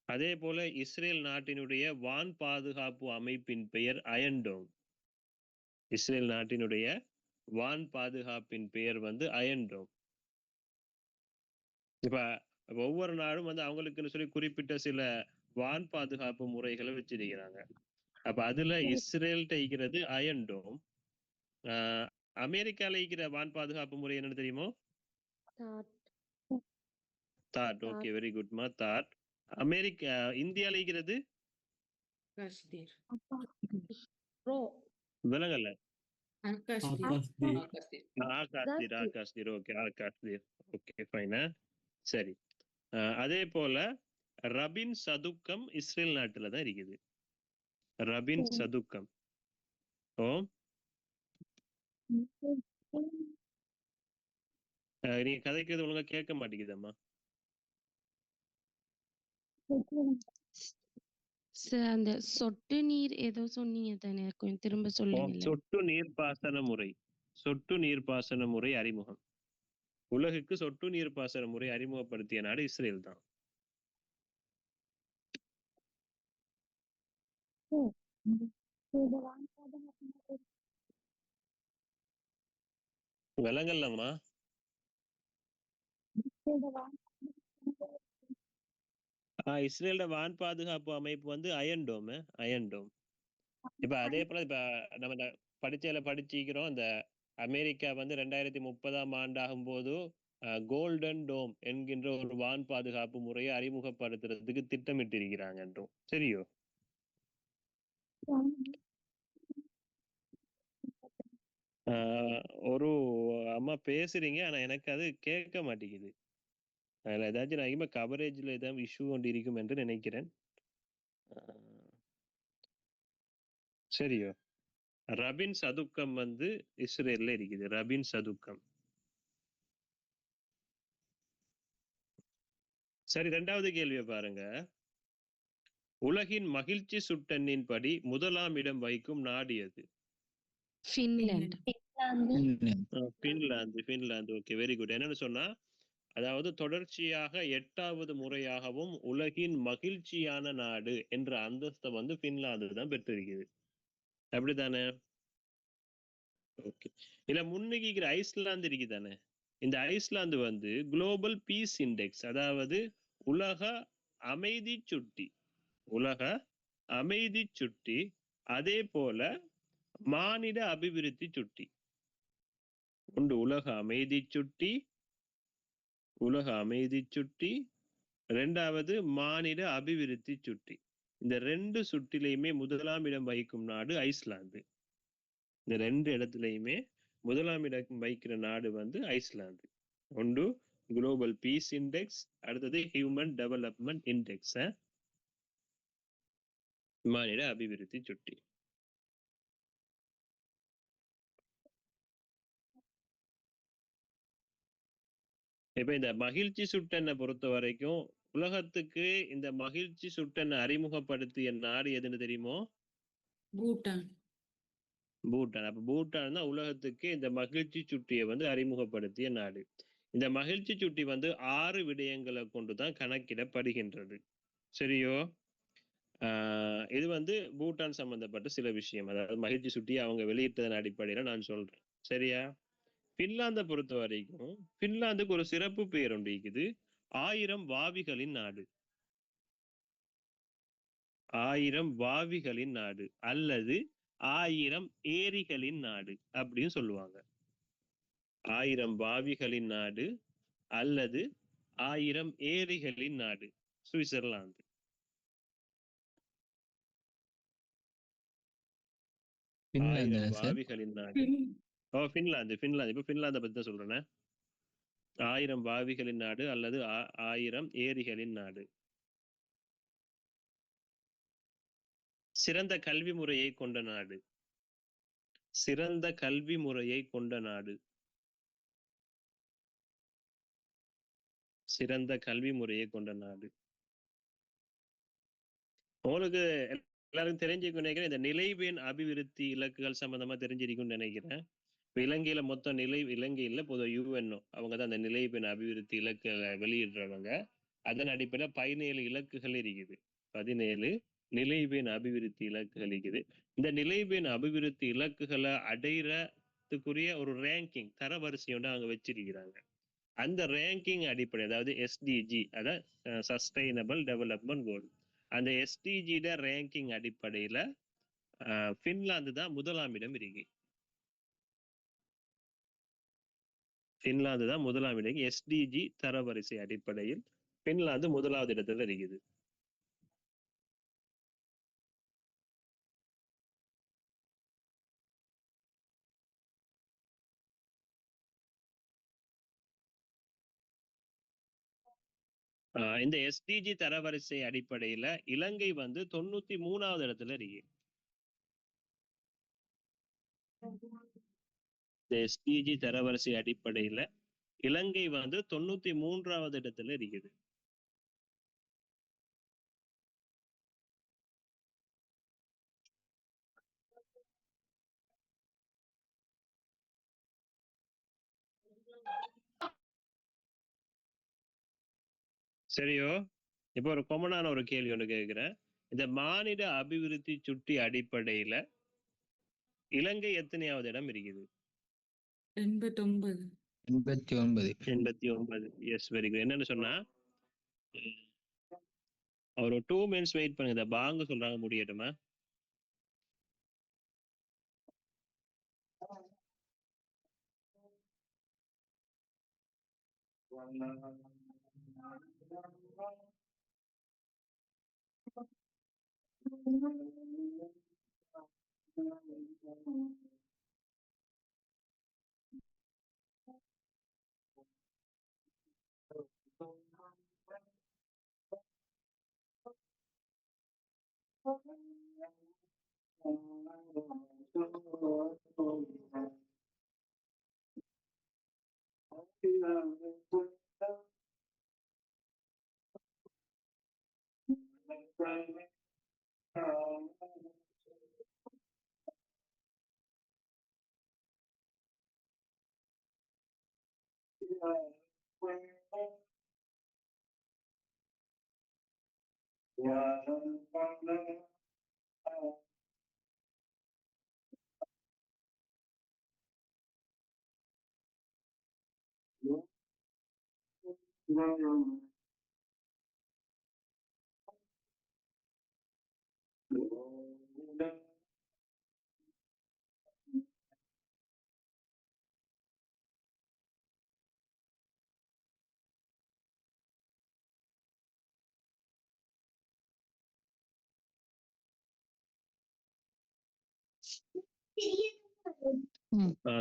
அதே போல இஸ்ரேல் நாட்டினுடைய வான் பாதுகாப்பு அமைப்பின் பெயர் அயன்டோம். இஸ்ரேல் நாட்டினுடைய வான் பாதுகாப்பின் பெயர் வந்து அயன்டோம். இப்ப ஒவ்வொரு நாடும் வந்து அவங்களுக்குன்னு சொல்லி குறிப்பிட்ட சில வான் பாதுகாப்பு முறைகளை வச்சிருக்கிறாங்க. அப்ப அதுல இஸ்ரேல்கிட்ட இருக்கிறது அயன்டோம். அமெரிக்கால இருக்கிற வான் பாதுகாப்பு முறை என்னன்னு தெரியுமோ? தாட். ஓகே, வெரி குட்மா, தாட். அமெரிக்கா இந்தியால இருக்கிறது விலங்கல்ல. ஆகாஷ்தீர். ஓகே, ஆகாஷ்தீர். ஓகே, ஃபைனா. சரி. அதே போல ரபின் சதுக்கம் இஸ்ரேல் நாட்டுல தான் இருக்குது. ரபின் சதுக்கம். ஓ, நீங்க கதைக்கிறது ஒழுங்கா கேட்க மாட்டேங்குதம்மா. அந்த சொட்டு நீர் ஏதோ சொன்னீங்க தானே, கொஞ்சம் திரும்ப சொல்லுங்க. சொட்டு நீர்ப்பாசன முறை. சொட்டு நீர்ப்பாசன முறை அறிமுகம். உலகுக்கு சொட்டு நீர்ப்பாசன முறை அறிமுகப்படுத்திய நாடு இஸ்ரேல் தான். விலங்கல்லம்மா. இஸ்ரேலோட வான் பாதுகாப்பு அமைப்பு வந்து அயன்டோம். அயன்டோம். இப்ப அதே போல இப்ப நம்ம படிச்சிக்கிறோம். இந்த அமெரிக்கா வந்து 2030 ஆண்டு ஆகும் போது கோல்டன் டோம் என்கின்ற ஒரு வான் பாதுகாப்பு முறையை அறிமுகப்படுத்துறதுக்கு திட்டமிட்டு இருக்கிறாங்க என்றும். சரியோ? ஒரு அம்மா பேசுறீங்க, ஆனா எனக்கு அது கேட்க மாட்டேங்குது. அதுல ஏதாச்சும் அதிகமா கவரேஜ்ல ஏதாவது இஷ்யூ கொண்டு இருக்கும் என்று நினைக்கிறேன். சரியோ? ரபின் சதுக்கம் வந்து இஸ்ரேல்ல இருக்குது. ரபின் சதுக்கம். சரி, 2வது கேள்வியை பாருங்க. உலகின் மகிழ்ச்சி சுட்டெண்ணின் படி 1ஆம் இடம் வகிக்கும் நாடு எது? பின்லாந்து. Okay, very good. என்னன்னு சொன்னா, அதாவது தொடர்ச்சியாக 8வது முறையாகவும் உலகின் மகிழ்ச்சியான நாடு என்ற அந்தஸ்தை வந்து பின்லாந்து தான் பெற்றிருக்குது. அப்படித்தானே? ஓகே. இல்ல, முன்னிக்கிற ஐஸ்லாந்து இருக்குதானே? இந்த ஐஸ்லாந்து வந்து குளோபல் பீஸ் இண்டெக்ஸ், அதாவது உலக அமைதி சுட்டி. உலக அமைதி சுட்டி, அதே போல மானிட அபிவிருத்தி சுட்டி உண்டு. உலக அமைதி சுட்டி, உலக அமைதி சுட்டி, 2வது மானிட அபிவிருத்தி சுட்டி. இந்த 2 சுட்டிலையுமே 1ஆம் இடம் வகிக்கும் நாடு ஐஸ்லாந்து. இந்த 2 இடத்துலையுமே 1ஆம் இடம் வகிக்கிற நாடு வந்து ஐஸ்லாந்து. ஒன்று குளோபல் பீஸ் இண்டெக்ஸ், அடுத்தது ஹியூமன் டெவலப்மெண்ட் இண்டெக்ஸ், மானிட அபிவிருத்தி சுட்டி. இப்ப இந்த மகிழ்ச்சி சுட்டெண்ணை பொறுத்த வரைக்கும் உலகத்துக்கு இந்த மகிழ்ச்சி சுட்டெண்ணை அறிமுகப்படுத்திய நாடு எதுன்னு தெரியுமோ? பூட்டான். பூட்டான். அப்ப பூட்டான் தான் உலகத்துக்கு இந்த மகிழ்ச்சி சுட்டியை வந்து அறிமுகப்படுத்திய நாடு. இந்த மகிழ்ச்சி சுட்டி வந்து 6 விடயங்களை கொண்டுதான் கணக்கிடப்படுகின்றது. சரியோ? இது வந்து பூட்டான் சம்பந்தப்பட்ட சில விஷயம். அதாவது மகிழ்ச்சி சுட்டி அவங்க வெளியிட்டதன் அடிப்படையில நான் சொல்றேன். சரியா? பின்லாந்தை பொறுத்த வரைக்கும் பின்லாந்துக்கு ஒரு சிறப்பு பெயர் ஒன்று இருக்குது. 1000 வாவிகளின் நாடு. 1000 வாவிகளின் நாடு அல்லது 1000 ஏரிகளின் நாடு அப்படின்னு சொல்லுவாங்க. 1000 வாவிகளின் நாடு அல்லது 1000 ஏரிகளின் நாடு சுவிட்சர்லாந்து. வாவிகளின் நாடு. பின்லாந்து. இப்ப பின்லாந்தை பத்தி தான் சொல்றேன். 1000 வாவிகளின் நாடு அல்லது 1000 ஏரிகளின் நாடு. சிறந்த கல்வி முறையை கொண்ட நாடு. சிறந்த கல்வி முறையை கொண்ட நாடு. சிறந்த கல்வி முறையை கொண்ட நாடு. உங்களுக்கு எல்லாருக்கும் தெரிஞ்சுக்க நினைக்கிறேன். இந்த நிலைவேன் அபிவிருத்தி இலக்குகள் சம்பந்தமா தெரிஞ்சிருக்கும்னு நினைக்கிறேன். இலங்கையில மொத்தம் இலங்கையில பொதுவாக UNO அவங்க தான் அந்த நிலைவேன் அபிவிருத்தி இலக்குகளை வெளியிடுறவங்க. அதன் அடிப்படையில் 17 இலக்குகள் இருக்குது. 17 நிலைபெண் அபிவிருத்தி இலக்குகள் இருக்குது. இந்த நிலைபெண் அபிவிருத்தி இலக்குகளை அடையறதுக்குரிய ஒரு ரேங்கிங் தரவரிசையோட அங்க வச்சிருக்கிறாங்க. அந்த ரேங்கிங் அடிப்படை, அதாவது எஸ்டிஜி, அதாவது சஸ்டைனபிள் டெவலப்மெண்ட் கோல், அந்த எஸ்டிஜிட ரேங்கிங் அடிப்படையில பின்லாந்து தான் முதலாம் இடம் இருக்கு. பின்லாந்து தான் முதலாம் இடம். எஸ்டிஜி தரவரிசை அடிப்படையில் பின்லாந்து முதலாவது இடத்துல இருக்குது. இந்த எஸ்டிஜி தரவரிசை அடிப்படையில இலங்கை வந்து 93வது இடத்துல இருக்கு. இந்த எஸ்டிஜி தரவரிசை அடிப்படையில இலங்கை வந்து 93வது இடத்துல இருக்குது. சரியோ? இப்போ ஒரு காமனான ஒரு கேள்வி ஒன்று கேட்கிறேன். இந்த மாநில அபிவிருத்தி சுட்டி அடிப்படையில இலங்கை எத்தனையாவது இடம் இருக்குது? 89. 89. Yes, very good. என்னன்னு சொன்னா ஒரு 2 மினிட்ஸ் வெயிட் பண்ணுங்க. இந்த பாங்க சொல்றாங்க, முடியட்டுமா?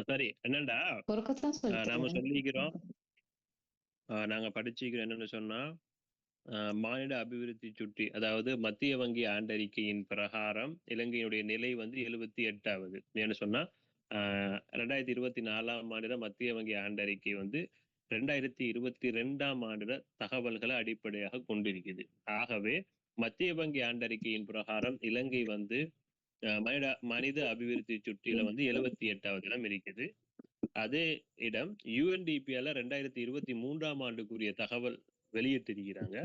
சரி, என்னண்டா நாம சொல்லிக்கிறோம், நாங்க படிச்சுக்கிறோம். என்னன்னு சொன்னா மாநில அபிவிருத்தி சுட்டி, அதாவது மத்திய வங்கி ஆண்டறிக்கையின் பிரகாரம் இலங்கையினுடைய நிலை வந்து 78வது. ஏன்னு சொன்னா 2024ஆம் ஆண்டு மத்திய வங்கி ஆண்டறிக்கை வந்து 2022ஆம் ஆண்டு தகவல்களை அடிப்படையாக கொண்டிருக்குது. ஆகவே மத்திய வங்கி ஆண்டறிக்கையின் பிரகாரம் இலங்கை வந்து மனித அபிவிருத்தி சுட்டியில வந்து 78வது இடம் இருக்குது. அதே இடம் யுஎன்டிபியால 2023ஆம் ஆண்டுக்குரிய தகவல் வெளியிட்டிருக்கிறாங்க.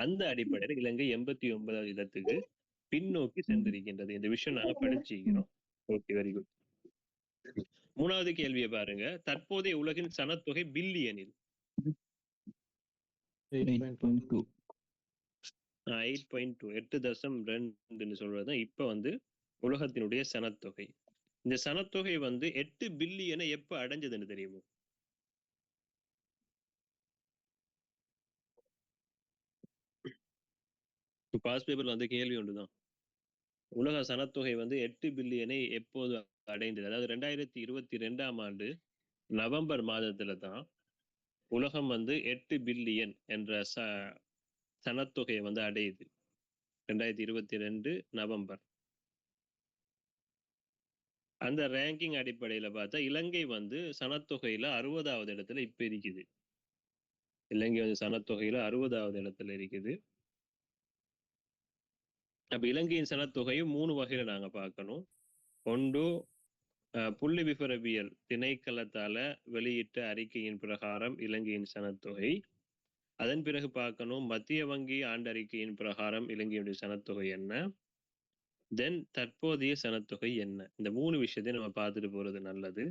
அந்த அடிப்படையில் இலங்கை 89வது இடத்துக்கு பின்னோக்கி சென்றிருக்கின்றது. இந்த விஷயம் நாங்க படிச்சுக்கிறோம். Okay, very good. 3வது கேள்வியை பாருங்க. தற்போதைய உலகின் சனத்தொகை பில்லியனில் 8.2. 8.2 சொல்றதுதான் இப்ப வந்து உலகத்தினுடைய சனத்தொகை. இந்த சனத்தொகை வந்து 8 பில்லியனை எப்ப அடைஞ்சதுன்னு தெரியுமோ? பாஸ் பேப்பர்ல வந்து கேள்வி ஒன்றுதான். உலக சனத்தொகை வந்து 8 பில்லியனை எப்போது அடைந்தது? அதாவது 2022ஆம் ஆண்டு நவம்பர் மாதத்துல தான் உலகம் வந்து 8 பில்லியன் என்ற சனத்தொகையை வந்து அடையுது. 2022 நவம்பர். அந்த ரேங்கிங் அடிப்படையில பார்த்தா இலங்கை வந்து சனத்தொகையில 60வது இடத்துல இப்ப இருக்குது. இலங்கை வந்து சனத்தொகையில 60வது இடத்துல இருக்குது. அப்ப இலங்கையின் சனத்தொகையும் 3 வகையில நாங்க பார்க்கணும். ஒன்று புள்ளி விவரவியல் திணைக்களத்தால வெளியிட்ட அறிக்கையின் பிரகாரம் இலங்கையின் சனத்தொகை. அதன் பிறகு பார்க்கணும் மத்திய வங்கி ஆண்டறிக்கையின் பிரகாரம் இலங்கையுடைய சனத்தொகை என்ன, தென் தற்போதைய சனத்தொகை என்ன. இந்த 3 விஷயத்தையும் நம்ம பார்த்துட்டு போறது நல்லது.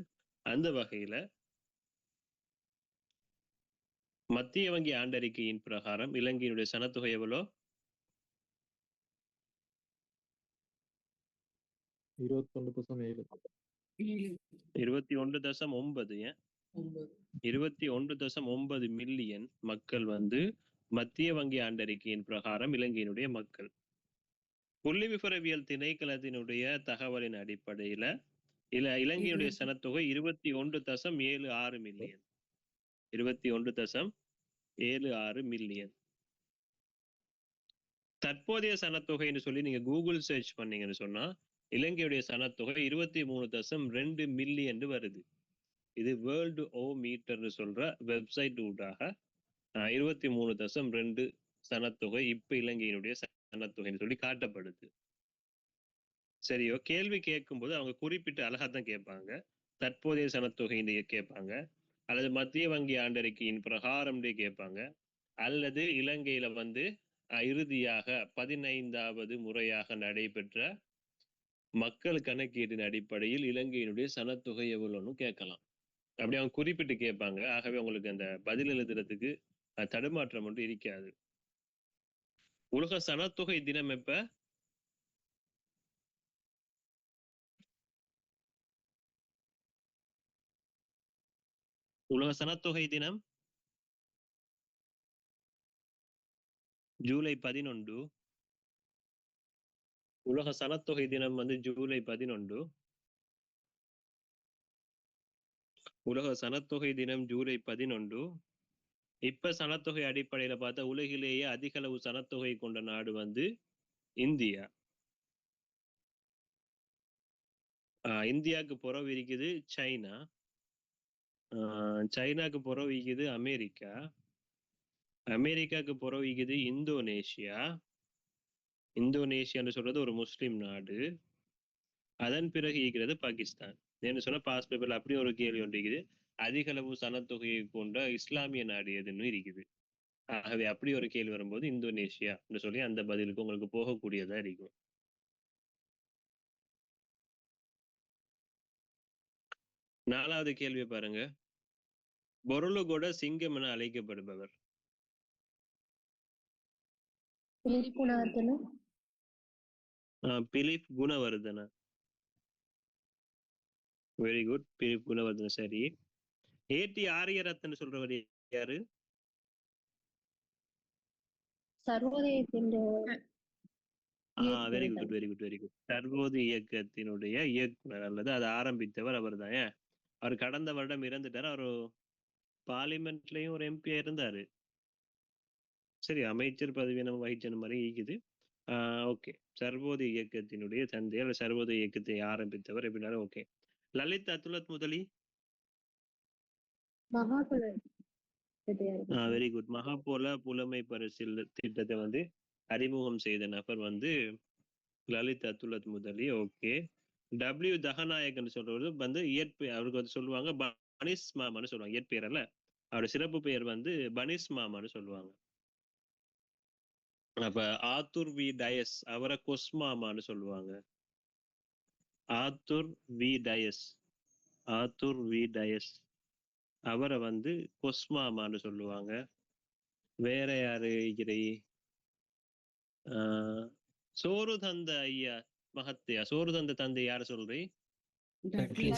அந்த வகையில மத்திய வங்கி ஆண்டறிக்கையின் பிரகாரம் இலங்கையினுடைய சனத்தொகை எவ்வளோ? 21.7. 21.9. ஏன் 21.9 மில்லியன் மக்கள் வந்து மத்திய வங்கி ஆண்டறிக்கையின் பிரகாரம் இலங்கையினுடைய மக்கள். புள்ளி விவரவியல் திணைக்களத்தினுடைய தகவலின் அடிப்படையில இலங்கையுடைய சனத்தொகை 21.76 மில்லியன். 21.76 மில்லியன். தற்போதைய சனத்தொகைன்னு சொல்லி நீங்க கூகுள் சர்ச் பண்ணீங்கன்னு சொன்னா இலங்கையுடைய சனத்தொகை 23.2 மில்லியன் வருது. இது வேர்ல்டு ஓ மீட்டர்னு சொல்ற வெப்சைட் ஊடாக 23.2 சனத்தொகை இப்ப இலங்கையினுடைய சனத்தொகைன்னு சொல்லி காட்டப்படுது. சரியோ? கேள்வி கேட்கும்போது அவங்க குறிப்பிட்ட அழகாத்தான் கேட்பாங்க. தற்போதைய சனத்தொகைன்னு கேட்பாங்க, அல்லது மத்திய வங்கி ஆண்டறிக்கையின் பிரகாரம் கேட்பாங்க, அல்லது இலங்கையில வந்து இறுதியாக 15வது முறையாக நடைபெற்ற மக்கள் கணக்கீட்டின் அடிப்படையில் இலங்கையினுடைய சனத்தொகை எவ்வளவுன்னு கேட்கலாம். அப்படி அவங்க குறிப்பிட்டு கேட்பாங்க. ஆகவே உங்களுக்கு அந்த பதில் எழுதுறதுக்கு தடுமாற்றம் ஒன்று இருக்காது. உலக சனத்தொகை தினம் எப்ப? உலக சனத்தொகை தினம் ஜூலை 11. உலக சனத்தொகை தினம் வந்து ஜூலை 11. உலக சனத்தொகை தினம் ஜூலை 11. இப்ப சனத்தொகை அடிப்படையில பார்த்தா உலகிலேயே அதிக அளவு சனத்தொகை கொண்ட நாடு வந்து இந்தியா. இந்தியாவுக்கு புறவு இருக்குது சைனா, சைனாக்கு புறவு இருக்குது அமெரிக்கா, அமெரிக்காவுக்கு புறவு இருக்குது இந்தோனேஷியா. இந்தோனேஷியான்னு சொல்றது ஒரு முஸ்லிம் நாடு. அதன் பிறகு இருக்கிறது பாகிஸ்தான். என்ன சொன்னா பாஸ் பேப்பர்ல அப்படி ஒரு கேள்வி ஒன்று இருக்குது, அதிக அளவு சனத்தொகையை கொண்ட இஸ்லாமிய நாடு எதுன்னு இருக்குது. ஆகவே அப்படி ஒரு கேள்வி வரும்போது இந்தோனேஷியா சொல்லி அந்த பதிலுக்கு உங்களுக்கு போகக்கூடியதா இருக்கும். நாலாவது கேள்வி பாருங்க. பொருளுகோட சிங்கம் என அழைக்கப்படுபவர்? Philip Gunawardena. Very good, Philip Gunawardena. சரி. ஏடி ஆரியரத்ன சொல்றவர் யாரு? Very good very good very good. Sarvodaya இயக்கத்தினுடைய இயக்குனர் அல்லது அதை ஆரம்பித்தவர் அவர் தான். அவர் கடந்த வருடம் இறந்துட்டார். அவர் பார்லிமெண்ட்லயும் ஒரு எம்பியா இருந்தாரு. சரி, அமைச்சர் பதவி நம்ம வகிச்ச மாதிரி இருக்குது. ஓகே, சர்வோதய இயக்கத்தினுடைய தந்தை அல்லது சர்வோதய இயக்கத்தை ஆரம்பித்தவர் எப்படின்னாலும் ஓகே. லலித் அத்துலத் முதலி. Very good. மகாபோல புலமை பரிசில் திட்டத்தை வந்து அறிமுகம் செய்த நபர் வந்து லலித் அத்துலத் முதலி. ஓகே. டபிள்யூ தகநாயகன் சொல்றது வந்து இயற்பெயர். அவருக்கு வந்து சொல்லுவாங்க பனிஸ் மாமான்னு சொல்லுவாங்க. இயற்பெயர் அல்ல, அவரோட சிறப்பு பெயர் வந்து பனிஸ் மாமான்னு சொல்லுவாங்க. அப்ப ஆத்தூர் வி டயஸ் அவரை கொஸ்மாமான்னு சொல்லுவாங்க. ஆத்தூர் வி டயஸ், ஆத்தூர் வி டயஸ் அவரை வந்து கொஸ்மாமான்னு சொல்லுவாங்க. வேற யாரு? சோறு தந்த ஐயா மகத்தையா, சோறு தந்த தந்தை யார சொல்றீ? டட்லி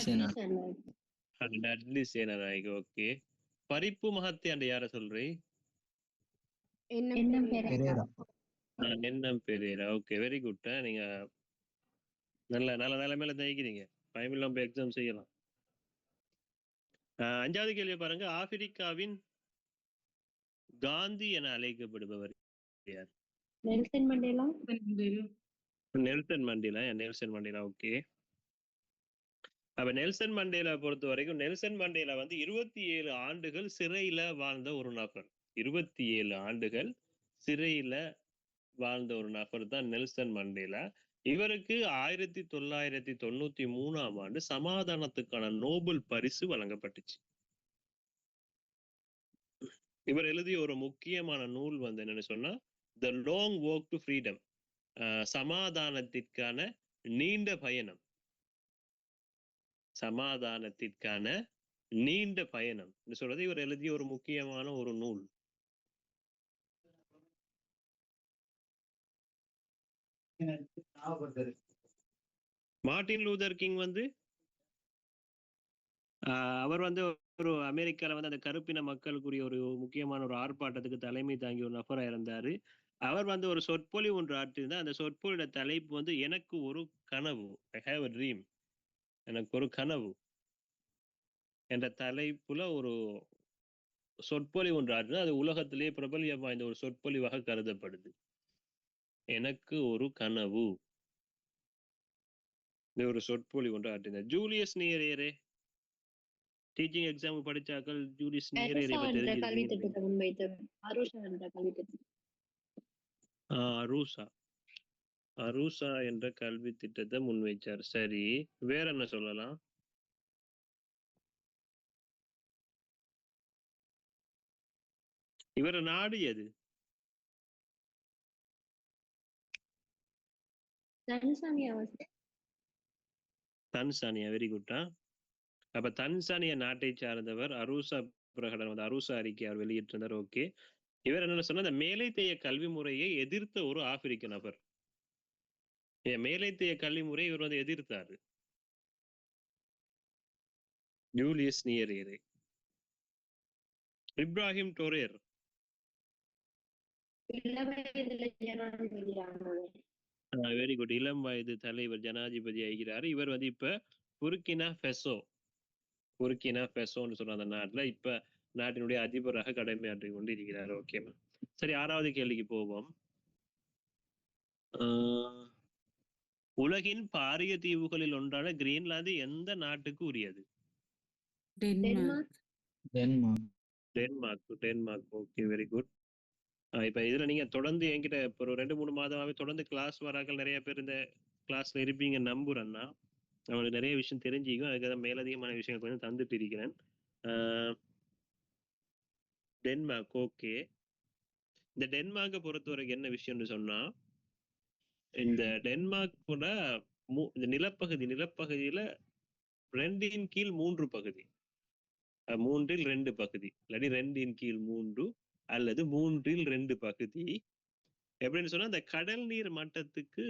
சேனநாயக். ஓகே. பரிப்பு மகத்தையாண்ட யார சொல்றீ? N M Perera. Okay, very good. நீங்க நல்ல நல்ல நிலைமையில தயக்கிறீங்க. பயமில்லாம எக்ஸாம் செய்யலாம். 5வது கேள்வி பாருங்க. ஆப்பிரிக்காவின் காந்தி என அழைக்கப்படுபவர் யார்? Nelson Mandela. Nelson Mandela. Nelson Mandela. Okay. அப்ப நெல்சன் மண்டேலா பொறுத்த வரைக்கும் நெல்சன் மண்டேலா வந்து 27 ஆண்டுகள் சிறையில வாழ்ந்த ஒரு நபர். 27 ஆண்டுகள் சிறையில வாழ்ந்த ஒரு நபர் தான் நெல்சன் மண்டேலா. இவருக்கு 1993ஆம் ஆண்டு சமாதானத்துக்கான நோபல் பரிசு வழங்கப்பட்டுச்சு. இவர் எழுதிய ஒரு முக்கியமான நூல் வந்து என்னன்னு சொன்னா the long walk to freedom, சமாதானத்திற்கான நீண்ட பயணம். சமாதானத்திற்கான நீண்ட பயணம் சொல்றது இவர் எழுதிய ஒரு முக்கியமான ஒரு நூல். மார்ட்டின் லூதர் கிங் வந்து அவர் வந்து ஒரு அமெரிக்கால வந்து அந்த கருப்பின மக்களுக்குரிய ஒரு முக்கியமான ஒரு ஆர்ப்பாட்டத்துக்கு தலைமை தாங்கிய ஒரு நபராக இருந்தாரு. அவர் வந்து ஒரு சொற்பொழிவு ஒன்று ஆற்றியிருந்தார். அந்த சொற்பொழிவோட தலைப்பு வந்து எனக்கு ஒரு கனவு, ஐ ஹேவ் அ ட்ரீம், எனக்கு ஒரு கனவு என்ற தலைப்புல ஒரு சொற்பொழிவு ஒன்று ஆற்றினார். அது உலகத்திலேயே பிரபல்யம் வாய்ந்த ஒரு சொற்பொழிவாக கருதப்படுது. எனக்கு ஒரு கனவு, இது ஒரு சொற்பொழிவு ஒன்று ஆற்றினார். ஜூலியஸ் நீரேரே டீச்சிங் எக்ஸாம் படிச்சாக்கள் ஜூலியஸ் நீரேரே பத்தி தெரிஞ்சிருக்கீங்க. அரூசா என்ற கல்வி திட்டத்தை முன்வைச்சார். சரி, வேற என்ன சொல்லலாம்? இவர நாடு எது? தன்சானியா. வெரி குட்டா. அப்ப தன்சானியா நாட்டை சார்ந்தவர். அரூசா பிரகடனம் வந்து அரூசா அறிக்கை அவர் வெளியிட்டிருந்தார். ஓகே. இவர் என்ன சொன்னா இந்த மேலைத்தேய கல்வி முறையை எதிர்த்த ஒரு ஆப்பிரிக்க நபர். மேலைத்தேய கல்வி முறை இவர் வந்து எதிர்த்தாரு. Julius Nyerere. இப்ராஹிம் டொரேர் வெரி குட். இளம் வயது தலைவர் ஜனாதிபதி ஆகிறார். இவர் வந்து இப்ப புர்கினா ஃபெசோன்னு சொல்ற அந்த நாட்டுல இப்ப நாட்டினுடைய அதிபராக கடமையாற்றி கொண்டு இருக்கிறார். ஓகேவா? சரி, 6வது கேள்விக்கு போவோம். உலகின் பாரிய தீவுகளில் ஒன்றான கிரீன்லாந்து எந்த நாட்டுக்கு உரியது? டென்மார்க். Okay, very good. இப்ப இதுல நீங்க தொடர்ந்து என்கிட்ட இப்போ ஒரு 2-3 மாதமாவே தொடர்ந்து கிளாஸ் வராக்கள் நிறைய பேர் இந்த கிளாஸ்ல இருப்பீங்க நம்புறேன்னா. அவங்களுக்கு நிறைய விஷயம் தெரிஞ்சுக்கும். அதுக்காக மேலதிகமான விஷயங்கள் கொஞ்சம் தந்துட்டு இருக்கிறேன். டென்மார்க். ஓகே. இந்த டென்மார்க்கை பொறுத்த வரைக்கும் என்ன விஷயம்னு சொன்னா, இந்த டென்மார்க்கோட இந்த நிலப்பகுதியில 2/3 பகுதி, 3/2 பகுதி, இல்லாட்டி 2/3 அல்லது 3/2 பகுதி எப்படின்னு சொன்னா அந்த கடல் நீர் மட்டத்துக்கு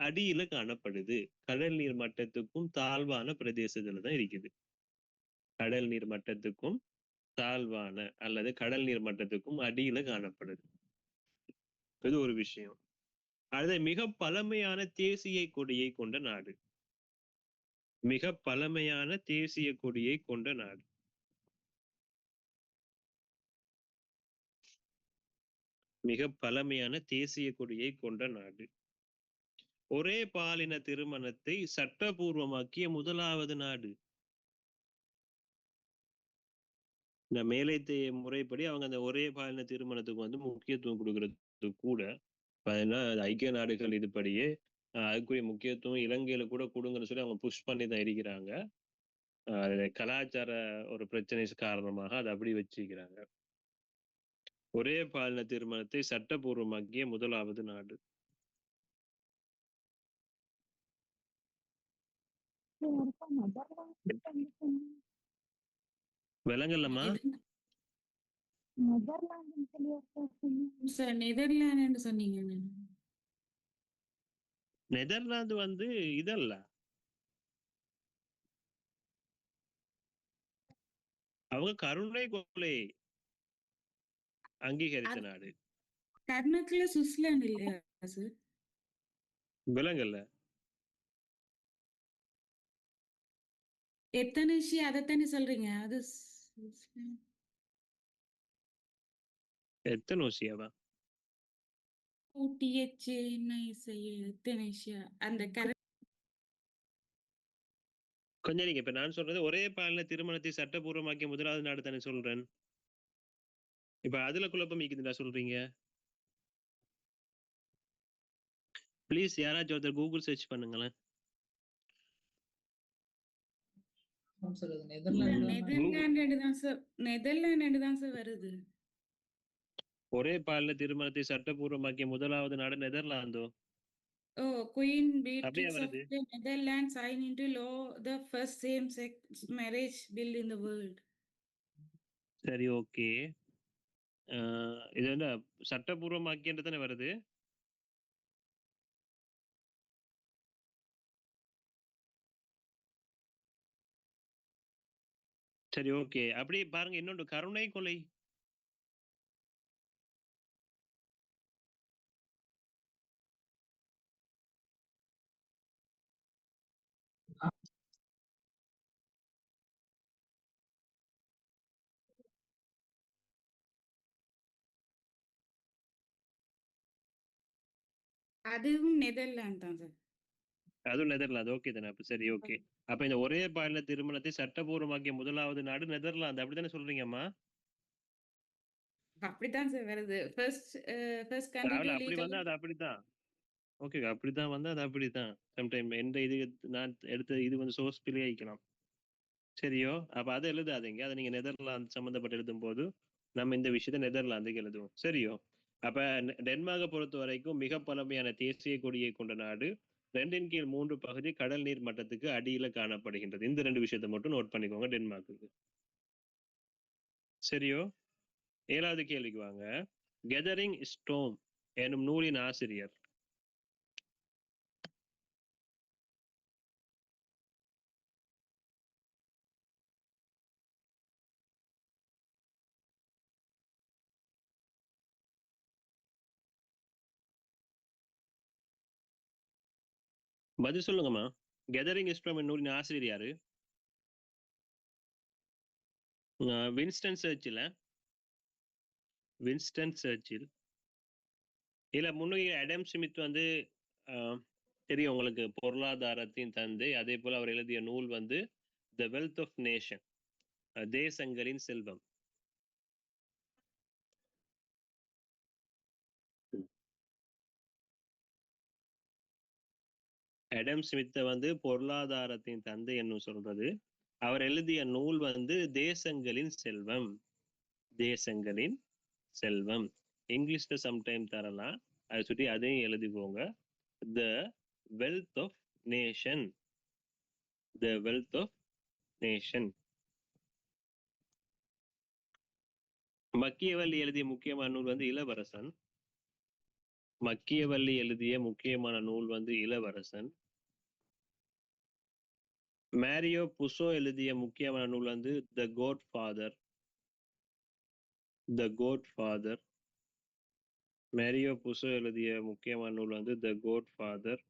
அடியில காணப்படுது. கடல் நீர் மட்டத்துக்கும் தாழ்வான பிரதேசத்துல தான் இருக்குது. கடல் நீர் மட்டத்துக்கும் தாழ்வான அல்லது கடல் நீர் மட்டத்துக்கும் அடியில காணப்படுது. இது ஒரு விஷயம். அது மிக பழமையான தேசிய கொடியை கொண்ட நாடு. மிக பழமையான தேசிய கொடியை கொண்ட நாடு. மிக பழமையான தேசிய கொடியை கொண்ட நாடு. ஒரே பாலின திருமணத்தை சட்டபூர்வமாக்கிய முதலாவது நாடு. இந்த மேலைத்தேய முறைப்படி அவங்க அந்த ஒரே பாலின திருமணத்துக்கு வந்து முக்கியத்துவம் கொடுக்கறது கூட ஐக்கிய நாடுகள் இதுபடியே அதுக்குரிய முக்கியத்துவம் இலங்கையில கூட கொடுங்கன்னு சொல்லி அவங்க புஷ் பண்ணி தான் இருக்கிறாங்க. கலாச்சார ஒரு பிரச்சனை காரணமாக அதை அப்படி வச்சிருக்கிறாங்க. ஒரே பாலின திருமணத்தை சட்டபூர்வமாக்கிய முதலாவது நாடு. விலங்கல்லம்மா? நெதர்லாந்து சொன்னீங்க. நெதர்லாந்து வந்து இதல்ல, அவங்க கருணை கொலை அங்கீகரித்த நாடு. கர்நாடகால சுவிட்சர்லாந்து இல்லையா சார்? விலங்கல்ல. எத்தனைஷி அதைத்தானே சொல்றீங்க? அது எத்தனோசியாவா? அந்த கொஞ்சம் நீங்க இப்ப நான் சொல்றது ஒரே பாலின திருமணத்தை சட்டபூர்வமாக்கிய முதலாவது நாடு தானே சொல்றேன். இப்ப அதுல குழப்பம் இருக்குதுடா சொல்றீங்க. ப்ளீஸ் யாராச்சும் ஒருத்தர் கூகுள் சர்ச் பண்ணுங்களேன். நெதர்லாந்து தான் சார் வருது. ஒரே பாலின திருமணத்தை சட்டபூர்வமாக்கிய முதலாவது நாடு நெதர்லாந்தோ? Oh, Queen அப்படியே Beatrix of வருது. the Netherlands signed into law the first same-sex marriage bill in the world. சரி, ஓகே. இது என்ன சட்டபூர்வமாக்கியன்றது தானே வருது? சரி, ஓகே. அப்படியே பாருங்க, இன்னொன்று கருணை கொலை. அதுவும் நெதர்லாந்து தான் சார். அதுவும் நெதர்லாந்து. ஓகே தானே? அப்ப சரி, ஓகே. அப்ப இந்த ஒரே பாலின திருமணத்தை சட்டபூர்வமாக்கிய முதலாவது நாடு நெதர்லாந்து. அப்படித்தானே சொல்றீங்கம்மா? அப்படித்தான் சார் வருது. ஃபர்ஸ்ட் country to அப்படி legally வந்தா அது அப்படித்தான். ஓகே, அப்படித்தான் வந்தா அது அப்படித்தான். சம்டைம் எந்த இது நான் எடுத்த இது வந்து சோர்ஸ் பிழை ஆயிக்கலாம். சரியோ? அப்ப அதை எழுதாதீங்க. அதை நீங்க நெதர்லாந்து சம்பந்தப்பட்டு எழுதும் போது நம்ம இந்த விஷயத்தை நெதர்லாந்துக்கு எழுதுவோம். சரியோ? அப்ப டென்மார்க்கை பொறுத்த வரைக்கும் மிக பழமையான தேசிய கொடியை கொண்ட நாடு. 2/3 பகுதி கடல் நீர் மட்டத்துக்கு அடியில காணப்படுகின்றது. இந்த 2 விஷயத்தை மட்டும் நோட் பண்ணிக்கோங்க டென்மார்க்குக்கு. சரியோ? 7வது கேள்விக்கு வாங்க. கெதரிங் ஸ்டோம் எனும் நூலின் ஆசிரியர். பதில் சொல்லுங்கம்மா. கெதரிங் ஸ்டோம் எனும் நூலின் ஆசிரியர் யாரு? Winston Churchill. வின்ஸ்டன் சர்ச்சில் இல்ல முன்னுக்கு அடம் ஸ்மித் வந்து தெரியும் உங்களுக்கு, பொருளாதாரத்தின் தந்தை. அதே போல அவர் எழுதிய நூல் வந்து த வெல்த் ஆஃப் நேஷன், தேசங்களின் செல்வம். அடம் ஸ்மித்தை வந்து பொருளாதாரத்தின் தந்தை என்று சொல்றது. அவர் எழுதிய நூல் வந்து தேசங்களின் செல்வம். தேசங்களின் செல்வம். இங்கிலீஷ்ல சம்டைம் தரலாம், அதை சுற்றி அதையும் எழுதிக்கோங்க. The wealth of nation. The wealth of nation. Machiavelli எழுதிய முக்கியமான நூல் வந்து இளவரசன். மக்கியவல்லி எழுதிய முக்கியமான நூல் வந்து இளவரசன். மேரியோ புசோ எழுதிய முக்கியமான நூல் வந்து த கோட் ஃபாதர். த கோட் ஃபாதர். மேரியோ புசோ எழுதிய முக்கியமான நூல் வந்து த கோட் ஃபாதர்.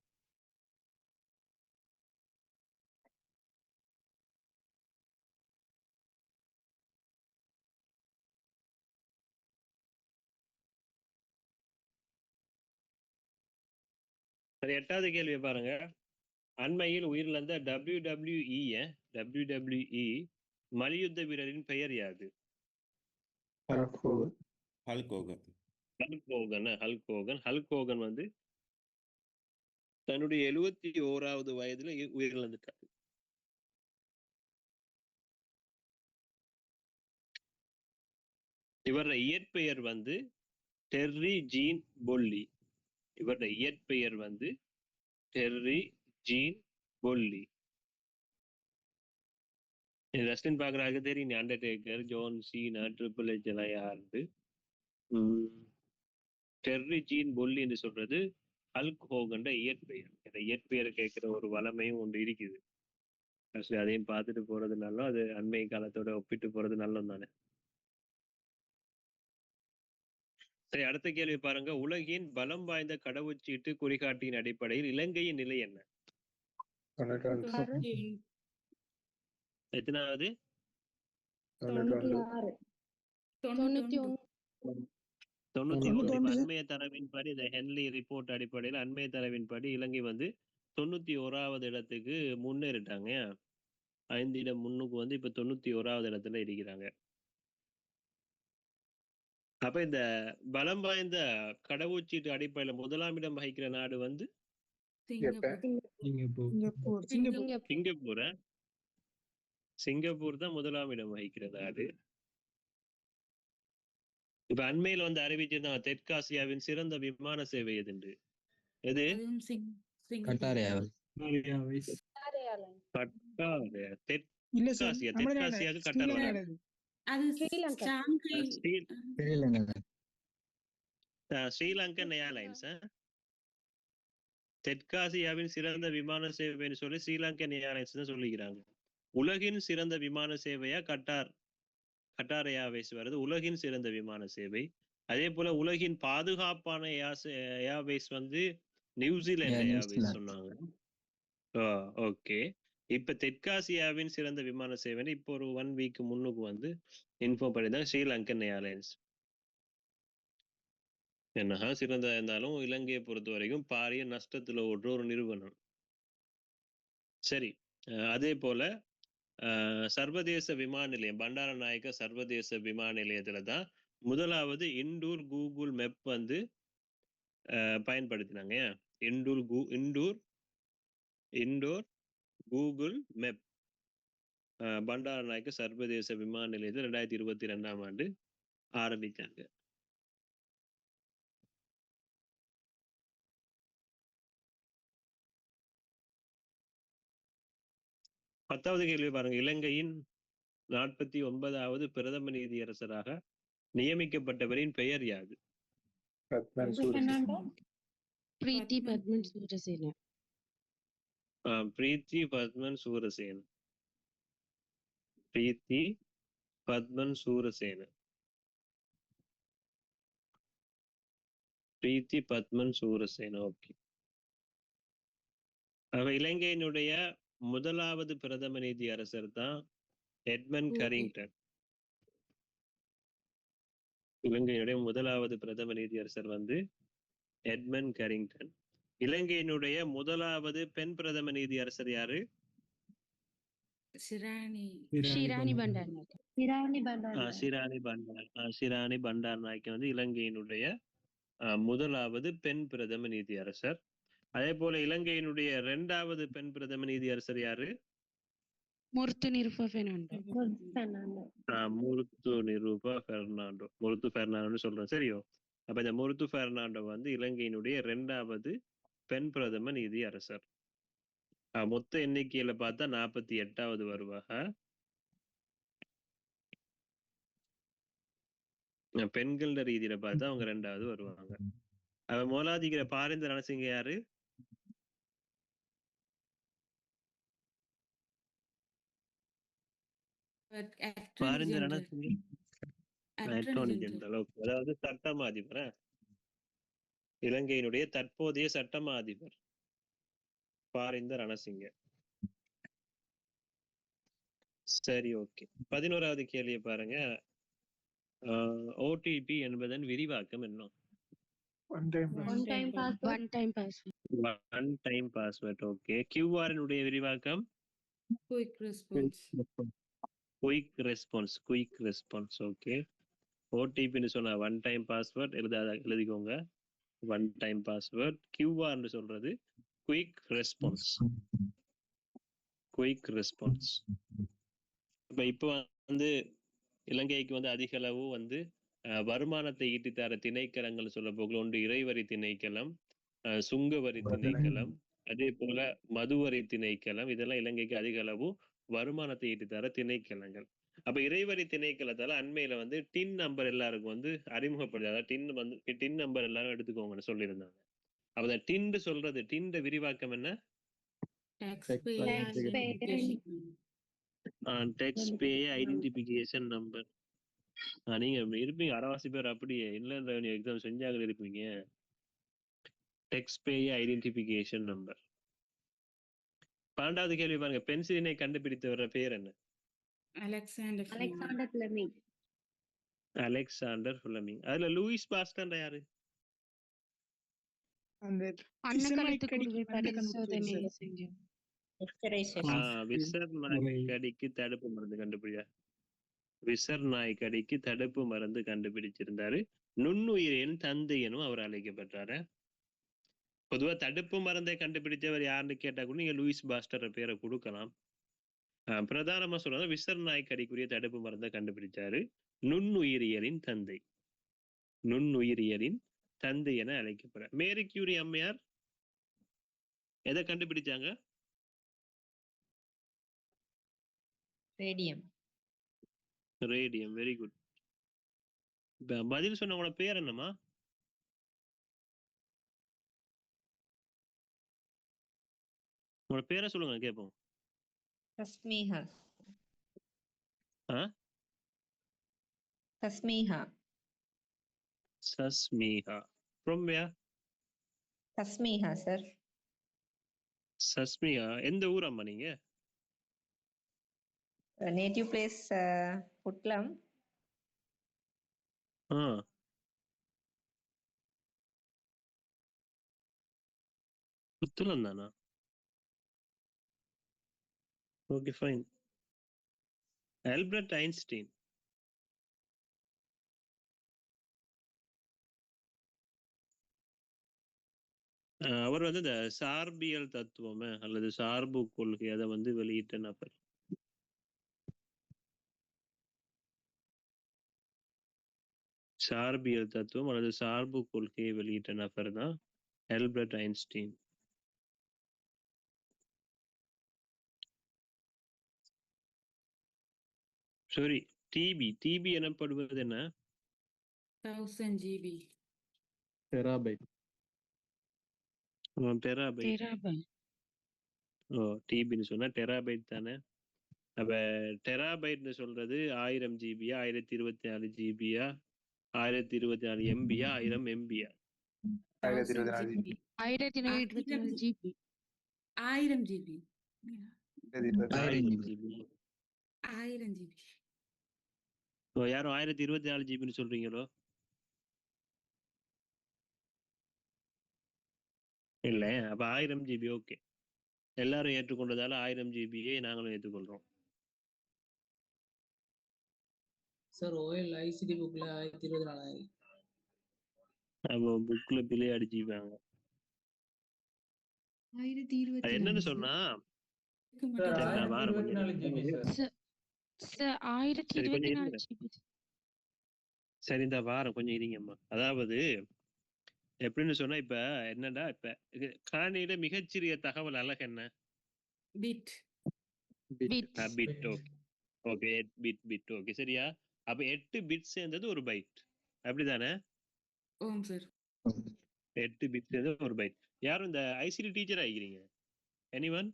சரி, 8வது கேள்வி பாருங்க. அண்மையில் உயிரிழந்த WWE மல்யுத்த வீரரின் பெயர் யாது? Hulk Hogan. Hulk Hogan. Hulk Hogan. Hulk Hogan வந்து தன்னுடைய 71வது வயதுல உயிரிழந்துட்டார். இவருடைய இயற்பெயர் வந்து டெர்ரி ஜீன் பொல்லி. இவருடைய இயற்பெயர் வந்து டெர்ரி ஜீன் பொல்லி. ரெஸ்லிங் பாக்குறாங்க தெரியும், Undertaker, John Cena, triple H எல்லாம் யாரு. டெர்ரி ஜீன் பொல்லி என்று சொல்றது ஹல்க் ஹோகன் இயற்பெயர். இந்த இயற்பெயரை கேட்கிற ஒரு வளமையும் ஒன்று இருக்குது. அதையும் பார்த்துட்டு போறதுனால அது அண்மை காலத்தோட ஒப்பிட்டு போறது நல்லது தானே. சரி, அடுத்த கேள்வி பாருங்க. உலகின் பலம் வாய்ந்த கடவுச்சீட்டு குறிகாட்டியின் அடிப்படையில் இலங்கையின் நிலை என்ன? எத்தனாவது? 91. அண்மைய தரவின்படி, இந்த ஹென்லி ரிப்போர்ட் அடிப்படையில் அண்மைய தரவின்படி இலங்கை வந்து 91வது இடத்துக்கு முன்னேறிட்டாங்க. 5 இடம் முன்னுக்கு வந்து இப்ப 91வது இடத்துல இருக்கிறாங்க. அப்ப இந்த பலம் வாய்ந்த கடவுச்சீட்டு அடிப்படையில 1ஆம் இடம் வகிக்கிற நாடு வந்து சிங்கப்பூர். சிங்கப்பூர் தான் 1ஆம் இடம் வகிக்கிற நாடு. இப்ப அண்மையில வந்து அறிவிச்சிருந்தாங்க தெற்காசியாவின் சிறந்த விமான சேவை எதுண்டு? எது? அதுவும் Qatar சிங்கப்பூர். Airways. கட்டார். இல்ல சார் தெற்காசியா, நம்மளோட தெற்காசியாவுக்கு கட்டார் ஸ்ரீலங்கால வராது. இது. அது Sri Lanka. Shanghai. Sri Lanka. Sri Lankan airlines. தெற்காசியாவின் சிறந்த விமான சேவைன்னு சொல்லி ஸ்ரீலங்கன் ஏர்லைன்ஸ் தான் சொல்லிக்கிறாங்க. உலகின் சிறந்த விமான சேவையா கட்டார் ஏர்வேஸ் வருது, உலகின் சிறந்த விமான சேவை. அதே போல உலகின் பாதுகாப்பான ஏர்வேஸ் வந்து New Zealand Yeah, New Airways Zealand. சொன்னாங்க. ஓகே. இப்ப தெற்காசியாவின் சிறந்த விமான சேவை இப்போ ஒரு 1 வீக் முன்னுக்கு வந்து இன்ஃபார்ம் பண்ணிதான் ஸ்ரீலங்கன் ஏர்லைன்ஸ். என்னன்னா சிறந்தா இருந்தாலும் இலங்கையை பொறுத்த வரைக்கும் பாரிய நஷ்டத்துல ஓடுற ஒரு நிறுவனம். சரி, அதே போல சர்வதேச விமான நிலையம் பண்டாரநாயக்க சர்வதேச விமான நிலையத்துல தான் முதலாவது இண்டூர் கூகுள் மேப் வந்து பயன்படுத்தினாங்க. இண்டோர் கூகுள் மேப் பண்டாரநாயக்க சர்வதேச விமான நிலையத்தில் 2022ஆம் ஆண்டு ஆரம்பித்தாங்க. பத்தாவது கேள்வி பாருங்க. இலங்கையின் 49வது பிரதம நீதியரசராக நியமிக்கப்பட்டவரின் பெயர் யாது? Padman Surasena. பிரீத்தி பத்மன் சூரசேன. பிரீத்தி பத்மன் சூரசேன. பிரீத்தி பத்மன் சூரசேன. பிரீத்தி பத்மன் சூரசேன. ஓகே. இலங்கையினுடைய முதலாவது பிரதம நீதி அரசர் தான் எட்மண்ட் கரிங்டன். இலங்கையினுடைய முதலாவது பிரதம நீதியரசர் வந்து எட்மண்ட் கரிங்டன். இலங்கையினுடைய முதலாவது பெண் பிரதம நீதியரசர் யாரு? ஷிராணி பண்டாரநாயக்க. ஷிராணி பண்டாரநாயக்க வந்து இலங்கையினுடைய முதலாவது பெண் பிரதம நீதியரசர். அதே போல இலங்கையினுடைய 2வது பெண் பிரதம நீதியரசர் யாரு? முர்த்து நிருபா பெர்னாண்டோ. முருத்து பெர்னாண்டோ சொல்றேன் சரியோ? அப்ப இந்த முருத்து பெர்னாண்டோ வந்து இலங்கையினுடைய 2வது பெண் பிரதம நீதி அரசர். மொத்த எண்ணிக்கையில பார்த்தா 48வது வருவாங்க. பெண்கள ரீதியில பார்த்தா அவங்க 2வது வருவாங்க. அவ முதலாதிக்கிற பாரிந்த ரணசிங்க யாரு? Parinda Ranasinghe attorney general. அதாவது சட்டமா அதிபர். இலங்கையினுடைய தற்போதைய சட்டமா அதிபர் பாரிந்த ரணசிங்க. சரி, ஓகே. 11வது கேள்வியை பாருங்க. ஓடிபி என்பதன் விரிவாக்கம் என்ன? One time password. Okay. Q R விரிவாக்கம் குயிக் ரெஸ்பான்ஸ். ஓகே. ஓடிபின்னு சொன்னா ஒன் டைம் பாஸ்வேர்ட் எழுதிக்கோங்க. One time password. கியூஆர்னு சொல்றது குயிக் ரெஸ்பான்ஸ். இப்போ வந்து இலங்கைக்கு வந்து அதிக அளவு வந்து வருமானத்தை ஈட்டித்தர திணைக்களங்கள் சொல்ல போகல. ஒன்று இறைவரி திணைக்களம், சுங்கவரி திணைக்களம், அதே போல மதுவரி திணைக்களம். இதெல்லாம் இலங்கைக்கு அதிக அளவு வருமானத்தை ஈட்டித்தர திணைக்களங்கள். அப்ப இறைவரி திணைக்களத்தால அண்மையில வந்து டின் நம்பர் எல்லாருக்கும் வந்து அறிமுகப்படுது. அதாவது டின் நம்பர் எல்லாரும் எடுத்துக்கோங்கன்னு சொல்லியிருந்தாங்க. அப்ப டின் சொல்றது டின் விரிவாக்கம் என்ன? Tax pay identification number. நீங்க இருப்பீங்க அரைவாசி பேர் அப்படியே இன்லேண்ட் ரெவன்யூ எக்ஸாம் செஞ்சாங்க இருப்பீங்க. Tax pay identification number. 12வது கேள்வி பாருங்க. பென்சிலினை கண்டுபிடித்தவர பேர் என்ன? Alexander Fleming. அதுல லூயிஸ் பாஸ்டர் யாரு? விசர் நாய்க்கடிக்கு தடுப்பு மருந்து கண்டுபிடிச்சார். விசர் நாய்க்கடிக்கு தடுப்பு மருந்து கண்டுபிடிச்சிருந்தாரு. நுண்ணுயிரின் தந்தை எனும் அவர் அழைக்கப்பட்டாரு. பொதுவா தடுப்பு மருந்தை கண்டுபிடிச்சவர் யாருன்னு கேட்டா கூட நீங்க லூயிஸ் பாஸ்டர் பேரை கொடுக்கலாம். பிரதானமா சொல்றது விசர் நாய்க்கடிக்குரிய தடுப்பு மருந்தை கண்டுபிடிச்சாரு நுண்ணுயிரியலின் தந்தை. நுண்ணுயிரியலின் தந்தை என அழைக்கப்படுற. மேரி கியூரி அம்மையார் எதை கண்டுபிடிச்சாங்க? ரேடியம். ரேடியம். Very good. பதில் சொன்னவங்களோட பேர் என்னம்மா? உங்களோட பேரை சொல்லுங்க கேட்போம். தஸ்மீஹா. ஆ? Tasmiha. Sasmiha. From where? Tasmiha sir. Sasmiya. எந்த ஊர் அம்மா நீங்க? Native place Puttalam. ஆ. புத்தளம் தானா? Okay fine. Albert Einstein. அவர் வந்து இந்த சார்பியல் தத்துவம் அல்லது சார்பு கொள்கை அதை வந்து வெளியிட்ட நபர். சார்பியல் தத்துவம் அல்லது சார்பு கொள்கையை வெளியிட்ட நபர் தான் ஆல்பர்ட் ஐன்ஸ்டீன். சரி, டிபி. டிபி எனப்படுவது என்ன? 1000 GB. டெராபைட். டெராபைட். டெராபைட். ஓ, டிபின்னு சொன்னா டெராபைட் தானே. அப்ப டெராபைட்னு சொல்றது 1000 ஜிபியா, 1024 ஜிபியா, 1024 எம்பியா, 1000 எம்பியா? 1000 GB. 1024 GB. 1000 GB. 1000 GB. 1000 GB. ஓ, யாரும் 1024 ஜிபின்னு சொல்றீங்களோ? இல்ல, அப்ப 1000 ஜிபி. ஓகே, எல்லாரும் ஏற்றுக்கொண்டதால 1000 ஜிபியை நாங்களும் ஏற்றுக்கொள்றோம். சார் ஓஎல் ஐசிடி புக்ல 1024. அப்போ புக்ல பிள்ளை அடிச்சுப்பாங்க. அது என்னன்னு சொன்னா சார் சரி, நான் வாரம் 1024 ஜிபி சார். Sir 1024 GB. சரி, இந்த வாரம் கொஞ்சம் இருங்கம்மா. அதாவது எப்படின்னு சொன்னா, இப்ப என்னடா, இப்ப காணியில மிகச்சிறிய தகவல் அழகு என்ன? Bit. Bit. Bit. Okay, 8 bit. Okay, சரியா? அப்ப 8 பிட் சேர்ந்தது ஒரு பைட், அப்படிதானே? ஓம் சார். 8 பிட் சேர்ந்தது ஒரு பைட். யாரும் இந்த ஐசிடி டீச்சர் ஆகிக்கிறீங்க? எனிவன்?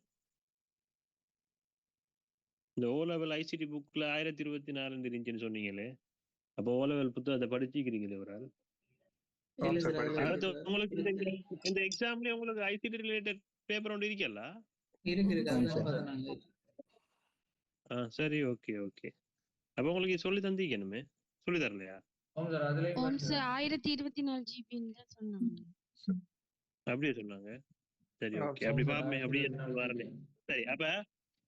இந்த ஓ லெவல் ஐசிடி புக்ல 1024 இருந்துச்சுன்னு சொன்னீங்களே, அப்போ ஓ லெவல் புத்தகத்தை படிச்சுக்கிறீங்களே ஒரு ஆள்? இல்ல சார் அடுத்து உங்களுக்கு இந்த எக்ஸாம்ல உங்களுக்கு ஐசிடி ரிலேட்டட் பேப்பர் ஒன்று இருக்கல? இருக்கு அதான் பார்த்தேன். சரி, ஓகே ஓகே. அப்ப உங்களுக்கு சொல்லி தந்தீங்கணுமே, சொல்லி தரலையா? ஆமா சார், அதுலயே ஓம் சார் 1024 GB தான் சொன்னாங்க. அப்படியே சொன்னாங்க. சரி, ஓகே. அப்படி பாப்பமே, அப்படியே வரல. சரி,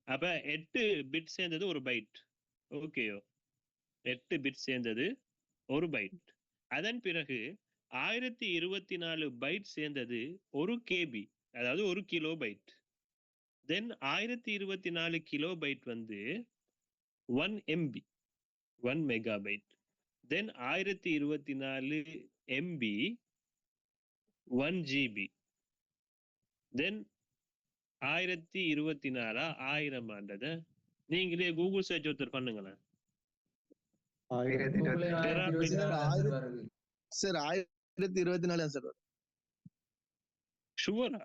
அப்ப 8 பிட் சேர்ந்தது ஒரு பைட். ஓகேயோ? 8 பிட் சேர்ந்தது ஒரு பைட். அதன் பிறகு 1024 பைட் சேர்ந்தது ஒரு கேபி, அதாவது ஒரு கிலோ பைட். தென் 1024 கிலோ பைட் வந்து 1 MB, 1 மெகாபைட். தென் 1024 MB 1 GB. தென் 1024 1000 ஆண்டத நீங்களே கூகுள் சர்ச் ஒருத்தர் பண்ணுங்களேன். Sir 1024 sir. ஷுவரா?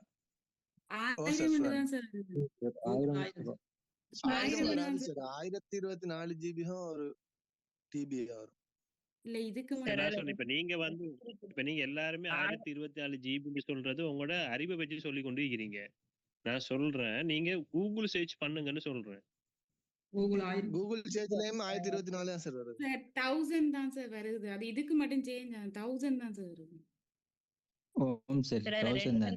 1000 தான் சார். 1024 GB ஒரு டிபி வரும். இல்ல இதுக்கு இப்ப நீங்க வந்து இப்ப நீங்க எல்லாருமே 1024 ஜிபி சொல்றது உங்களோட அறிவை வச்சு சொல்லி கொண்டு இருக்கிறீங்க. நான் சொல்றேன், நீங்க கூகுள் சர்ச் பண்ணுங்கன்னு சொல்றேன். கூகுள் சர்ச்லயும் 1024 தான் சார் வருது. 1000 தான் சார் வருது. அது இதுக்கு மட்டும் சேஞ்ச் 1000 தான் சார் வருது. ஓம் சரி, 1000 தான்.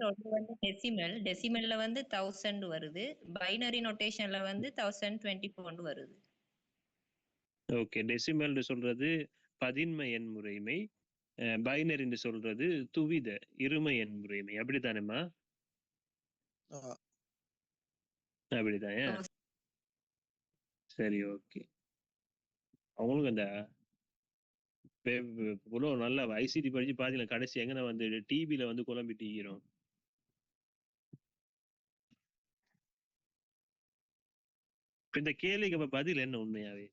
ஒன்று வந்து டெசிமல். டெசிமல்ல வந்து 1000 வருது. பைனரி நோட்டேஷன்ல வந்து 1024 வருது. ஓகே, டெசிமல் சொல்றது பதின்ம எண் முறைமை, பைனரி சொல்றது துவித இரும எண் முறைமை. அப்படித்தானேம்மா? அப்படிதான். சரி, ஓகே. அவங்களுக்கு அந்த இவ்வளோ நல்லா ஐசிடி படிச்சு பாத்தீங்களா கடைசி எங்க வந்து டிவில வந்து குழம்பிட்டீங்கிறோம். இந்த கேள்விக்கு அப்ப பதில் என்ன உண்மையாவே?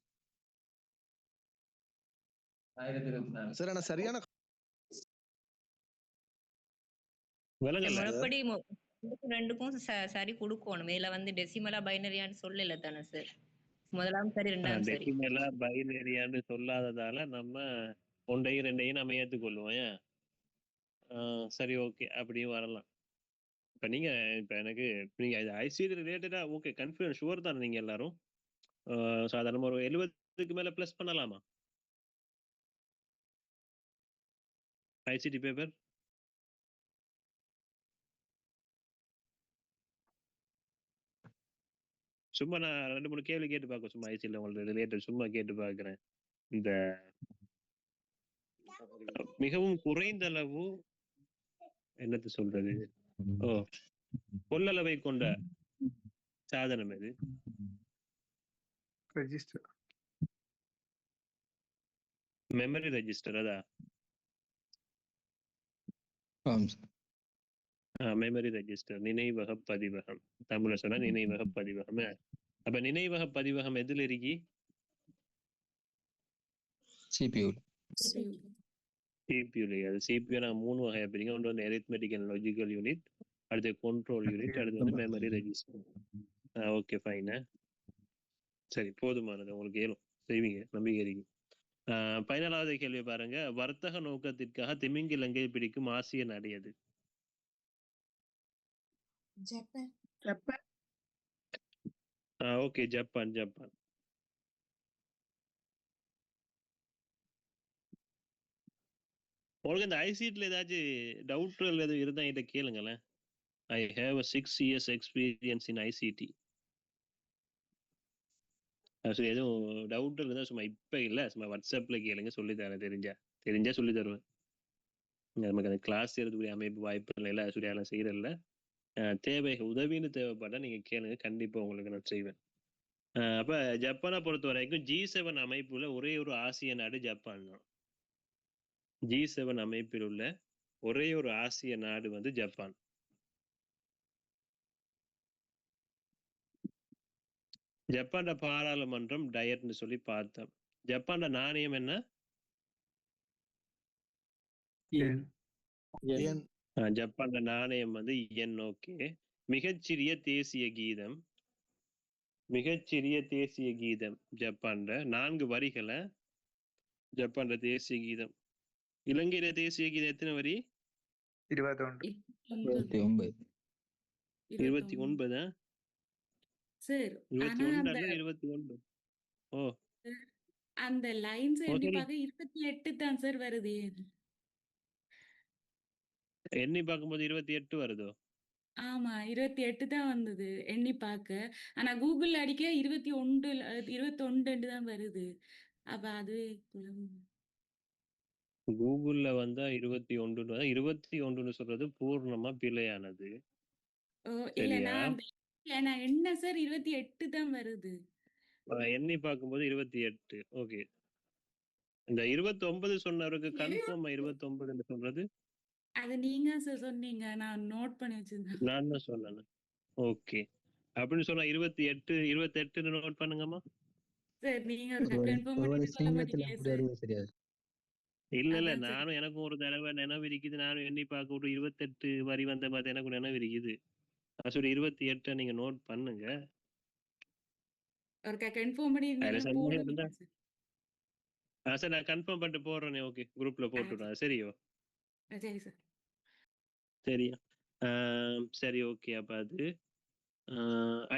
1024. சார் ஆனா சரியான விலங்கல்ல முறைப்படி ரெண்டுக்கும் சரி கொடுக்கணும். இதுல வந்து டெசிமலா பைனரியான்னு சொல்லல தானே சார். முதலாம் சரி ரெண்டாம் சரி. டெசிமலா பைனரியான்னு சொல்லாததால நம்ம ஒன்றையும் ரெண்டையும் நம்ம ஏற்றுக்கொள்வோம். ஏன் சரி ஓகே அப்படியும் வரலாம். இப்ப நீங்க இப்ப எனக்கு நீங்க ஐசிடி ரிலேட்டடா ஓகே கன்ஃபிடன்ஸ் ஷுவர் தானே நீங்க எல்லாரும்? சாதாரண ஒரு 70க்கு மேல பிளஸ் பண்ணலாமா ஐசிடி பேப்பர்? சும்மா நான் 2-3 கேள்வி கேட்டு பார்க்க சும்மா ஐசிடில உங்களுக்கு ரிலேட்டட் சும்மா கேட்டு பார்க்கிறேன். இந்த மிகவும் குறைந்த அளவு என்னத்து சொல்றது கொள்ளளவை கொண்ட சாதனம் எது? ரெஜிஸ்டர். மெமரி ரெஜிஸ்டர் அதா? மெமரி ரெஜிஸ்டர் நினைவக பதிவகம். தமிழ்ல சொன்னா நினைவக பதிவகம். அப்ப நினைவக பதிவகம் எதுல இருக்கி? CPU. CPU. அது CPU நாங்க 3 வகையா பிரிங்க. ஒன்று வந்து arithmetic and logical unit, அடுத்து கண்ட்ரோல் யூனிட், அடுத்து வந்து மெமரி ரெஜிஸ்டர். Okay fine. சரி போதுமானது, உங்களுக்கு ஏழும் செய்வீங்க நம்பிக்கை இருக்கு. 14வது கேள்வி பாருங்க. வர்த்தக நோக்கத்திற்காக திமிங்கிலங்கை பிடிக்கும் ஆசிய நாடு எது? ஜப்பான். Okay Japan. ஜப்பான். உங்களுக்கு இந்த ஐசிடில ஏதாச்சும் டவுட்கள் எதுவும் இருந்தா என்கிட்ட கேளுங்களேன். I have a 6 years experience in ICT. சரி எதுவும் டவுட் இருந்தா சும்மா இப்ப இல்ல சும்மா வாட்ஸ்அப்ல கேளுங்க, சொல்லி தரேன். தெரிஞ்சா சொல்லி தருவேன். நமக்கு அந்த கிளாஸ் எடுக்கக்கூடிய அமைப்பு வாய்ப்பு இல்லை, சுடியாலாம் செய்யறதில்ல. தேவை உதவின்னு தேவைப்பட்டா நீங்க கேளுங்க, கண்டிப்பா உங்களுக்கு நான் செய்வேன். அப்ப ஜப்பானை பொறுத்த வரைக்கும் G7 அமைப்புல ஒரே ஒரு ஆசிய நாடு ஜப்பான் தான். G7 அமைப்பில் உள்ள ஒரே ஒரு ஆசிய நாடு வந்து ஜப்பான். ஜப்பான் பாராளுமன்றம் டயட்னு சொல்லி பார்த்தோம். ஜப்பான் நாணயம் என்ன? ஜப்பான் நாணயம் வந்து yen. ஓகே. மிகச்சிறிய தேசிய கீதம் ஜப்பான் 4 வரிகளை. ஜப்பான் தேசிய கீதம். இலங்கையில தேசிய கீதம் எத்தனை வரி? 21. 29. சார் 21. ஓ அந்த லைன்ஸ் எண்ணி பார்க்க 28 தான் சார் வருது. எண்ணி பார்க்கும்போது 28 வருதோ? ஆமா 28 தான் வந்தது எண்ணி பார்க்க. ஆனா கூகுள் அடிக்க 21 தான் வருது. அப்ப அது கூகுள்ல வந்தா 21. 21 சொல்றது பூர்ணமா பிழையானது. இல்ல நான் என்ன சார் 28 தான் வருது. எண்ணி பார்க்கும்போது 28. ஓகே. இந்த 29 சொன்னவருக்கு கன்ஃபார்ம் 29 சொல்றது? அது நீங்க சார் சொன்னீங்க, நான் நோட் பண்ணி வச்சிருந்தேன். நான் தான் சொன்னேன். ஓகே அப்படின்னு சொன்னா 28 நோட் பண்ணுங்கம்மா. சார் நீங்க கன்ஃபார்ம் பண்ணி சொல்ல மாட்டீங்க சார். இல்ல நானும் எனக்கும் ஒரு தடவை நினைவு இருக்குது. நானும் எண்ணி பார்க்க ஒரு 28 வரி வந்த மாதிரி எனக்கு நினைவு இருக்குது. சொல்லி 28 நீங்க நோட் பண்ணுங்க. கன்ஃபார்ம் பண்ணி சார் நான் கன்ஃபார்ம் பண்ணிட்டு போடுறேன். ஓகே குரூப்ல போட்டுடுறேன். சரியோ? சரி சார். சரியா? சரி ஓகே. அப்ப அது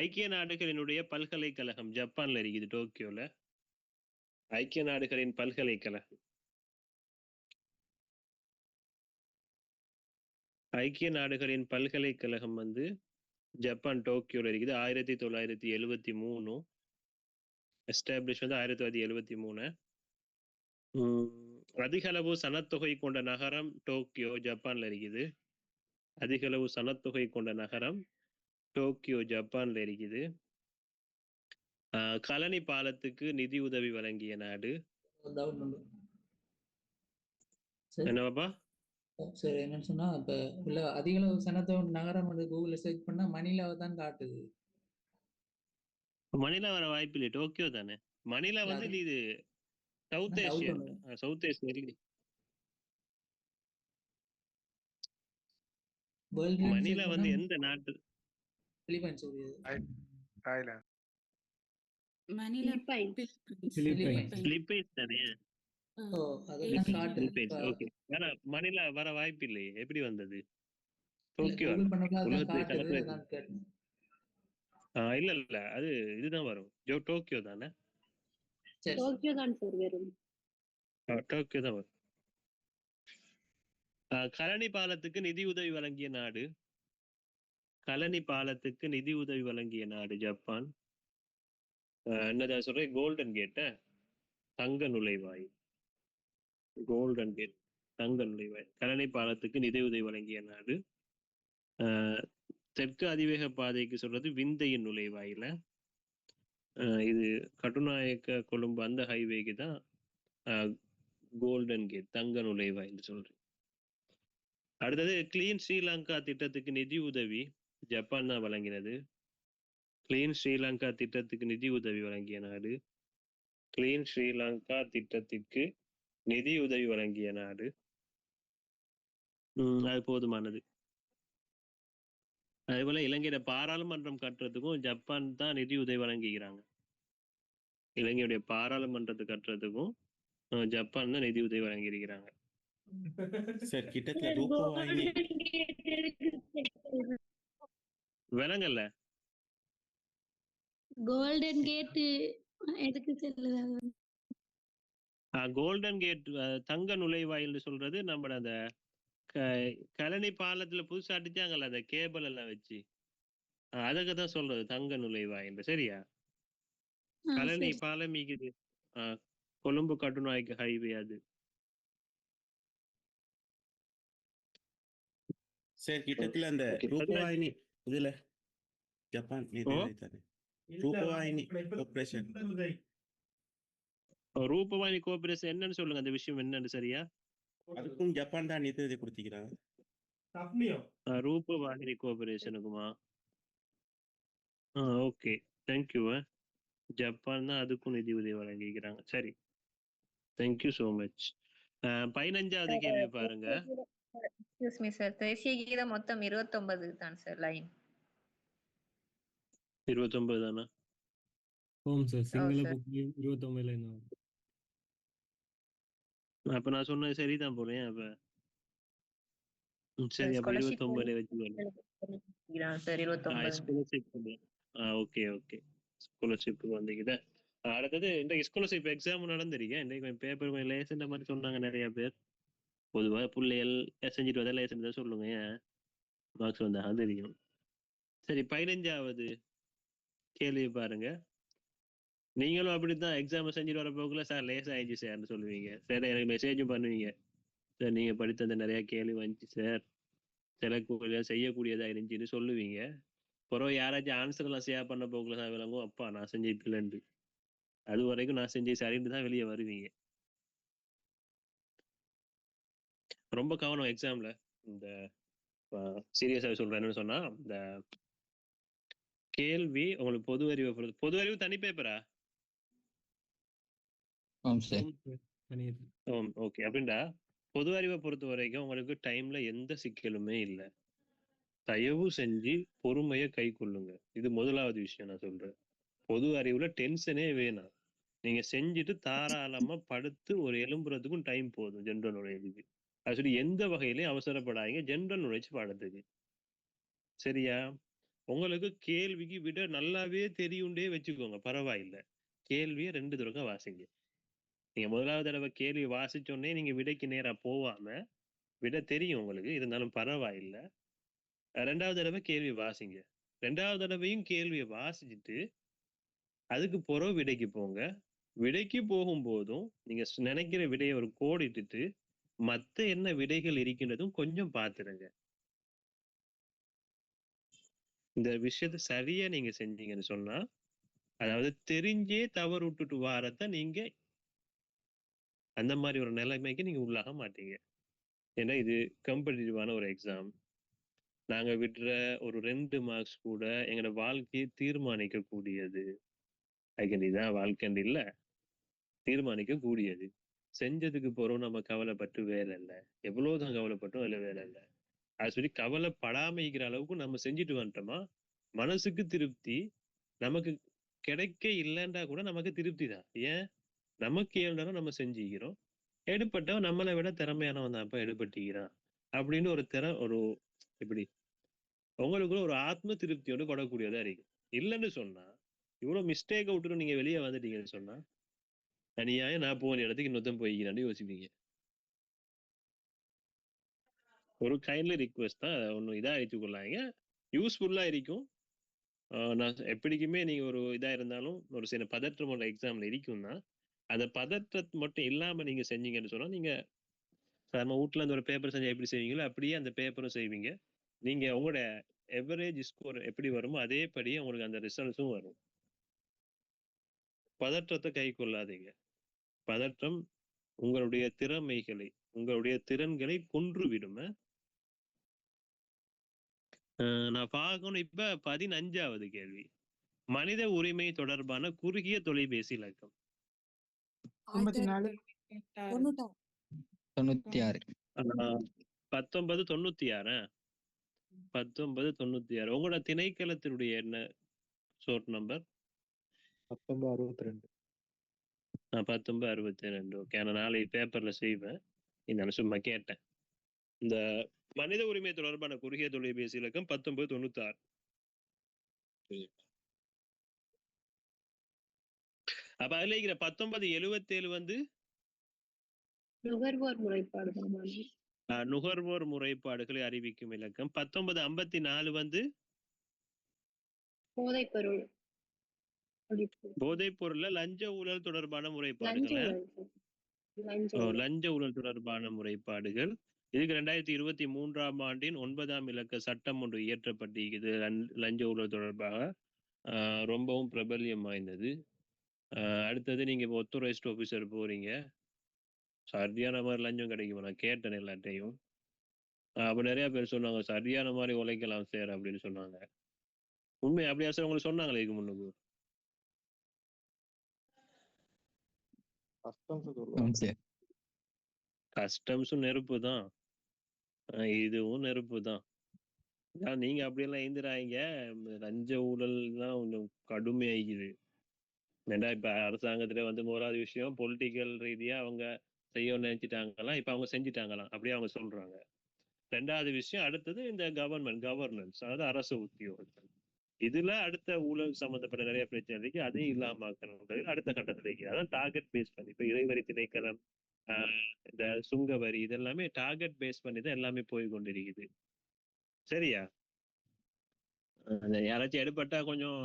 ஐக்கிய நாடுகளினுடைய பல்கலைக்கழகம் ஜப்பான்ல இருக்குது, டோக்கியோல. ஐக்கிய நாடுகளின் பல்கலைக்கழகம். ஐக்கிய நாடுகளின் பல்கலைக்கழகம் வந்து ஜப்பான் டோக்கியோல இருக்குது. 1973 எஸ்டாப்ளிஷ் வந்து 1973. அதிக அளவு சனத்தொகை கொண்ட நகரம் டோக்கியோ ஜப்பான்ல இருக்குது. அதிக அளவு சனத்தொகை கொண்ட நகரம் டோக்கியோ ஜப்பான்ல இருக்குது. கலனி பாலத்துக்கு நிதி உதவி வழங்கிய நாடு. என்னவாப்பா? சரி, என்னன்னு சொன்னா இப்ப உள்ள அதிக அளவு சனத்தோட நகரம் வந்து கூகுள்ல சர்ச் பண்ணா மணிலாவை தான் காட்டுது. மணிலா வர வாய்ப்பு இல்லை, டோக்கியோ தானே. மணிலா வந்து அது இது சவுத் டவுட் ஏசியன், ஒன்று. South Asian. வேர்ல்ட் ரேங்க் மணிலா சர்ச் பண்ணா வந்து எந்த நாட்டு? பிலிப்பைன்ஸ் உரியது. தாய்லாந்து. மணிலா பிலிப்பைன்ஸ். பிலிப்பைன்ஸ். பிலிப்பைன்ஸ் தானே. ஓ, அதுதான் காட்டுது. Philippines, okay. ஆனா மணிலா வர வாய்ப்பு இல்லையே, எப்படி வந்தது? இல்ல, டோக்கியோ கூகுள் பண்ணப்பல அதான் உலகத்துக்கு காட்டுது. கணக்குல அதான் கேட்டேன். இல்ல இல்ல, அது இதுதான் வரும். டோக்கியோ தானே. சரி, டோக்கியோ தான் சார் வரும். டோக்கியோ தான் வரும். கழனி பாலத்துக்கு நிதி உதவி வழங்கிய நாடு. கழனி பாலத்துக்கு நிதி உதவி வழங்கிய நாடு ஜப்பான். என்னதான் சொல்றேன், கோல்டன் கேட்ட தங்க நுழைவாய். கோல்டன் கேட் தங்க நுழைவாய். கழனி பாலத்துக்கு நிதி உதவி வழங்கிய நாடு. தெற்கு அதிவேக பாதைக்கு சொல்றது விந்தையின் நுழைவாயில. இது கட்டுநாயக்க கொழும்பு அந்த ஹைவேக்கு தான் கோல்டன் கேட் தங்க நுழைவாயில் சொல்றேன். அடுத்தது கிளீன் ஸ்ரீலங்கா திட்டத்துக்கு நிதி உதவி ஜப்பான் தான் வழங்கினது. கிளீன் ஸ்ரீலங்கா திட்டத்துக்கு நிதி உதவி வழங்கிய நாடு. கிளீன் ஸ்ரீலங்கா திட்டத்திற்கு நிதி உதவி வழங்கிய நாடு. அது போதுமானது. அதே போல இலங்கையோட பாராளுமன்றம் கட்டுறதுக்கும் ஜப்பான் தான் நிதி உதவி வழங்கிக்கிறாங்க. இலங்கையுடைய பாராளுமன்றத்தை கட்டுறதுக்கும் ஜப்பான் தான் நிதி உதவி வழங்கி இருக்கிறாங்க. சார் கிட்டத்தட்ட ரூபவாயினி விலங்கல்ல. கோல்டன் கேட் எதுக்கு செல்லுது? கோல்டன் கேட் தங்க நுழைவாயில் சொல்றது நம்ம அந்த கழனி பாலத்துல புதுசா அடிச்சாங்கல்ல அந்த கேபிள் எல்லாம் வச்சு, அதுக்கு தான் சொல்றது தங்க நுழைவாயில். சரியா? கழனி பாலம் இருக்குது கொழும்பு கட்டுநாயக்க ஹைவே அது. சார் கிட்டத்தட்ட அந்த ரூபவாயினி இதுல ஜப்பான் ரூபவாயினி கார்ப்பரேஷன். ரூபவாயினி கோஆபரேஷன் என்னன்னு சொல்லுங்க, அந்த விஷயம் என்னன்னு. சரியா? அதுக்கும் ஜப்பான் தான் நிதி உதவி கொடுத்திருக்காங்க. ரூபவாகினி கோஆபரேஷனுக்குமா? Okay, thank you. ஜப்பான் தான் அதுக்கும் நிதி உதவி வழங்கிக்கிறாங்க. சரி, தேங்க்யூ ஸோ மச். 15வது கேள்வி பாருங்க. எக்ஸ்கியூஸ் மீ சார், தேசிய கீதம் மொத்தம் 29 தான் சார் லைன். 29 தானா? சார் சிங்கள புக்ல 29 லைன். அப்ப நான் சொன்னது சரிதான் போறேன். அப்ப சரி, அப்ப 29 வச்சுக்கோங்க சார். 29. ஓகே ஓகே, ஸ்காலர்ஷிப் வந்தீங்க. அடுத்தது இந்த ஸ்காலர்ஷிப் எக்ஸாம் நடந்திருக்கேன். இன்னைக்கு பேப்பர் கொஞ்சம் லேசன்ற மாதிரி சொன்னாங்க நிறைய பேர். பொதுவாக பிள்ளைகள் செஞ்சுட்டு வந்தா லேசன் தான் சொல்லுங்க, மார்க்ஸ் வந்தா தெரியும். சரி, 15வது கேள்வி பாருங்க. நீங்களும் அப்படித்தான் எக்ஸாம் செஞ்சுட்டு வர போக்குல சார் லேஸ் ஆயிடுச்சு சார்னு சொல்லுவீங்க. சரி, எனக்கு மெசேஜும் பண்ணுவீங்க, சார் நீங்க படித்த அந்த நிறைய கேள்வி வந்துச்சு சார், சில செய்யக்கூடியதா இருந்துச்சுன்னு சொல்லுவீங்க. பிறகு யாராச்சும் ஆன்சர் எல்லாம் ஷேர் பண்ண போக்குல சார் விளங்கும், அப்பா நான் செஞ்சிட்டு அது வரைக்கும் நான் செஞ்சு சரின்னு தான் வெளியே வருவீங்க. ரொம்ப கவனம் எக்ஸாம்ல. இந்த சீரியஸாக சொல்றேன், என்னன்னு சொன்னா இந்த கேள்வி உங்களுக்கு பொது அறிவை பொறுத்து. பொது அறிவு தனி பேப்பரா? ஓகே. அப்படின்டா பொது அறிவை பொறுத்த வரைக்கும் உங்களுக்கு டைம்ல எந்த சிக்கலுமே இல்லை. தயவு செஞ்சு பொறுமையை கை கொள்ளுங்க. இது முதலாவது விஷயம் நான் சொல்றேன். பொது அறிவுல டென்ஷனே வேணாம். நீங்க செஞ்சுட்டு தாராளமா படுத்து ஒரு எழும்புறதுக்கும் டைம் போதும். ஜென்ரல் நாலேஜுக்கு அது சொல்லி எந்த வகையிலையும் அவசரப்படாதீங்க ஜென்ரல் நாலேஜ் பாடத்துக்கு. சரியா? உங்களுக்கு கேள்விக்கு விட நல்லாவே தெரியுண்டே வச்சுக்கோங்க, பரவாயில்லை. கேள்வியை 2 தடவை வாசிங்க. நீங்க முதலாவது தடவை கேள்வி வாசிச்சோடனே நீங்க விடைக்கு நேரா போவாம, விட தெரியும் உங்களுக்கு இருந்தாலும் பரவாயில்லை, 2வது தடவை கேள்வி வாசிங்க. 2வது தடவையும் கேள்வியை வாசிச்சுட்டு அதுக்கு பிறகு விடைக்கு போங்க. விடைக்கு போகும்போதும் நீங்க நினைக்கிற விடையை ஒரு கோடிட்டுட்டு மத்த என்ன விடைகள் இருக்கின்றதும் கொஞ்சம் பார்த்துடுங்க. இந்த விஷயத்த சரியா நீங்க செஞ்சீங்கன்னு சொன்னா, அதாவது தெரிஞ்சே தவறு விட்டுட்டு வாரத நீங்க அந்த மாதிரி ஒரு நிலைமைக்கு நீங்க உள்ளாக மாட்டீங்க. ஏன்னா இது காம்படிட்டிவான ஒரு எக்ஸாம். நாங்க விடுற ஒரு 2 மார்க்ஸ் கூட எங்களோட வாழ்க்கையை தீர்மானிக்க கூடியது. இதுதான் வாழ்க்கைன்னு இல்ல, தீர்மானிக்க கூடியது. செஞ்சதுக்கு போறோம் நம்ம கவலைப்பட்டு வேலை இல்லை, எவ்வளவுதான் கவலைப்பட்டும் அதுல வேலை இல்லை. அது சொல்லி கவலைப்படாம இருக்கிற அளவுக்கு நம்ம செஞ்சுட்டு வந்துட்டோமா மனசுக்கு திருப்தி. நமக்கு கிடைக்க இல்லைன்றா கூட நமக்கு திருப்தி தான். ஏன்? நமக்கு ஏழுனா நம்ம செஞ்சுக்கிறோம், எடுப்பட்டவன் நம்மளை விட திறமையானவன் தான் அப்ப எடுபட்டிக்கிறான் அப்படின்னு ஒரு இப்படி உங்களுக்குள்ள ஒரு ஆத்ம திருப்தியோடு படக்கூடியதா இருக்கு. இல்லைன்னு சொன்னா இவ்வளவு மிஸ்டேக்கை விட்டுட்டு நீங்க வெளியே வந்துட்டீங்கன்னு சொன்னா தனியாக நான் போன இடத்துக்கு இன்னொருத்தன் போய்க்கிறான்னு யோசிப்பீங்க. ஒரு கைண்ட்லி ரிக்வெஸ்ட் தான், ஒன்றும் இதாக எடுத்துக்கொள்ளாங்க, யூஸ்ஃபுல்லா இருக்கும். நான் எப்படிக்குமே நீங்க ஒரு இதா இருந்தாலும் ஒரு சில பதற்றமோட எக்ஸாம்ல இருக்கும்னா அந்த பதற்றத்தை மட்டும் இல்லாம நீங்க செஞ்சீங்கன்னு சொன்னா நீங்க நம்ம வீட்டுல இருந்து ஒரு பேப்பர் செஞ்சா எப்படி செய்வீங்களோ அப்படியே அந்த பேப்பரும் செய்வீங்க. நீங்க உங்களோட எவரேஜ் ஸ்கோர் எப்படி வருமோ அதே படியே உங்களுக்கு அந்த ரிசல்ட்ஸும் வரும். பதற்றத்தை கை கொள்ளாதீங்க. பதற்றம் உங்களுடைய திறமைகளை, உங்களுடைய திறன்களை கொன்று விடும். நான் பார்க்கணும். இப்ப 15வது கேள்வி, மனித உரிமை தொடர்பான குறுகிய தொலைபேசி இலக்கம். 54 96. 1996. 1996. உங்களோட திணைக்களத்தினுடைய என்ன சோட் நம்பர்? 1962. 1962. ஓகே, நான் நாளைக்கு பேப்பர்ல செய்வேன். நான் சும்மா கேட்டேன். இந்த மனித உரிமை தொடர்பான குறுகிய தொலைபேசி இலக்கம் 1996. அப்ப அதுல இருக்கிற 1977 வந்து நுகர்வோர் முறைப்பாடுகள். நுகர்வோர் முறைப்பாடுகளை அறிவிக்கும் இலக்கம். 1954 வந்து போதைப்பொருள். போதைப் பொருள்ல லஞ்ச ஊழல் தொடர்பான முறைப்பாடுகள். லஞ்ச ஊழல் தொடர்பான முறைப்பாடுகள். இதுக்கு 2023ஆம் ஆண்டின் 9ஆம் இலக்க சட்டம் ஒன்று இயற்றப்பட்டிருக்குது லஞ்ச ஊழல் தொடர்பாக. ரொம்பவும் பிரபல்யம் வாய்ந்தது. அடுத்தது நீங்க இப்போ ஒத்தரைஸ்ட் ஆஃபீஸர் போறீங்க, சரியான மாதிரி லஞ்சம் கிடைக்குமா? நான் கேட்டேன் எல்லாத்தையும். அப்ப நிறைய பேர் சொன்னாங்க சரியான மாதிரி உழைக்கலாம் சார் அப்படின்னு சொன்னாங்க. உண்மை அப்படியா சார்? உங்களுக்கு சொன்னாங்களே இதுக்கு முன்னுக்கு? கஸ்டம்ஸும் நெருப்பு தான், இதுவும் நெருப்பு தான். நீங்க அப்படியெல்லாம் எழுந்துறாங்க. லஞ்ச ஊழல் தான் கொஞ்சம் கடுமையாகிக்குது. ஏன்னா இப்ப அரசாங்கத்துல வந்து முதலாவது விஷயம் பொலிட்டிக்கல் ரீதியா அவங்க செய்யணும்னு நினைச்சிட்டாங்களாம், இப்ப அவங்க செஞ்சுட்டாங்களாம் அப்படியே அவங்க சொல்றாங்க. 2வது விஷயம், அடுத்தது இந்த கவர்னன்ஸ், அதாவது அரசு உத்தியோகங்கள். இதுல அடுத்த ஊழல் சம்பந்தப்பட்ட நிறைய பிரச்சனை இருக்கு, அதையும் இல்லாமக்கிறது அடுத்த கட்டத்துல இருக்கு. அதான் டார்கெட் பேஸ் பண்ணி இப்ப இறைவரி திணைக்களம், இந்த சுங்க வரி, இதெல்லாமே டார்கெட் பேஸ் பண்ணி தான் எல்லாமே போய் கொண்டிருக்குது. சரியா? யாராச்சும் எடுப்பட்டா கொஞ்சம்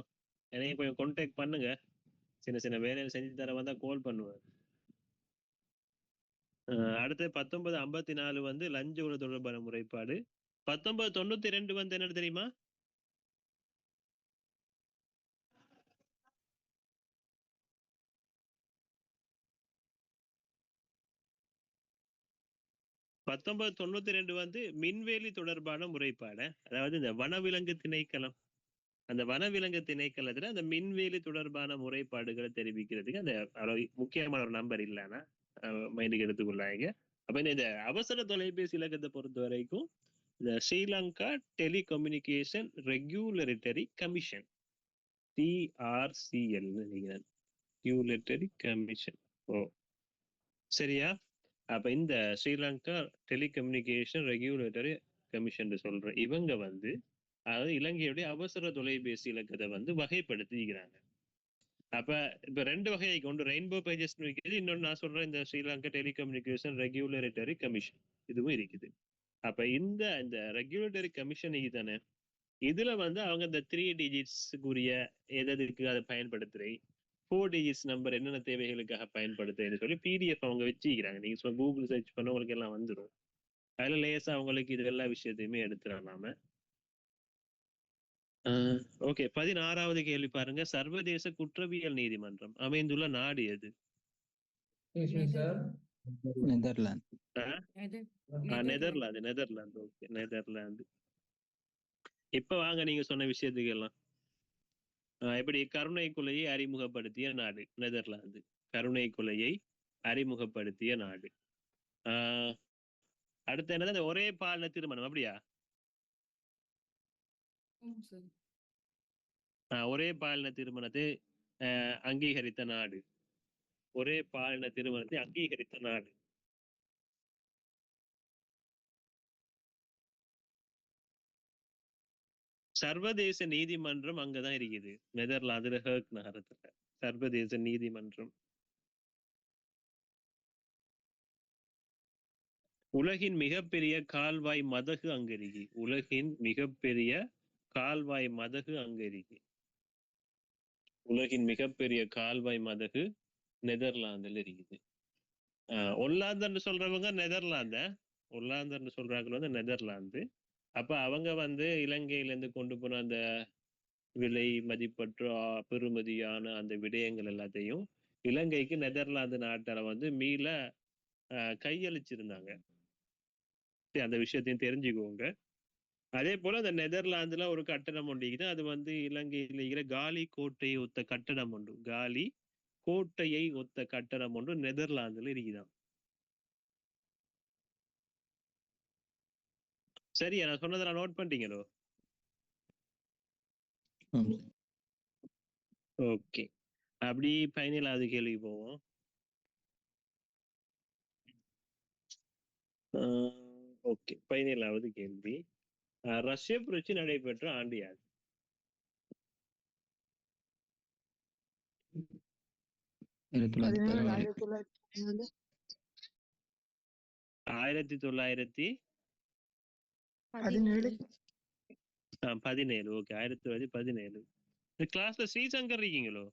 என்னையும் கொஞ்சம் கான்டாக்ட் பண்ணுங்க. சின்ன சின்ன வேலையை செஞ்சு தர வந்தா கால் பண்ணுவேன். அடுத்து 1954 வந்து லஞ்ச ஊழல் தொடர்பான முறைப்பாடு. 1992 வந்து என்ன தெரியுமா? வந்து மின்வேலி தொடர்பான முறைப்பாடு. அதாவது இந்த வனவிலங்கு திணைக்களம், அந்த வனவிலங்கு திணைக்களத்துல அந்த மின்வேலி தொடர்பான முறைப்பாடுகளை தெரிவிக்கிறதுக்கு அந்த முக்கியமான ஒரு நம்பர் இல்லைன்னா மைண்டுக்கு எடுத்துக்கொள்ளாங்க. அப்ப இந்த அவசர தொலைபேசி இலக்கத்தை பொறுத்த வரைக்கும் இந்த Sri Lanka telecommunication regulatory commission, TRCL regulatory commission. ஓ சரியா? அப்ப இந்த ஸ்ரீலங்கா டெலிகம்யூனிகேஷன் ரெகுலேட்டரி கமிஷன் சொல்ற இவங்க வந்து அதாவது இலங்கையுடைய அவசர தொலைபேசி இலக்கத்தை வந்து வகைப்படுத்திக்கிறாங்க. அப்ப இப்ப 2 வகையை கொண்டு ரெயின்போ பேஜஸ் இருக்குது, இன்னொன்னு நான் சொல்றேன் இந்த ஸ்ரீலங்கா டெலிகம்யூனிகேஷன் ரெகுலேட்டரி கமிஷன் இதுவும் இருக்குது. அப்ப இந்த ரெகுலேட்டரி கமிஷன் தானே, இதுல வந்து அவங்க இந்த 3 டிஜிட்ஸ்க்குரிய எதுக்கு அதை பயன்படுத்துறேன், 4 டிஜிட்ஸ் நம்பர் என்னென்ன தேவைகளுக்காக பயன்படுத்துறேன்னு சொல்லி PDF அவங்க வச்சுக்கிறாங்க. நீங்க சொல்ல கூகுள் சர்ச் பண்ண உங்களுக்கு எல்லாம் வந்துடும். அதுல லேசா அவங்களுக்கு இது எல்லா விஷயத்தையுமே எடுத்துறோம் நாம. ஓகே, 16வது கேள்வி பாருங்க. சர்வதேச குற்றவியல் நீதிமன்றம் அமைந்துள்ள நாடு எது? Sir Netherlands. Netherlands Netherlands okay Netherlands. இப்ப வாங்க நீங்க சொன்ன விஷயத்துக்கு எல்லாம் எப்படி கருணை கொலையை அறிமுகப்படுத்திய நாடு நெதர்லாந்து. கருணை கொலையை அறிமுகப்படுத்திய நாடு. அடுத்து என்னது அந்த ஒரே பாலின திருமணம் அப்படியா? ஒரே பாலின திருமணத்தை அங்கீகரித்த நாடு. ஒரே பாலின திருமணத்தை அங்கீகரித்த நாடு. சர்வதேச நீதிமன்றம் அங்கதான் இருக்குது நெதர்லாந்துல ஹேக் நகரத்துல. சர்வதேச நீதிமன்றம். உலகின் மிகப்பெரிய கால்வாய் மதகு அங்க இருக்கு. உலகின் மிகப்பெரிய கால்வாய் மதகு அங்க இருக்கு. உலகின் மிகப்பெரிய கால்வாய் மதகு நெதர்லாந்துல இருக்குது. ஒல்லாந்துன்னு சொல்றவங்க நெதர்லாந்த, ஒல்லாந்துன்னு சொல்றாங்க வந்து நெதர்லாந்து. அப்ப அவங்க வந்து இலங்கையில இருந்து கொண்டு போன அந்த விலை மதிப்பற்ற பெறுமதியான அந்த விடயங்கள் எல்லாத்தையும் இலங்கைக்கு நெதர்லாந்து நாட்டால வந்து மீள கையளிச்சிருந்தாங்க. அந்த விஷயத்தையும் தெரிஞ்சுக்கோங்க. அதே போல அந்த நெதர்லாந்துல ஒரு கட்டணம் ஒன்றிக்குது. அது வந்து இலங்கையில் இருக்கிற காலி கோட்டையை ஒத்த கட்டணம் ஒன்று. காலி கோட்டையை ஒத்த கட்டணம் ஒன்று நெதர்லாந்துல இருக்குதான். சரியா நான் சொன்னதை நான் நோட் பண்ணிட்டீங்களோ? ஓகே, அப்படி 17வது கேள்வி போவோம். ஓகே, 17வது கேள்வி. ரஷ்ய புரட்சி நடைபெற்ற ஆண்டு யாது? ஆயிரத்தி 1917. ஓகே, 1917. இந்த கிளாஸ்ல ஸ்ரீசங்கர் இருக்கீங்களோ?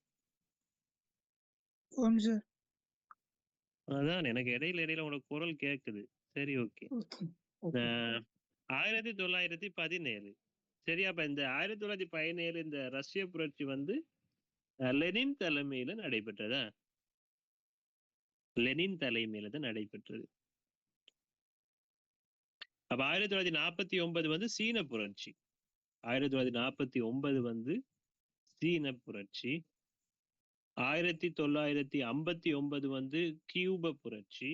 அதான் எனக்கு இடையில உங்களோட குரல் கேக்குது. சரி ஓகே. 1917. சரி, அப்ப இந்த 1917 இந்த ரஷ்ய புரட்சி வந்து லெனின் தலைமையில நடைபெற்றதா? லெனின் தலைமையில தான் நடைபெற்றது. அப்ப 1949 வந்து சீன புரட்சி. 1949 வந்து சீன புரட்சி. 1959 வந்து கியூப புரட்சி.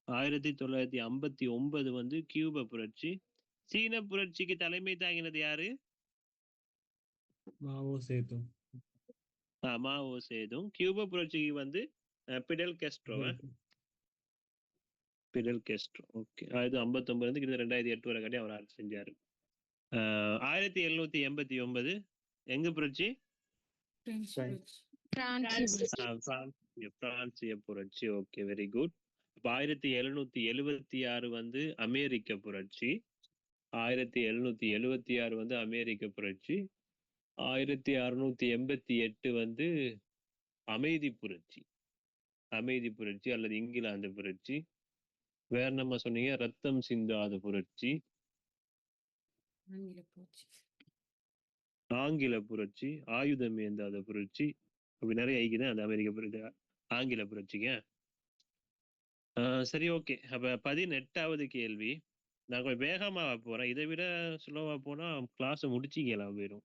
1959 வந்து கியூப புரட்சி. சீன புரட்சிக்கு தலைமை தாங்கினது யாரு? மாவோ சேதுங். மாவோ சேதுங். கியூப புரட்சிக்கு வந்து Fidel Castro. Fidel Castro. Okay, 1959 கிட்ட 2008 வரை காட்டி அவர் ஆட்சி செஞ்சாரு. 1789 எங்க புரட்சி? பிரான்சிய புரட்சி. Okay, very good. 1776 வந்து அமெரிக்க புரட்சி. 1776 வந்து அமெரிக்க புரட்சி. 1688 வந்து அமைதி புரட்சி. அமைதி புரட்சி அல்லது இங்கிலாந்து புரட்சி. வேற நம்ம சொன்னீங்க ரத்தம் சிந்தாத புரட்சி. ஆங்கில புரட்சி. ஆயுதம் ஏந்தாத புரட்சி. அப்படி நிறைய ஐக்குதான் அந்த அமெரிக்க புரட்சி, ஆங்கில புரட்சிங்க. சரி ஓகே. அப்ப 18வது கேள்வி. நான் கொஞ்சம் வேகமா போறேன். இதை விட ஸ்லோவா போனா கிளாஸ் முடிச்சிக்கலாம் போயிடும்.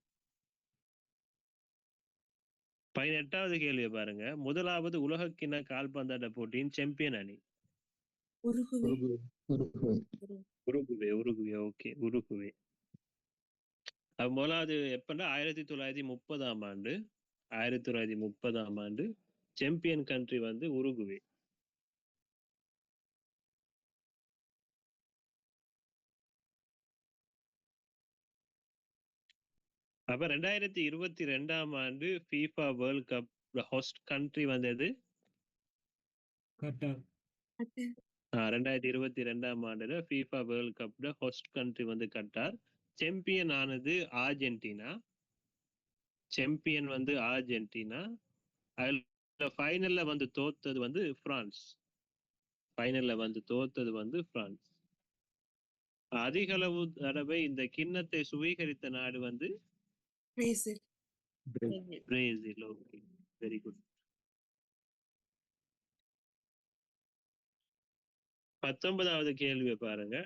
18வது கேள்வியை பாருங்க. முதலாவது உலகக்கிண்ண கால்பந்தாட்ட போட்டியின் சாம்பியன் அணி? உருகுவே. Okay, Uruguay. முதலாவது எப்பன்னா 1930ஆம் ஆண்டு. 1930ஆம் ஆண்டு சாம்பியன் கண்ட்ரி வந்து உருகுவே. அப்ப 2022ஆம் ஆண்டு FIFA world cup host country வந்தது கட்டார். 2022ஆம் ஆண்டுல FIFA வேர்ல்ட் கப்ல ஹோஸ்ட் கண்ட்ரி வந்து கட்டார். சாம்பியன் ஆனது அர்ஜென்டினா. சாம்பியன் வந்து அர்ஜென்டினா. அதுல ஃபைனல்ல வந்து தோத்தது வந்து பிரான்ஸ். ஃபைனல்ல வந்து தோத்தது வந்து பிரான்ஸ். அதிக அளவு தடவை இந்த கிண்ணத்தை சுவீகரித்த நாடு வந்து பிரேசில். Okay, very good. 19வது கேள்வியை பாருங்க.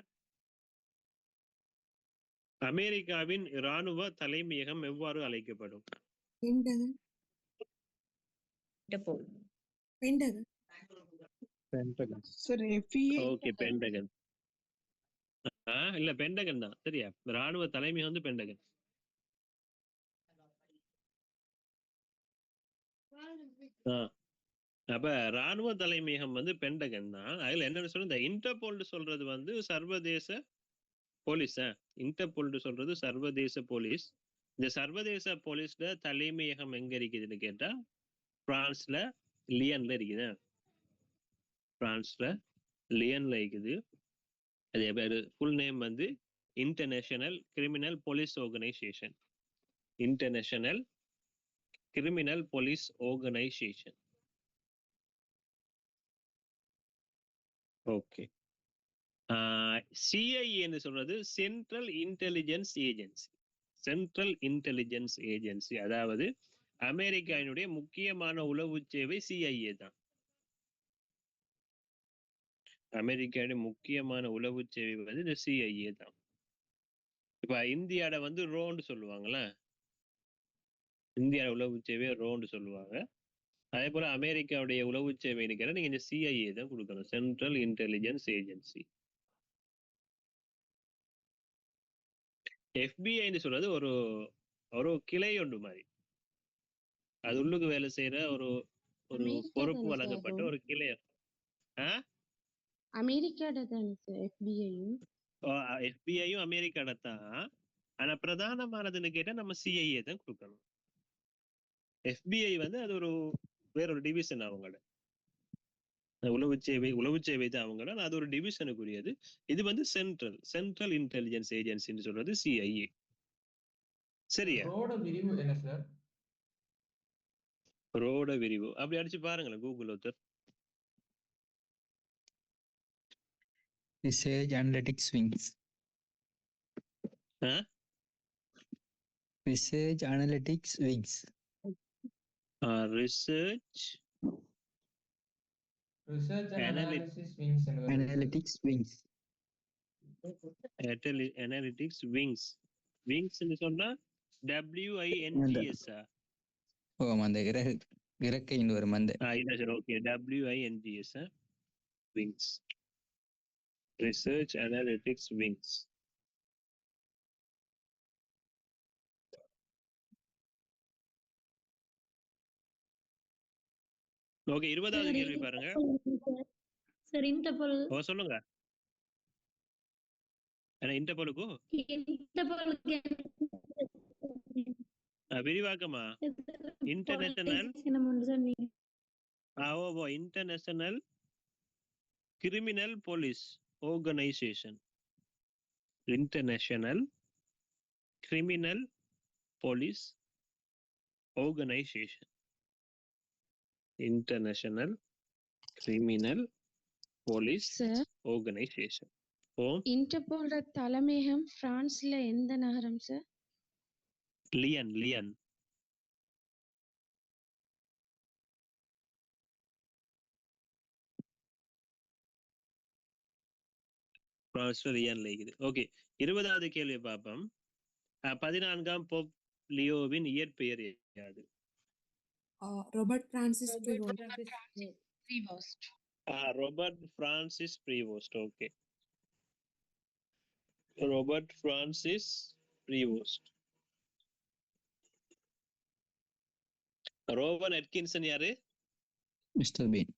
அமெரிக்காவின் இராணுவ தலைமையகம் எவ்வாறு அழைக்கப்படும்? Okay, Pentagon. இல்ல, பென்டகன் தான் சரியா. இராணுவ தலைமையகம் வந்து பென்டகன். அப்ப இராணுவ தலைமையகம் வந்து பென்டகன் தான். அதுல என்னன்னு சொல்ற, இந்த இன்டர்போல் சொல்றது வந்து சர்வதேச போலீஸ். இன்டர்போல் சொல்றது சர்வதேச போலீஸ். இந்த சர்வதேச போலீஸ்ல தலைமையகம் எங்க இருக்குதுன்னு கேட்டா பிரான்ஸ்ல லியன்ல இருக்குது. பிரான்ஸ்ல லியன்ல இருக்குது. அது பேரு ஃபுல் நேம் வந்து international criminal police organisation. International criminal police organisation. Okay. சிஐஏன்னு சொல்றது central intelligence agency. Central intelligence agency, அதாவது அமெரிக்காவினுடைய முக்கியமான உளவு சேவை சிஐஏ தான். அமெரிக்காவுடைய முக்கியமான உளவு சேவை வந்து இந்த சிஐஏ தான். இப்ப இந்தியாவோட வந்து ரோன்னு சொல்லுவாங்கல்ல, இந்தியா உளவு சேவையை ரோன்னு சொல்லுவாங்க. அதே போல அமெரிக்காவுடைய உளவு சேவைன்னு கேட்டா நீங்க இந்த சிஐஏ தான் கொடுக்கணும், சென்ட்ரல் இன்டெலிஜென்ஸ் ஏஜென்சி. எஃபிஐன்னு சொல்றது ஒரு ஒரு கிளை ஒன்று மாதிரி. அது உள்ளுக்கு வேலை செய்யற ஒரு ஒரு பொறுப்பு வழங்கப்பட்ட ஒரு கிளை. அமெரிக்காட தானே சார் எஃபிஐயும்? எஃபிஐயும் அமெரிக்காட தான். ஆனா பிரதானமானதுன்னு கேட்டா நம்ம சிஐஏ தான் கொடுக்கணும். எஃபிஐ வந்து அது ஒரு வேறொரு டிவிஷன் அவங்களோட உளவு சேவை தான் அவங்களோட. அது ஒரு டிவிஷனுக்குரியது. இது வந்து சென்ட்ரல் இன்டெலிஜென்ஸ் ஏஜென்சின்னு சொல்றது சிஐஏ. சரியா? ரோட விரிவு என்ன சார்? ரோட விரிவு அப்படி அடிச்சு பாருங்களேன் கூகுள் ஒருத்தர். Research Analytics Wings. Research Analytics Wings. Research Analysis Wings. Analytics Wings. Analytics Wings. Wings ன்னு சொன்னா WINGS. அந்த இறக்கைன்னு வரும் அந்த. இல்ல sir, okay, WINGS Wings. Research Analytics Wings. ஓகே, 20வது கேள்வி பாருங்க. Sir Interpol. சொல்லுங்க. இன்டர்போலுக்கு விரிவாக்கமா? International international criminal police organisation. International criminal police organisation. International criminal police organisation. Interpol தலைமையகம் பிரான்ஸ்ல எந்த நகரம் சார்? லியன். பிரான்ஸ்ல லியன்ல இருக்குது. ஓகே, 20வது கேள்வி பார்ப்போம். 14ஆம் போப் லியோவின் இயற்பெயர் யாது? Robert Francis Prevost. Robert Francis Prevost. Okay, Robert Francis Prevost. Rowan Atkinson யாரு? Mister Bean.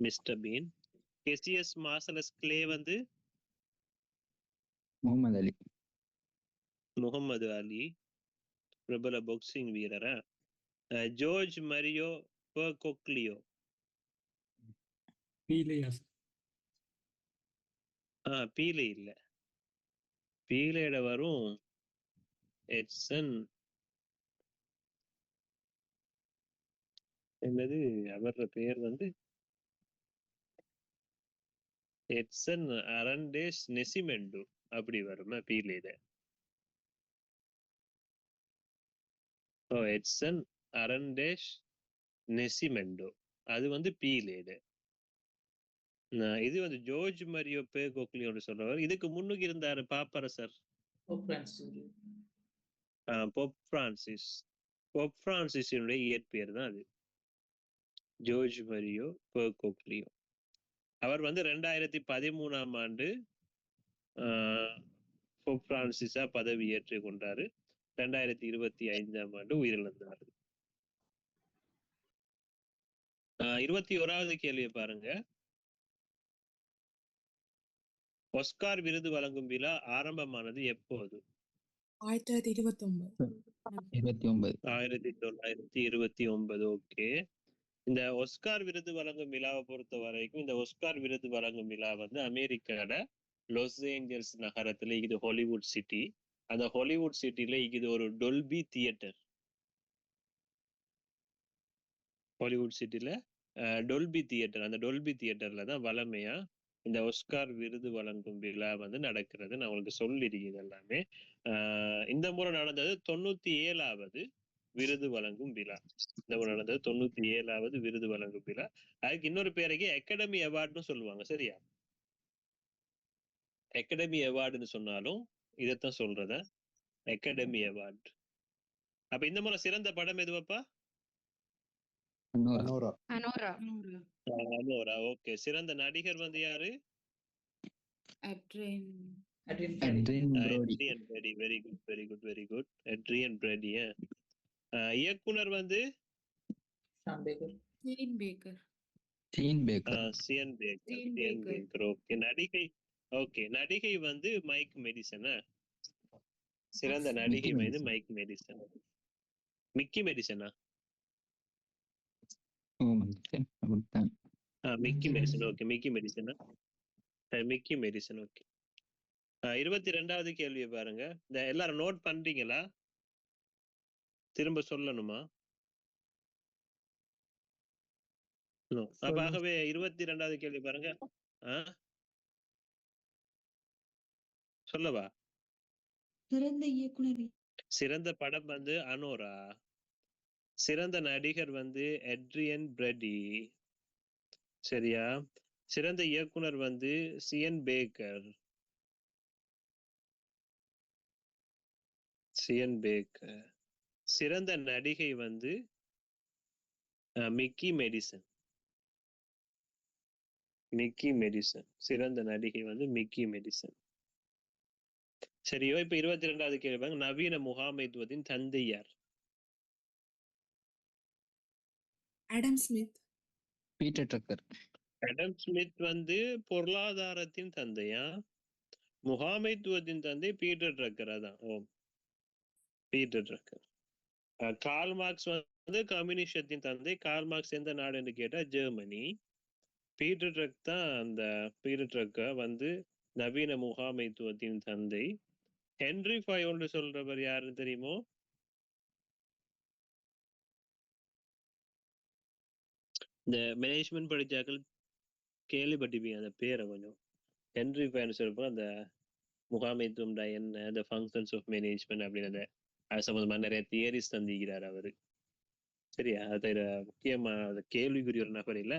Mister Bean. Cassius Marcellus Clay வந்து முகமது அலி. முகமது அலி பிரபல பாக்ஸிங் வீரரா? George Mario Bergoglio. பீலே இல்ல, பீலேட வரும் எட்சன். என்னது அவர பெயர் வந்து எட்சன் அரண்டேஸ் நெசிமெண்டு அப்படி வருமா பீலேட? எட்சன் அரண்டேஷ் நெசிமெண்டோ அது வந்து பீலேடு. இது வந்து ஜோர்ஜ் மரியோ பேகோக்லியோன்னு சொல்றவர். இதுக்கு முன்னுக்கு இருந்தாரு பாப்பரசர் பொப் பிரான்சிஸ். பொப் பிரான்சிஸினுடைய இயற்பெயர் தான் அது, ஜோர்ஜ் மரியோ பேகோக்லியோ. அவர் வந்து 2013ஆம் ஆண்டு பொப் பிரான்சிஸா பதவி ஏற்றுக் கொண்டாரு. 2025ஆம் ஆண்டு உயிரிழந்தார். 21வது கேள்வியை பாருங்க. ஒஸ்கார் விருது வழங்கும் விழா ஆரம்பமானது எப்போது? 1929. 1929. ஓகே. இந்த ஒஸ்கார் விருது வழங்கும் விழாவை பொறுத்த வரைக்கும், இந்த ஒஸ்கார் விருது வழங்கும் விழா வந்து அமெரிக்காவோட லாஸ் ஏஞ்சல்ஸ் நகரத்துல இது ஹாலிவுட் சிட்டி. அந்த ஹாலிவுட் சிட்டில இது ஒரு டொல்பி தியேட்டர். ஹாலிவுட் சிட்டில டொல்பி தியேட்டர், அந்த டொல்பி தியேட்டர்ல தான் வளமையா இந்த ஒஸ்கார் விருது வழங்கும் விழா வந்து நடக்கிறது. நான் உங்களுக்கு சொல்லிருக்கேன் எல்லாமே. இந்த முறை நடந்தது 97வது விருது வழங்கும் விழா. இந்த முறை நடந்தது 97வது விருது வழங்கும் விழா. அதுக்கு இன்னொரு பேருக்கு அகாடமி அவார்டுன்னு சொல்லுவாங்க. சரியா? அகாடமி அவார்டுன்னு சொன்னாலும் இதைத்தான் சொல்றத, அகாடமி அவார்டு. அப்ப இந்த முறை சிறந்த படம் எதுவப்பா? அனோரா. ஓகே. சிறந்த நடிகர் வந்து யாரு? Adrien Brody. Very good. Adrien Brody. இயக்குனர் வந்து Sean Baker. Sean Baker. Okay. நடிகை வந்து மைக் மெடிசன். சிறந்த நடிகை வந்து மைக் மெடிசன். மிக்கி மெடிசனா? Mikey Madison. ஓகே. மிக்கி மெடிசனா? Mikey Madison. ஓகே. 22வது கேள்வியை பாருங்க. இந்த எல்லாரும் நோட் பண்றீங்களா? திரும்ப சொல்லணுமா? ஆகவே 22வது கேள்வி பாருங்க. சொல்லவா? சிறந்த இயக்குனர். சிறந்த படம் வந்து அனோரா. சிறந்த நடிகர் வந்து அட்ரியன் பிரோடி. சரியா? சிறந்த இயக்குனர் வந்து சியன் பேக்கர். சிறந்த நடிகை வந்து மிக்கி மெடிசன். சிறந்த நடிகை வந்து மிக்கி மெடிசன். சரியோ? இப்ப 22வது கேள்வி, நவீன முகாமைத்துவத்தின் தந்தை யார்? Adam Smith. Peter trucker. Adam Smith வந்து பொருளாதாரத்தின் தந்தையா? முகாமைத்துவத்தின் தந்தை பீட்டர் ட்ரக்கரா தான். Peter trucker. கார்ல் மார்க்ஸ் வந்து கம்யூனிஸ்டத்தின் தந்தை. கார்ல் மார்க்ஸ் எந்த நாடு என்று கேட்டா ஜெர்மனி. பீட்டர் ட்ரக்க வந்து நவீன முகாமைத்துவத்தின் தந்தை. ஹென்ரி ஃபயோல்டு சொல்றவர் யாருன்னு தெரியுமோ? இந்த மேனேஜ்மெண்ட் படிச்சாக்கள் கேள்விப்பட்டிருப்பீங்க அந்த பேரை. கொஞ்சம் ஹென்ரி ஃபயோல்டு சொல்றப்போ அந்த முகாமைத்துவம் என்ன, the functions of management அப்படின்னு அது சம்பந்தமா நிறைய தியரிஸ் தந்திக்கிறார் அவரு. சரியா? அது முக்கியமா கேள்விக்குரிய ஒரு நபர் இல்ல,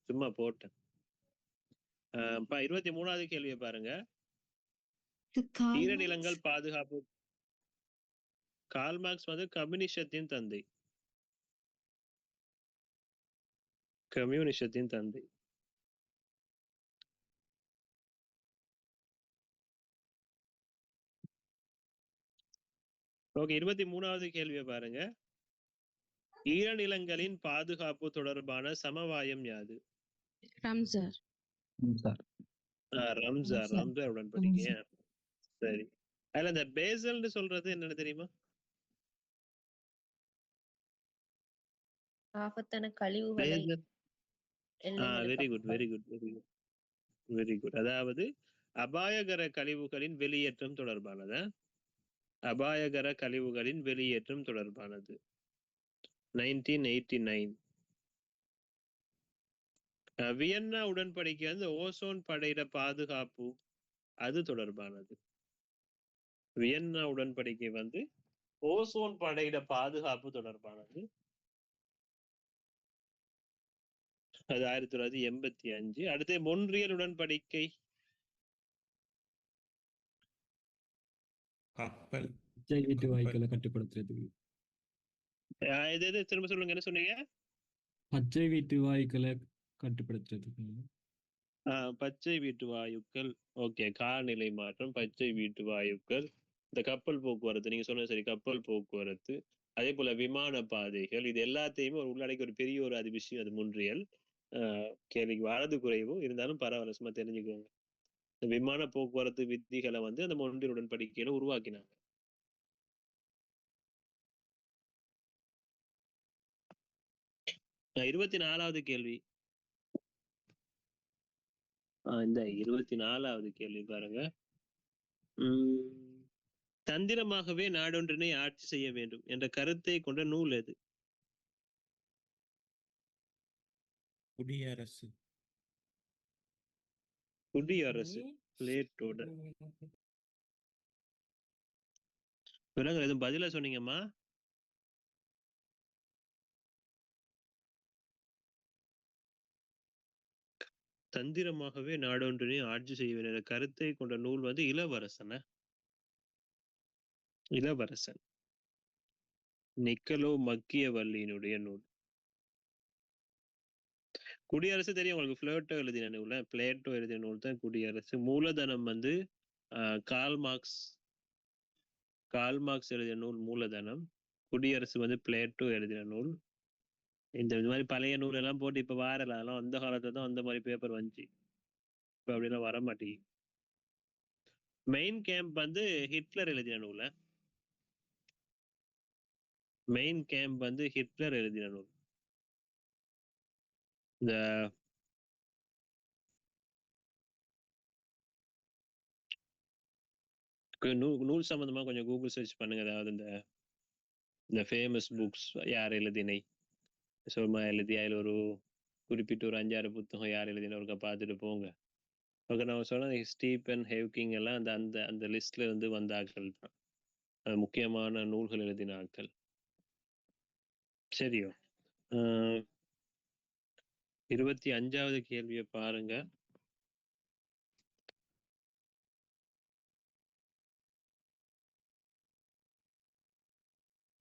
சும்மா போட்டேன். 23வது கேள்வியை பாருங்க. ஈரநிலங்கள் பாதுகாப்பு. கார்ல் மார்க்ஸ் வந்து கம்யூனிஸ்டத்தின் தந்தை. ஓகே. 23வது கேள்வியை பாருங்க. ஈரநிலங்களின் பாதுகாப்பு தொடர்பான சமவாயம் யாது? ரம்சார் உடன்படிக்கை. சரி. அதுல இந்த பேசல்னு சொல்றது என்னன்னு தெரியுமா? ஆபத்தான கழிவுகளை. Very good. அதாவது அபாயகர கழிவுகளின் வெளியேற்றம் தொடர்பானது. 1989. வியன்னா உடன்படிக்கை வந்து ஓசோன் படையிட பாதுகாப்பு அது தொடர்பானது. வியன்னா உடன்படிக்கை வந்து ஓசோன் படையிட பாதுகாப்பு தொடர்பானது. அது 1985. அடுத்து மொன்றியல் உடன்படிக்கை. கப்பல் பச்சை வீட்டு வாயுக்களை கட்டுப்படுத்துறதுக்கு. இது திரும்ப சொல்லுங்க, என்ன சொன்னீங்க? பச்சை வீட்டு வாயுக்களை கட்டுப்படுத்துறதுக்கு. பச்சை வீட்டு வாயுக்கள். ஓகே, காலநிலை மாற்றம், பச்சை வீட்டு வாயுக்கள், இந்த கப்பல் போக்குவரத்து, நீங்க சொன்ன சரி, கப்பல் போக்குவரத்து, அதே போல விமான பாதைகள், இது எல்லாத்தையுமே ஒரு உள்ளடக்கி ஒரு பெரிய ஒரு அது விஷயம். அது மொன்றியல். கேள்விக்கு வரது குறைவு, இருந்தாலும் பரவாயில்ல, சும்மா தெரிஞ்சுக்கோங்க. இந்த விமான போக்குவரத்து விதிகளை வந்து அந்த மொன்றியல் உடன்படிக்கையில உருவாக்கினாங்க. நான் 24வது கேள்வி. இந்த 24வது கேள்வி பாருங்க. தந்திரமாகவே நாடொன்றினை ஆட்சி செய்ய வேண்டும் என்ற கருத்தை கொண்ட நூல் எது? குடியரசு. குடியரசு, பிளேட்டோட. விலங்கு எதுவும் பதிலா சொன்னீங்கம்மா? தந்திரமாகவே நாடொன்றினை ஆட்சி செய்ய வேண்டிய கருத்தை கொண்ட நூல் வந்து இளவரசன. இளவரசன், நிக்கலோ மக்கியவல்லியினுடைய நூல். குடியரசு தெரியும் உங்களுக்கு, பிளேட்டோ எழுதின நூல். பிளேட்டோ எழுதின நூல் தான் குடியரசு. மூலதனம் வந்து கார்ல் மார்க்ஸ் எழுதின நூல் மூலதனம். குடியரசு வந்து பிளேட்டோ எழுதின நூல். இந்த மாதிரி பழைய நூல் எல்லாம் போட்டு இப்ப வாரல, அதெல்லாம் அந்த காலத்துல தான் அந்த மாதிரி பேப்பர் வந்துச்சு. இப்ப அப்படிலாம் வர மாட்டேங்குது. மெயின் கேம்ப் வந்து ஹிட்லர் எழுதின நூல. மெயின் கேம்ப் வந்து ஹிட்லர் எழுதின நூல். இந்த நூல் சம்பந்தமா கொஞ்சம் கூகுள் சர்ச் பண்ணுங்க. அதாவது இந்த ஃபேமஸ் புக்ஸ் யார் எழுதினை சும்மா எழுதி அதில் ஒரு குறிப்பிட்ட ஒரு 5-6 புத்தகம் யார் எழுதின ஒருக்கா பார்த்துட்டு போங்க. ஓகே, நான் சொன்ன ஸ்டீபன் ஹேவ்கிங் எல்லாம் அந்த அந்த அந்த லிஸ்ட்ல இருந்து வந்த ஆட்கள் தான், முக்கியமான நூல்கள் எழுதின ஆட்கள். சரியோ? 25வது கேள்வியை பாருங்க.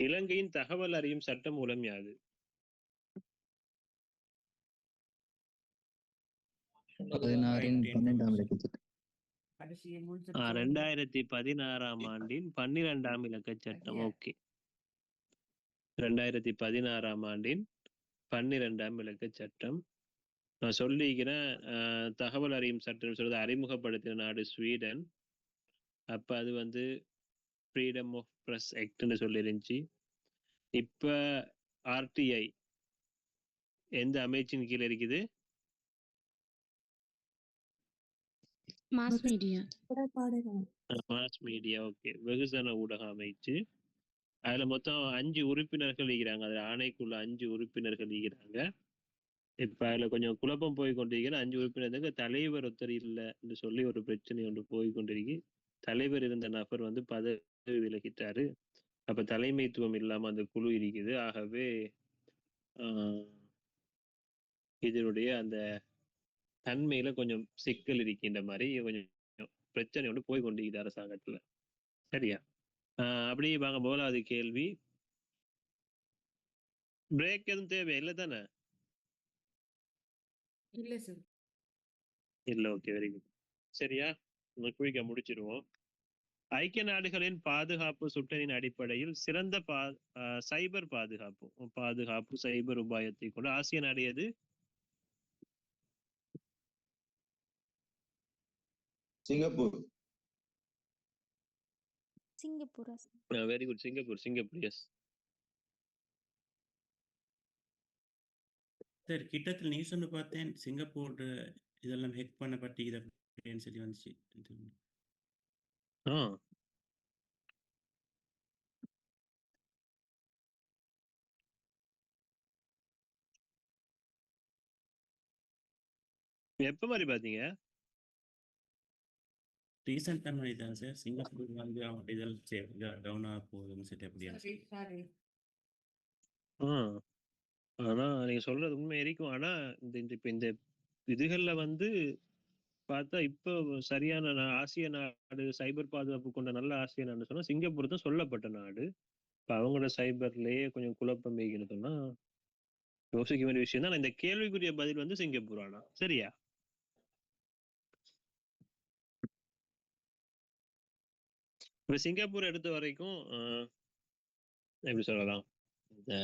இலங்கையின் தகவல் அறியும் சட்ட மூலம் யாது? 2016 ஆண்டின் 12ஆம் இலக்க சட்டம். ஓகே, 2016 ஆண்டின் 12ஆம் இலக்க சட்டம். நான் சொல்லிக்கிறேன், தகவல் அறியும் சட்டம் சொல்றது அறிமுகப்படுத்தின நாடு ஸ்வீடன். அப்ப அது வந்து ஃப்ரீடம் ஆஃப் பிரஸ் ஆக்ட்னு சொல்லிருந்துச்சு. இப்ப ஆர்டிஐ எந்த அமைச்சின் கீழே இருக்குது? Mass media. Mass media. Okay, வெகுஜன ஊடக அமைச்சு. அதுல மொத்தம் 5 உறுப்பினர்கள் இருக்கிறாங்க. அதுல ஆணைக்குள்ள 5 உறுப்பினர்கள் இருக்கிறாங்க. இப்ப அதுல கொஞ்சம் குழப்பம் போய் கொண்டிருக்கிற 5 உறுப்பினருக்கு தலைவர் ஒருத்தர் இல்லை என்று சொல்லி ஒரு பிரச்சனை ஒன்று போய் கொண்டிருக்கு. தலைவர் இருந்த நபர் வந்து பதவி விலகிட்டாரு. அப்ப தலைமைத்துவம் இல்லாம அந்த குழு இருக்குது. ஆகவே இதனுடைய அந்த தன்மையில கொஞ்சம் சிக்கல் இருக்கின்ற மாதிரி கொஞ்சம் பிரச்சனை ஒன்று போய் கொண்டிருக்குது அரசாங்கத்துல. சரியா? அப்படியே வாங்க, முதலாவது கேள்வி. பிரேக் எதுவும் தேவை இல்லை தானே? இல்ல சார். இல்ல. Okay, very good. சரியா, குயிக்கா முடிச்சிருவோம். ஐக்கிய நாடுகளின் பாதுகாப்பு சுட்டத்தின் அடிப்படையில் சிறந்த சைபர் பாதுகாப்பு சைபர் உபாயத்தை கொண்டு ஆசிய நாடு எது? Singapore. Very good, Singapore. Yes sir, கிட்டத்தில் நியூஸ் ஒன்று பார்த்தேன், சிங்கப்பூர் இதெல்லாம் ஹெக் பண்ணப்பட்டீங்கன்னு சொல்லி வந்துச்சு. எப்ப மாதிரி பாத்தீங்க? ரீசெண்டா மாதிரி தான் சார். சிங்கப்பூர் வந்து இதெல்லாம் டவுன் ஆக போகுதுன்னு சொல்லி அப்படியா? ஆனா நீங்க சொல்றது உண்மை இருக்கும். ஆனா இப்ப இந்த இதுகள்ல வந்து பார்த்தா இப்போ சரியான ஆசிய நாடு சைபர் பாதுகாப்பு கொண்ட நல்ல ஆசிய நாடு சொன்னா சிங்கப்பூர் தான் சொல்லப்பட்ட நாடு. இப்ப அவங்களோட சைபர்லயே கொஞ்சம் குழப்பம் வைக்கிறதுன்னா யோசிக்க வேண்டிய விஷயம் தான். இந்த கேள்விக்குரிய பதில் வந்து சிங்கப்பூர். ஆனா சரியா? இப்ப சிங்கப்பூர் எடுத்த வரைக்கும் எப்படி சொல்லலாம், இந்த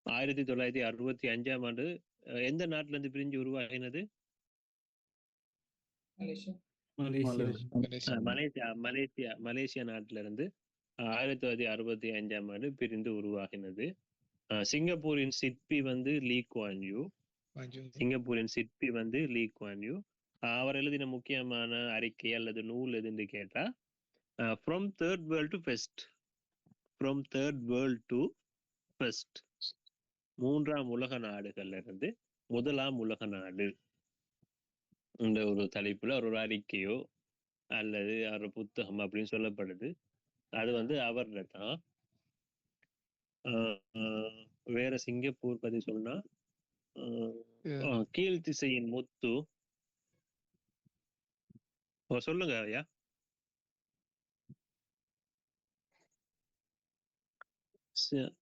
1965ஆம் ஆண்டு எந்த நாட்டுல இருந்து பிரிஞ்சு உருவாகினது? மலேசியா. மலேசியா நாட்டுல இருந்து 1965ஆம் ஆண்டு பிரிந்து உருவாகினது. சிங்கப்பூரின் சிற்பி வந்து லீ குவான் யூ. சிங்கப்பூரின் சிற்பி வந்து லீ குவான் யூ. அவர் எழுதின முக்கியமான அறிக்கை அல்லது நூல் எதுன்னு கேட்டா from third world to first. From third world to first. மூன்றாம் உலக நாடுகள்ல இருந்து முதலாம் உலக நாடு இந்த ஒரு தலைப்புல ஒரு அறிக்கையோ அல்லது ஒரு புத்தகம் அப்படின்னு சொல்லப்படுது. அது வந்து அவர்ல தான். வேற சிங்கப்பூர் பத்தி சொன்னா கீழ் திசையின் முத்து. சொல்லுங்க ஐயா.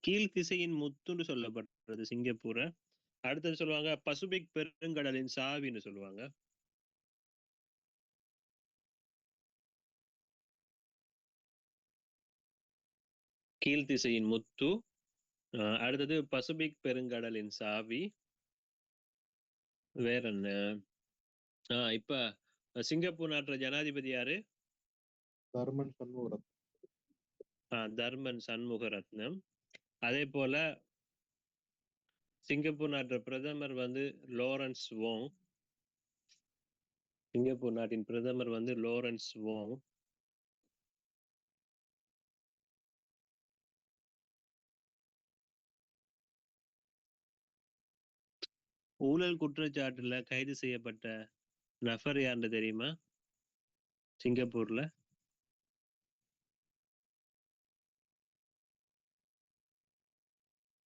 கீழ் திசையின் முத்துன்னு சொல்லப்படுறது சிங்கப்பூரை. அடுத்தது சொல்லுவாங்க பசிபிக் பெருங்கடலின் சாவின்னு சொல்லுவாங்க. கீழ் திசையின் முத்து. அடுத்தது பசிபிக் பெருங்கடலின் சாவி. வேற என்ன? இப்ப சிங்கப்பூர் நாட்டுல ஜனாதிபதி யாரு? தர்மன் சண்முகரத்னம். தர்மன் சண்முகரத்னம். அதே போல சிங்கப்பூர் நாட்டு பிரதமர் வந்து லாரன்ஸ் வோங். சிங்கப்பூர் நாட்டின் பிரதமர் வந்து லாரன்ஸ் வோங். ஊழல் குற்றச்சாட்டுல கைது செய்யப்பட்ட நபர் யாருன்னு தெரியுமா சிங்கப்பூர்ல?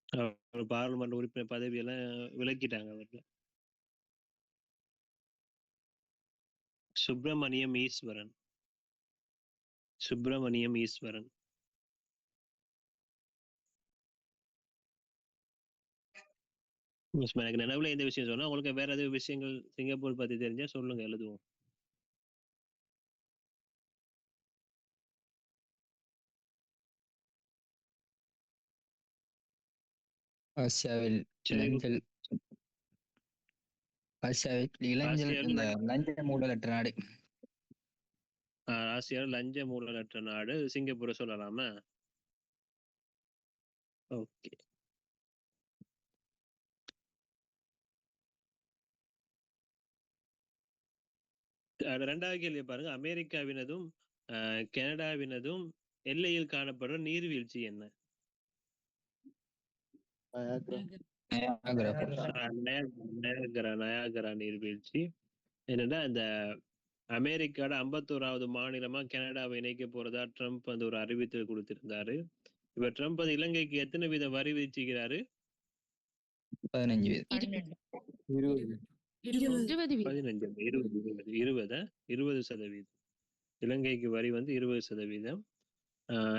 அவர் பாராளுமன்ற உறுப்பினர் பதவியெல்லாம் விலக்கிட்டாங்க அவர்ல. சுப்பிரமணியம் ஈஸ்வரன். சுப்பிரமணியம் ஈஸ்வரன். எனக்கு நினைவுல எந்த விஷயம் சொன்னா உங்களுக்கு வேற எதுவும் விஷயங்கள் சிங்கப்பூர் பத்தி தெரிஞ்சா சொல்லுங்க, எழுதுவோம். ஆசியாவில் இளைஞர் இந்த லஞ்ச ஊழலற்ற நாடு. ஆசியாவில் லஞ்ச ஊழலற்ற நாடு சிங்கப்பூரை சொல்லலாமா? ஓகே. ரெண்டாவது கேள்வி பாருங்க. அமெரிக்காவினதும் கனடாவினதும் எல்லையில் காணப்படும் நீர்வீழ்ச்சி என்ன? நயாகரா நீர்வீழ்ச்சி. என்னன்னா இந்த அமெரிக்காவோட 51வது மாநிலமா கனடாவை இணைக்க போறதா ட்ரம்ப் வந்து ஒரு அறிவித்தல் கொடுத்திருந்தாரு. இப்ப ட்ரம்ப் வந்து இலங்கைக்கு எத்தனை வீத வரி விதிச்சுக்கிறாரு? 15%. 20%. இலங்கைக்கு வரி வந்து 20%.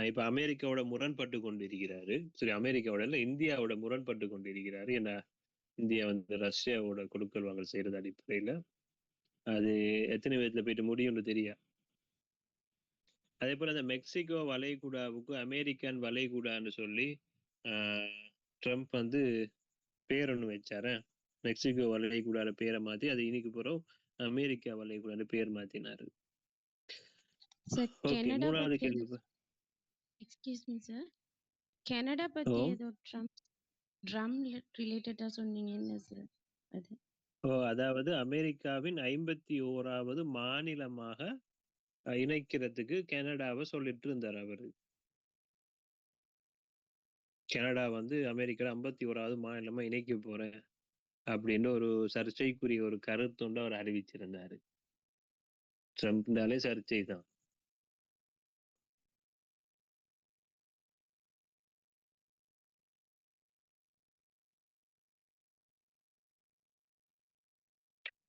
இப்ப அமெரிக்காவோட முரண்பட்டு கொண்டிருக்கிறாரு. சரி, அமெரிக்காவோட இல்ல, இந்தியாவோட முரண்பட்டு கொண்டிருக்கிறாரு. ஏன்னா இந்தியா வந்து ரஷ்யாவோட கொடுக்கல் வாங்கல் செய்யறது அடிப்படையில அது எத்தனை விதத்துல போயிட்டு முடியும்னு தெரியா. அதே போல இந்த மெக்சிகோ வளைகுடாவுக்கு அமெரிக்கன் வளைகுடான்னு சொல்லி ட்ரம்ப் வந்து பேர் ஒண்ணு வச்சாரு. மெக்சிகோ வளைகுடால பேரை மாத்தி அது இன்னைக்கு போறோம் அமெரிக்கா வளைகுடான்னு பேர் மாத்தினாரு. மூணாவது கேள்வி. எக்ஸ்கியூஸ் மீ சார், கனடா பத்தி ஏதோ ட்ரம் ரிலேட்டடா சொன்னீங்க, என்ன சார் அது? அதாவது அமெரிக்காவின் 51வது மாநிலமாக இணைக்கிறதுக்கு கனடாவை சொல்லிட்டு இருந்தார் அவரு. கனடா வந்து அமெரிக்கா 51வது மாநிலமா இணைக்க போறேன் அப்படின்னு ஒரு சர்ச்சைக்குரிய ஒரு கருத்துண்டு அவர் அறிவிச்சிருந்தாரு. ட்ரம்ப்னாலே சர்ச்சை தான்.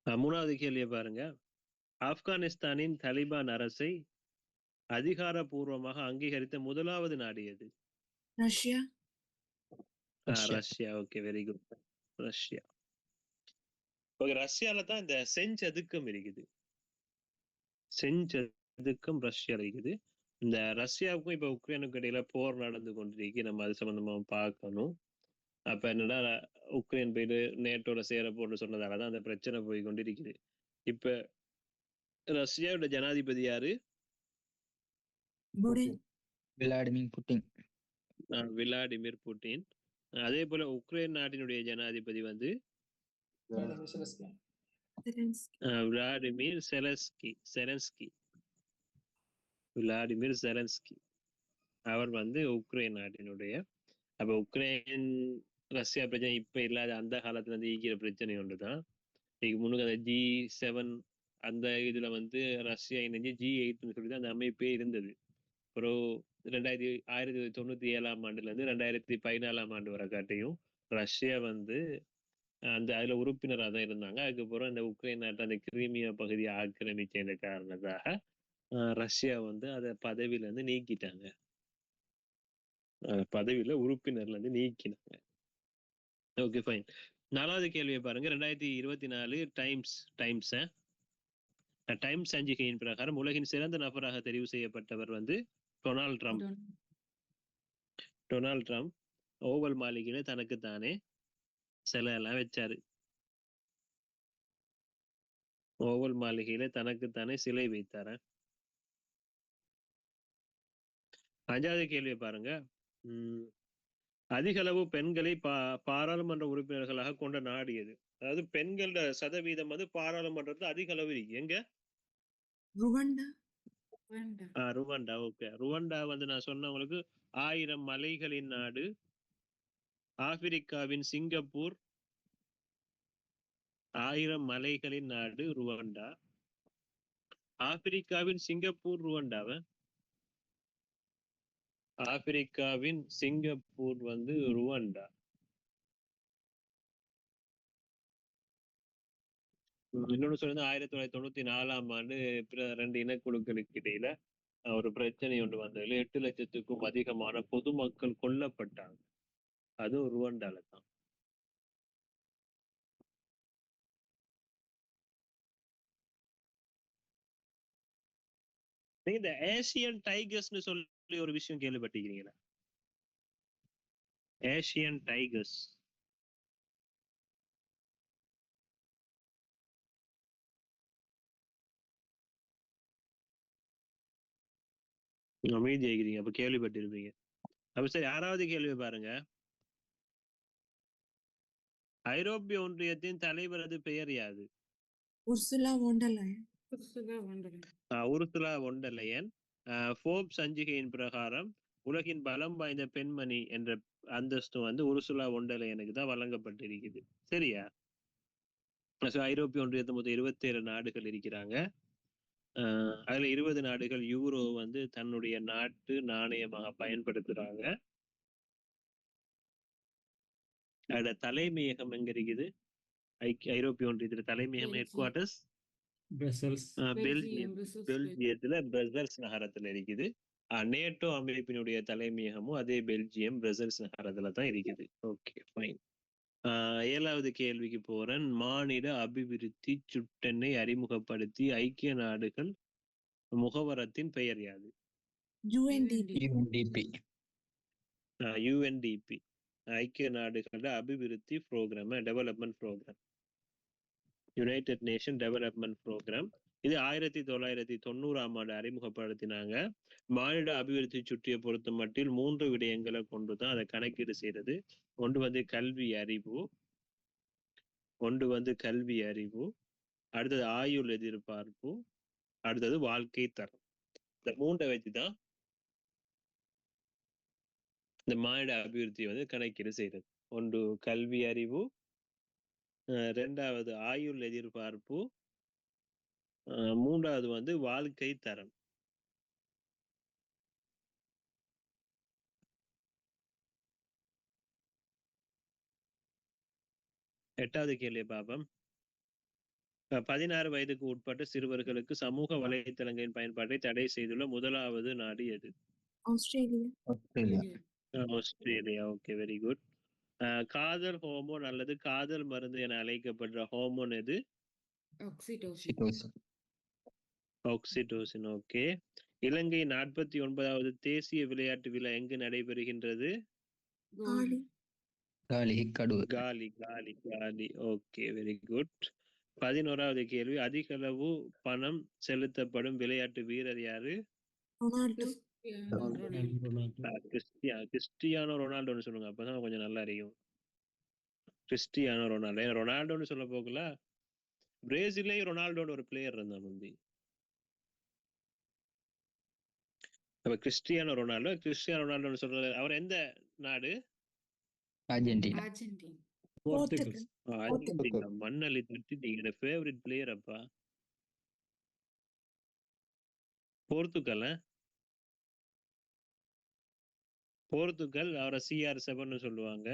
மூணாவது கேள்வியை பாருங்க. ஆப்கானிஸ்தானின் தலிபான் அரசை அதிகாரப்பூர்வமாக அங்கீகரித்த முதலாவது நாடு எது? Russia. Russia. Okay, very good. Russia. Okay, ரஷ்யால தான் இந்த செஞ்சதுக்கம் இருக்குது. செஞ்சதுக்கம் ரஷ்யால இருக்குது. இந்த ரஷ்யாவுக்கும் இப்ப உக்ரைனுக்கும் இடையில போர் நடந்து கொண்டிருக்கு. நம்ம அது சம்பந்தமா பார்க்கணும். அப்ப என்னன்னா, உக்ரைன் போயிட்டு நேட்டோட சேர போட்டு சொன்னதாலதான் அந்த பிரச்சனை போய் கொண்டிருக்குது. இப்ப ரஷ்யாவோட ஜனாதிபதி யாரு? Vladimir Putin. Vladimir Putin. அதே போல உக்ரைன் நாட்டினுடைய ஜனாதிபதி வந்து விளாடிமிர் செலன்ஸ்கி. விளாடிமிர் செலன்ஸ்கி அவர் வந்து உக்ரைன் நாட்டினுடைய. அப்ப உக்ரைன் ரஷ்யா பிரச்சனை இப்ப இல்லாத அந்த காலத்துல இருந்து ஈக்கிற பிரச்சனை ஒன்றுதான். இன்னைக்கு முன்னுக்கு அந்த G7 அந்த இதுல வந்து ரஷ்யா இணைஞ்சு G8 சொல்லி அந்த அமைப்பே இருந்தது. அப்புறம் 1997 ஆண்டுல இருந்து 2014 ஆண்டு வரை காட்டியும் ரஷ்யா வந்து அந்த அதுல உறுப்பினராக தான் இருந்தாங்க. அதுக்கப்புறம் இந்த உக்ரைன் நாட்டு அந்த கிரீமியா பகுதியை ஆக்கிரமிச்ச காரணத்தாக ரஷ்யா வந்து அதை பதவியில இருந்து நீக்கிட்டாங்க. பதவியில உறுப்பினர்ல இருந்து நீக்கினாங்க. Okay, fine. 4வது கேள்வியை பாருங்க. 2024 டைம்ஸ் சஞ்சிகையின் பிரகாரம் உலகின் சிறந்த நபராக தெரிவு செய்யப்பட்டவர் வந்து டொனால்ட் ட்ரம்ப் ஓவல் மாளிகையில தனக்கு தானே சிலை எல்லாம் வச்சாரு. ஓவல் மாளிகையில தனக்கு தானே சிலை வைத்தார. 5வது கேள்வியை பாருங்க. அதிக அளவு பெண்களை பாராளுமன்ற உறுப்பினர்களாக கொண்ட நாடு எது? அதாவது பெண்களோட சதவீதம் வந்து பாராளுமன்றத்துல அதிக அளவு இருக்கு. எங்க? ருவண்டா. ஓகே, ருவண்டா வந்து நான் சொன்னவங்களுக்கு 1000 மலைகளின் நாடு. ஆப்பிரிக்காவின் சிங்கப்பூர் 1000 மலைகளின் நாடு ருவண்டா. ஆப்பிரிக்காவின் சிங்கப்பூர் ருவண்டாவ? ஆப்பிரிக்காவின் சிங்கப்பூர் வந்து ருவண்டா. இன்னொன்னு சொல்லுங்க. 1994 ஆண்டு 2 இனக்குழுக்களுக்கு இடையில ஒரு பிரச்சனை ஒன்று வந்ததுல 8 லட்சத்துக்கும் அதிகமான பொதுமக்கள் கொல்லப்பட்டாங்க. அதுவும் ருவண்டால தான். நீங்க இந்த ஏசியன் டைகர்ஸ்னு சொல்லி ஒரு விஷயம் கேள்விப்பட்டிருக்கீங்களா? Asian tigers. அமைதி ஆகிறீங்க, அப்ப கேள்விப்பட்டிருப்பீங்க. அப்ப சரி, 6வது கேள்வி பாருங்க. ஐரோப்பிய ஒன்றியத்தின் தலைவரது பெயர் யாது? உர்சுலா வோண்டர்லைன். உருசுலா வோண்டர்லையன். ஃபோர்ப்ஸ் சஞ்சிகையின் பிரகாரம் உலகின் பலம் வாய்ந்த பெண்மணி என்ற அந்தஸ்து வந்து உருசுலா வோண்டர்லையனுக்கு தான் வழங்கப்பட்டிருக்குது. சரியா? ஐரோப்பிய ஒன்றியத்து மொத்தம் 27 நாடுகள் இருக்கிறாங்க. அதுல 20 நாடுகள் யூரோ வந்து தன்னுடைய நாட்டு நாணயமாக பயன்படுத்துறாங்க. அதோட தலைமையகம் எங்க இருக்குது? ஐரோப்பிய ஒன்றியத்துல தலைமையகம் ஹெட் குவார்டர்ஸ் பெல்ஜியத்துல பிரசல்ஸ் நகரத்துல இருக்குது. நேட்டோ அமைப்பினுடைய தலைமையகமும் அதே பெல்ஜியம் பிரசல்ஸ் நகரத்துல தான் இருக்குது. Okay, fine. 7வது கேள்விக்கு போறேன். மாநில அபிவிருத்தி சுட்டெண்ணை அறிமுகப்படுத்தி ஐக்கிய நாடுகள் முகவரத்தின் பெயர் யாது? UNDP. ஐக்கிய நாடுகளோட அபிவிருத்தி program, development program, United nation development program. இது 1990 ஆண்டு அறிமுகப்படுத்தினாங்க. மாநில அபிவிருத்தி சுட்டியை பொறுத்த மட்டில் 3 விடயங்களை கொண்டுதான் அதை கணக்கீடு செய்யறது. ஒன்று வந்து கல்வி அறிவு, அடுத்தது ஆயுள் எதிர்பார்ப்பு, அடுத்தது வாழ்க்கை தரம். இந்த 3 வச்சுதான் இந்த மாநில அபிவிருத்தி வந்து கணக்கீடு செய்யறது. ஒன்று கல்வி அறிவு, 2வது ஆயுள் எதிர்பார்ப்பு, 3வது வந்து வாழ்க்கை தரம். எட்டாவது கேள்வி பாப்போம். 16 வயதுக்கு உட்பட்ட சிறுவர்களுக்கு சமூக வலைத்தளங்களின் பயன்பாட்டை தடை செய்துள்ள முதலாவது நாடு எது? Australia. Australia. Australia. Okay, very good. காதல் ஹோமோன் அல்லது காதல் மருந்து என அழைக்கப்படுற ஹோமோன் எது? ஆக்சிடோசின். ஆக்சிடோசின். ஓகே. இலங்கை 49வது தேசிய விளையாட்டு விழா எங்கு நடைபெறுகின்றது? காலி. காலி கடூர். காலி காலி காலி. Okay, very good. 11வது கேள்வி, அதிக அளவு பணம் செலுத்தப்படும் விளையாட்டு வீரர் யாரு? ரொனால்டோ. கிறிஸ்டியானோ ரொனால்டோன்னு சொல்லுங்க, அப்பதான் கொஞ்சம் நல்லா இருக்கும். Cristiano Ronaldo. ஏன்னா ரொனால்டோன்னு சொல்ல போகல, பிரேசிலே ரொனால்டோன்னு ஒரு பிளேயர் இருந்தான் முந்தி. அப்ப கிறிஸ்டியானோ ரொனால்டோன்னு சொல்றது அவர் எந்த நாடு? அர்ஜென்டினா. அர்ஜென்டினா. மண்ணலி தட்டி நீங்க ஃபேவரட் பிளேயர் அப்பா. போர்த்துகல் அவரை CR7 சொல்லுவாங்க.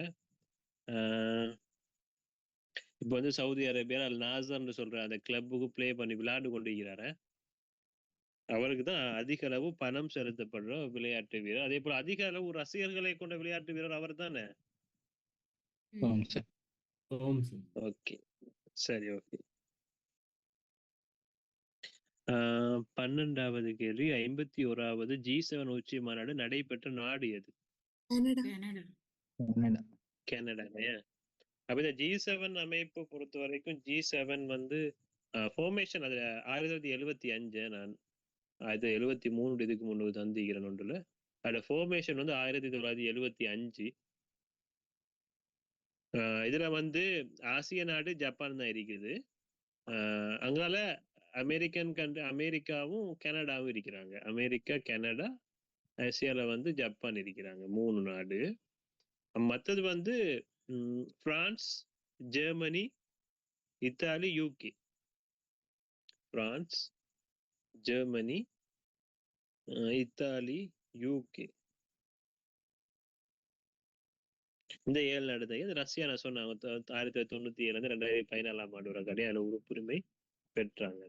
இப்போ வந்து சவுதி அரேபியா நாசர்னு சொல்ற அந்த கிளப்புக்கு பிளே பண்ணி விளையாண்டு கொண்டிருக்கிறாரு. அவருக்கு தான் அதிக அளவு பணம் செலுத்தப்படுற விளையாட்டு வீரர். அதே போல அதிக அளவு ரசிகர்களை கொண்ட விளையாட்டு வீரர் அவர் தானே? ஓகே, சரி, ஓகே. 12வது கேள்வி, 51வது G7 உச்சி மாநாடு நடைபெற்ற நாடு எது? கனடா. அப்ப இந்த G7 அமைப்பு பொறுத்த வரைக்கும் G7 வந்து ஃபார்மேஷன் அதுல 1975 நான் 1973 இதுக்கு முன்னூறு தந்திக்கிறேன் ஒன்றுல. அதோட ஃபார்மேஷன் வந்து 1975. இதுல வந்து ஆசிய நாடு ஜப்பான் தான் இருக்குது. அங்கால அமெரிக்காவும் கனடாவும் இருக்கிறாங்க. அமெரிக்கா, கனடா, ஆசியால வந்து ஜப்பான் இருக்கிறாங்க. 3 நாடு. மற்றது வந்து France, Germany, Italy, UK. France, Germany, Italy, UK. இந்த 7 நாடு தான். ரஷ்யா நான் சொன்னாங்க 1997 2014 ஆண்டு வரை அதில் உறுப்புரிமை பெற்றாங்க.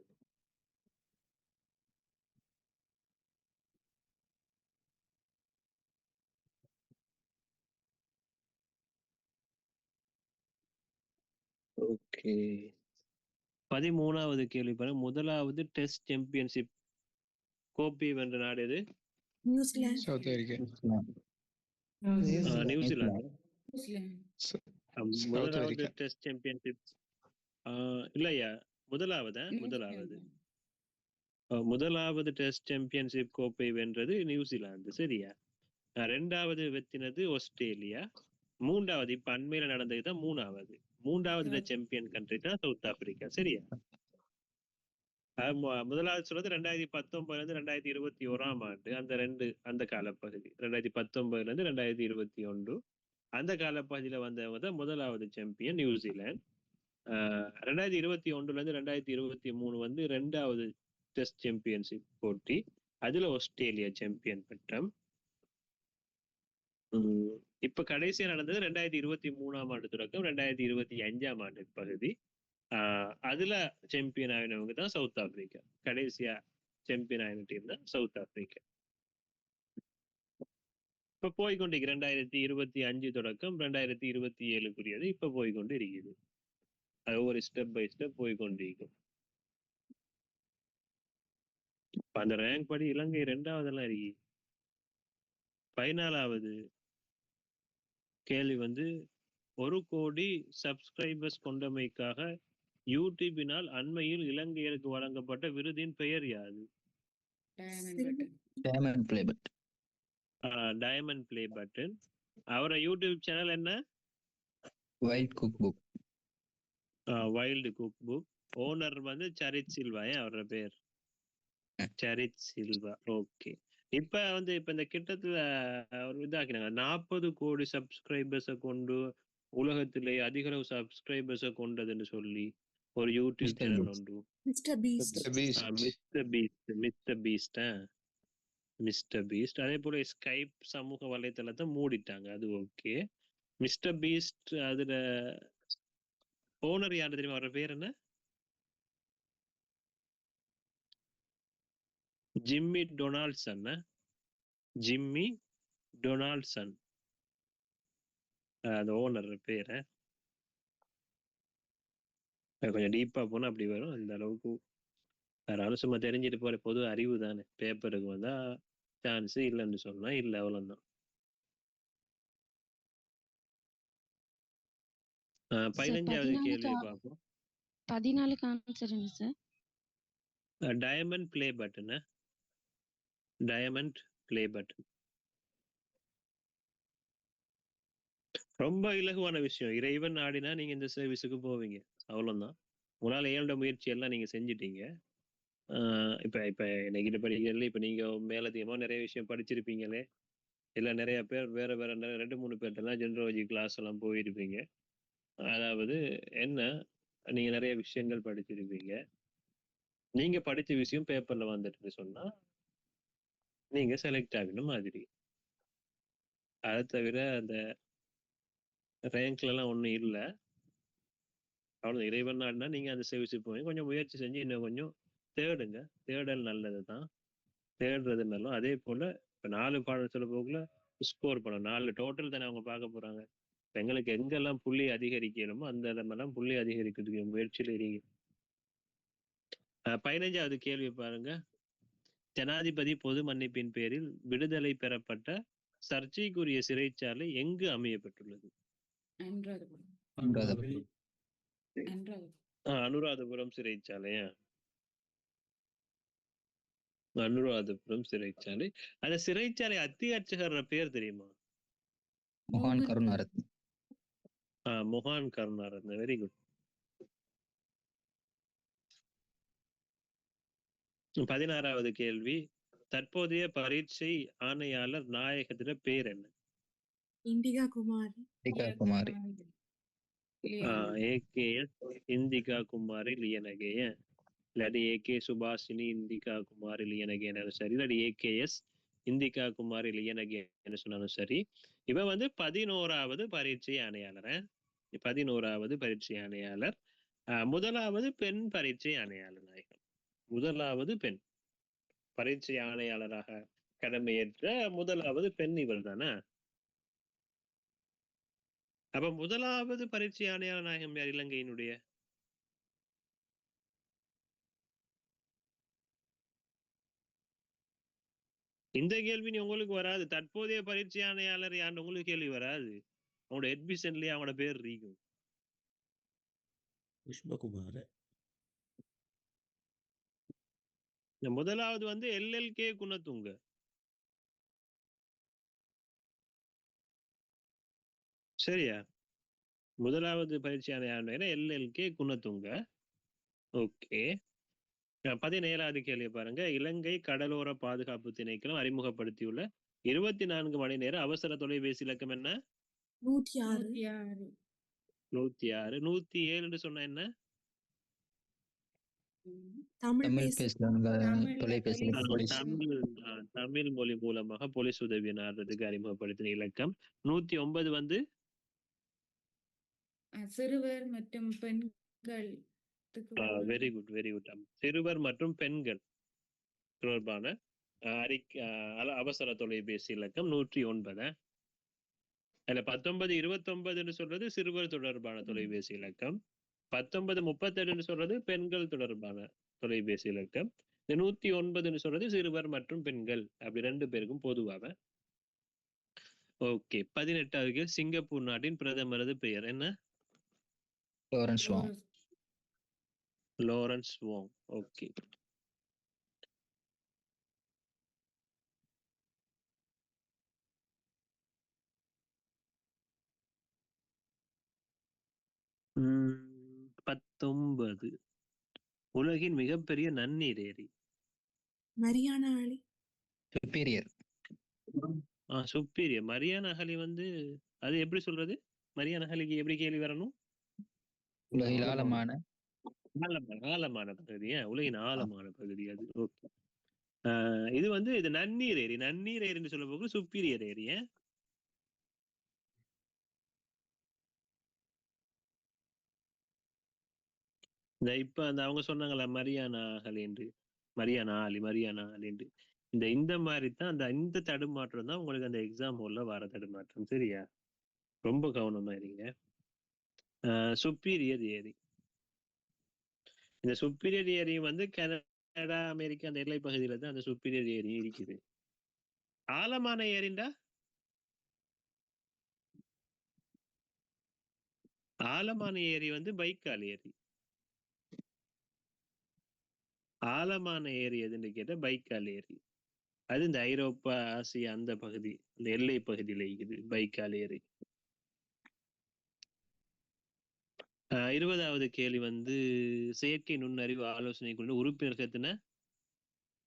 ஓகே. 13வது கேள்வி பாருங்க, முதலாவது டெஸ்ட் சாம்பியன்ஷிப் கோப்பை வென்ற நாடு எது? நியூசிலாந்து. South Africa. நியூசிலாந்து. முதலாவது டெஸ்ட் சாம்பியன்ஷிப் இல்லையா? முதலாவது டெஸ்ட் சாம்பியன்ஷிப் கோப்பை வென்றது நியூசிலாந்து. சரியா? 2வது வெற்றினது ஆஸ்திரேலியா. 3வது இப்ப அண்மையில நடந்தது தான் 3வது சாம்பியன் கண்ட்ரி தான் சவுத் ஆப்பிரிக்கா. சரியா? முதலாவது சொல்றது 2019 2021 ஆண்டு. அந்த காலப்பகுதி 2019 2021 அந்த காலப்பகுதியில வந்தவங்க தான் முதலாவது சாம்பியன் நியூசிலாந்து. 2021 2023 வந்து 2வது டெஸ்ட் சாம்பியன்ஷிப் போட்டி. அதுல ஆஸ்திரேலியா சாம்பியன் பெற்றம். இப்ப கடைசியா நடந்தது 2023 ஆண்டு தொடக்கம் 2025 ஆண்டு பகுதி. அதுல சாம்பியன் ஆகினவங்க தான் சவுத் ஆப்பிரிக்கா. கடைசியா சாம்பியன் ஆகின டீம் தான் சவுத் ஆப்பிரிக்கா. இப்ப போய்கொண்டு 2025 தொடக்கம் 2027 இப்ப போய்கொண்டு இருக்குது. அது ஒரு ஸ்டெப் பை ஸ்டெப் போய்கொண்டிருக்கும். அந்த ரேங்க் படி இலங்கை 2வதெல்லாம் இருக்கு. 14வது கேள்வி வந்து 1 கோடி சப்ஸ்கிரைபர்ஸ் கொண்டமைக்காக யூடியூபினால் அண்மையில் இலங்கையருக்கு வழங்கப்பட்ட விருதின் பெயர் யாது? Diamond play button. Diamond play button. அவரோட யூடியூப் சேனல் என்ன? Wild cook book. Wild cook book. Owner வந்து சரித் சில்வா. அவரோட பேர் சரித் சில்வா. ஓகே. இப்ப இந்த கிட்டத்துல இதாக்கினாங்க 40 கோடி சப்ஸ்கிரைபர்ஸை கொண்டு உலகத்திலே அதிக அளவு சப்ஸ்கிரைபர்ஸை கொண்டதுன்னு சொல்லி ஒரு யூடியூப் சேனல் உண்டு. Mister Beast. அதே போல ஸ்கைப் சமூக வலைத்தளத்தை மூடிட்டாங்க. அது ஓகே. மிஸ்டர் பீஸ்ட் அதுல ஓனர் யாரு தெரியுமா? அவரோட பேர் என்ன? Jimmy Donaldson. ஜிம்மி டொனால்ட்சன் அந்த ஓனர் பேரு. கொஞ்சம் டீப்பா போனா அப்படி வரும். அந்த அளவுக்கு அதனால சும்மா தெரிஞ்சுட்டு போற பொது அறிவு தானே. பேப்பருக்கு வந்தா சான்ஸ் இல்லைன்னு சொன்னா இல்லை, அவ்வளவுதான். 15வது கேள்வி பார்ப்போம். 14க்கு ஆன்சர் என்ன sir? Diamond play button. Diamond play button ரொம்ப இலகுவான விஷயம். இறைவன் நாடினா நீங்க இந்த சர்வீஸுக்கு போவீங்க, அவ்வளவுதான். உங்களால ஏழோட முயற்சி எல்லாம் நீங்க செஞ்சிட்டீங்க. இப்ப இப்ப இன்னைக்கு படிக்கிறதுல இப்ப நீங்க மேலதிகமா நிறைய விஷயம் படிச்சிருப்பீங்களே, இல்ல நிறைய பேர் வேற வேற 2-3 பேர்ட்டெல்லாம் ஜென்ரலஜி கிளாஸ் எல்லாம் போயிருப்பீங்க. அதாவது என்ன, நீங்க நிறைய விஷயங்கள் படிச்சிருப்பீங்க. நீங்க படிச்ச விஷயம் பேப்பர்ல வந்துட்டு சொன்னா நீங்க செலக்ட் ஆகணும் மாதிரி. அதை தவிர அந்த ரேங்க்ல எல்லாம் ஒண்ணும் இல்லை. அவ்வளவு இறைவன் நாடுனா நீங்க அந்த சர்வீஸுக்கு போய் கொஞ்சம் முயற்சி செஞ்சு இன்னும் கொஞ்சம் தேடுங்க. தேடல் நல்லதுதான், தேடுறது நல்லது. அதே போல இப்ப 4 பாடம் சொல்ல போக்குல ஸ்கோர் பண்ணணும். 4 டோட்டல் தானே அவங்க பார்க்க போறாங்க. எங்களுக்கு எங்கெல்லாம் புள்ளி அதிகரிக்கணுமோ அந்த இடமெல்லாம் புள்ளி அதிகரிக்கிறதுக்கு முயற்சியில் இருங்க. 15வது கேள்வி பாருங்க. ஜனாதிபதி பொது மன்னிப்பின் பேரில் விடுதலை பெறப்பட்ட சர்ச்சைக்குரிய சிறைச்சாலை எங்கு அமையப்பட்டுள்ளது? அனுராதபுரம் சிறைச்சாலையா? அனுராதபுரம் சிறைச்சாலை. அந்த சிறைச்சாலை அத்தியட்சகர் பேர் தெரியுமா? மொஹான் கருணாரத்ன. மொஹான் கருணாரத்ன. Very good. 16வது கேள்வி. தற்போதைய பரீட்சை ஆணையாளர் நாயகத்தின பேர் என்ன? இண்டிகா குமாரி. இண்டிகா குமாரி. ஏகேஎஸ் இந்திகா குமாரி லியனகேய, இல்லாட்டி ஏகே சுபாஷினி இந்திகா குமாரி லியனகேன்னு சரி, இல்லாட்டி ஏகேஎஸ் இந்திகா குமாரி லியனகேன்னு சொன்னாலும் சரி. இவ வந்து 11வது பரீட்சை ஆணையாளர். 11வது பரீட்சை ஆணையாளர். முதலாவது பெண் பரீட்சை ஆணையாளர் நாயகம். முதலாவது பெண் பரீட்சை ஆணையாளராக கடமையேற்ற முதலாவது பெண் இவர் தானே. அப்ப முதலாவது பரீட்சை ஆணையாளர் நாயகம் யார் இலங்கையினுடைய? இந்த கேள்வி உங்களுக்கு வராது. தற்போதைய பரீட்சை ஆணையாளர் யாருன்னு உங்களுக்கு கேள்வி வராது. அவங்களோட எட்மிஷன்லயே அவங்களோட பேர் இருக்கும். புஷ்பகுமார். முதலாவது வந்து எல்எல்கே குணத்துங்க. சரியா? முதலாவது பயிற்சி ஆணையாளர் எல்எல்கே குணத்துங்க. ஓகே. 17வது கேள்வி பாருங்க. இலங்கை கடலோர பாதுகாப்பு திணைக்களம் அறிமுகப்படுத்தியுள்ள 24 மணி நேர அவசர தொலைபேசி இலக்கம் என்ன? 106. 106. 107 சொன்னா என்ன? தமிழ் தொலைபேசி. தமிழ் மொழி மூலமாக போலீஸ் உதவி நாடுறதுக்கு அறிமுகப்படுத்தின இலக்கம். 109 வந்து சிறுவர் மற்றும் பெண்கள். Very good, very good. சிறுவர் மற்றும் பெண்கள் தொடர்பான அவசர தொலைபேசி இலக்கம் 109. அதுல 1929 சொல்றது சிறுவர் தொடர்பான தொலைபேசி இலக்கம். 1938 சொல்றது பெண்கள் தொடர்பான தொலைபேசி இலக்கம். 109 சொல்றது சிறுவர் மற்றும் பெண்கள். அப்படி 2 பேருக்கும் பொதுவாக. ஓகே. 18வது சிங்கப்பூர் நாட்டின் பிரதமரது பெயர் என்ன? லாரன்ஸ் வாங். லாரன்ஸ் வாங். ஓகே. ம் 19 உலகின் மிகப்பெரிய நன்னீர் ஏரி? மரியானா அலி. சுப்பீரியர். சுப்பீரியர். மரியானா அலி வந்து அது எப்படி சொல்றது? மரியானா அலிக்கு எப்படி கேள்வி வரணும்? உலகில் ஆழமான பகுதி. உலகின் ஆழமான பகுதி அது. ஓகே. இது வந்து இது நன்னீர் ஏரி. நன்னீர் ஏரின்னு சொல்ல போக சுப்பீரியர் ஏரி. இப்ப அந்த அவங்க சொன்னாங்களா மரியானா அலி என்று, மரியானா ஆலிண்டு இந்த மாதிரி தான் இந்த தடுமாற்றம் தான் உங்களுக்கு அந்த எக்ஸாம் ஹால்ல வர தடுமாற்றம். சரியா? ரொம்ப கவனமா இருங்க. சுப்பீரியர் ஏரி. இந்த சுப்பீரியர் ஏரி வந்து கனடா அமெரிக்கா அந்த எல்லை பகுதியில தான் அந்த சுப்பீரியர் ஏரி இருக்குது. ஆழமான ஏரிண்டா ஆழமான ஏரி வந்து பைக்கால் ஏரி. ஆழமான ஏரி எதுன்னு கேட்ட பைக்கால் ஏரி. அது இந்த ஐரோப்பா ஆசியா அந்த பகுதி இந்த எல்லை பகுதியில இருக்குது பைக்கால் ஏரி. 20வது கேள்வி வந்து செயற்கை நுண்ணறிவு ஆலோசனை குழு உறுப்பினர்கள் எத்தனை?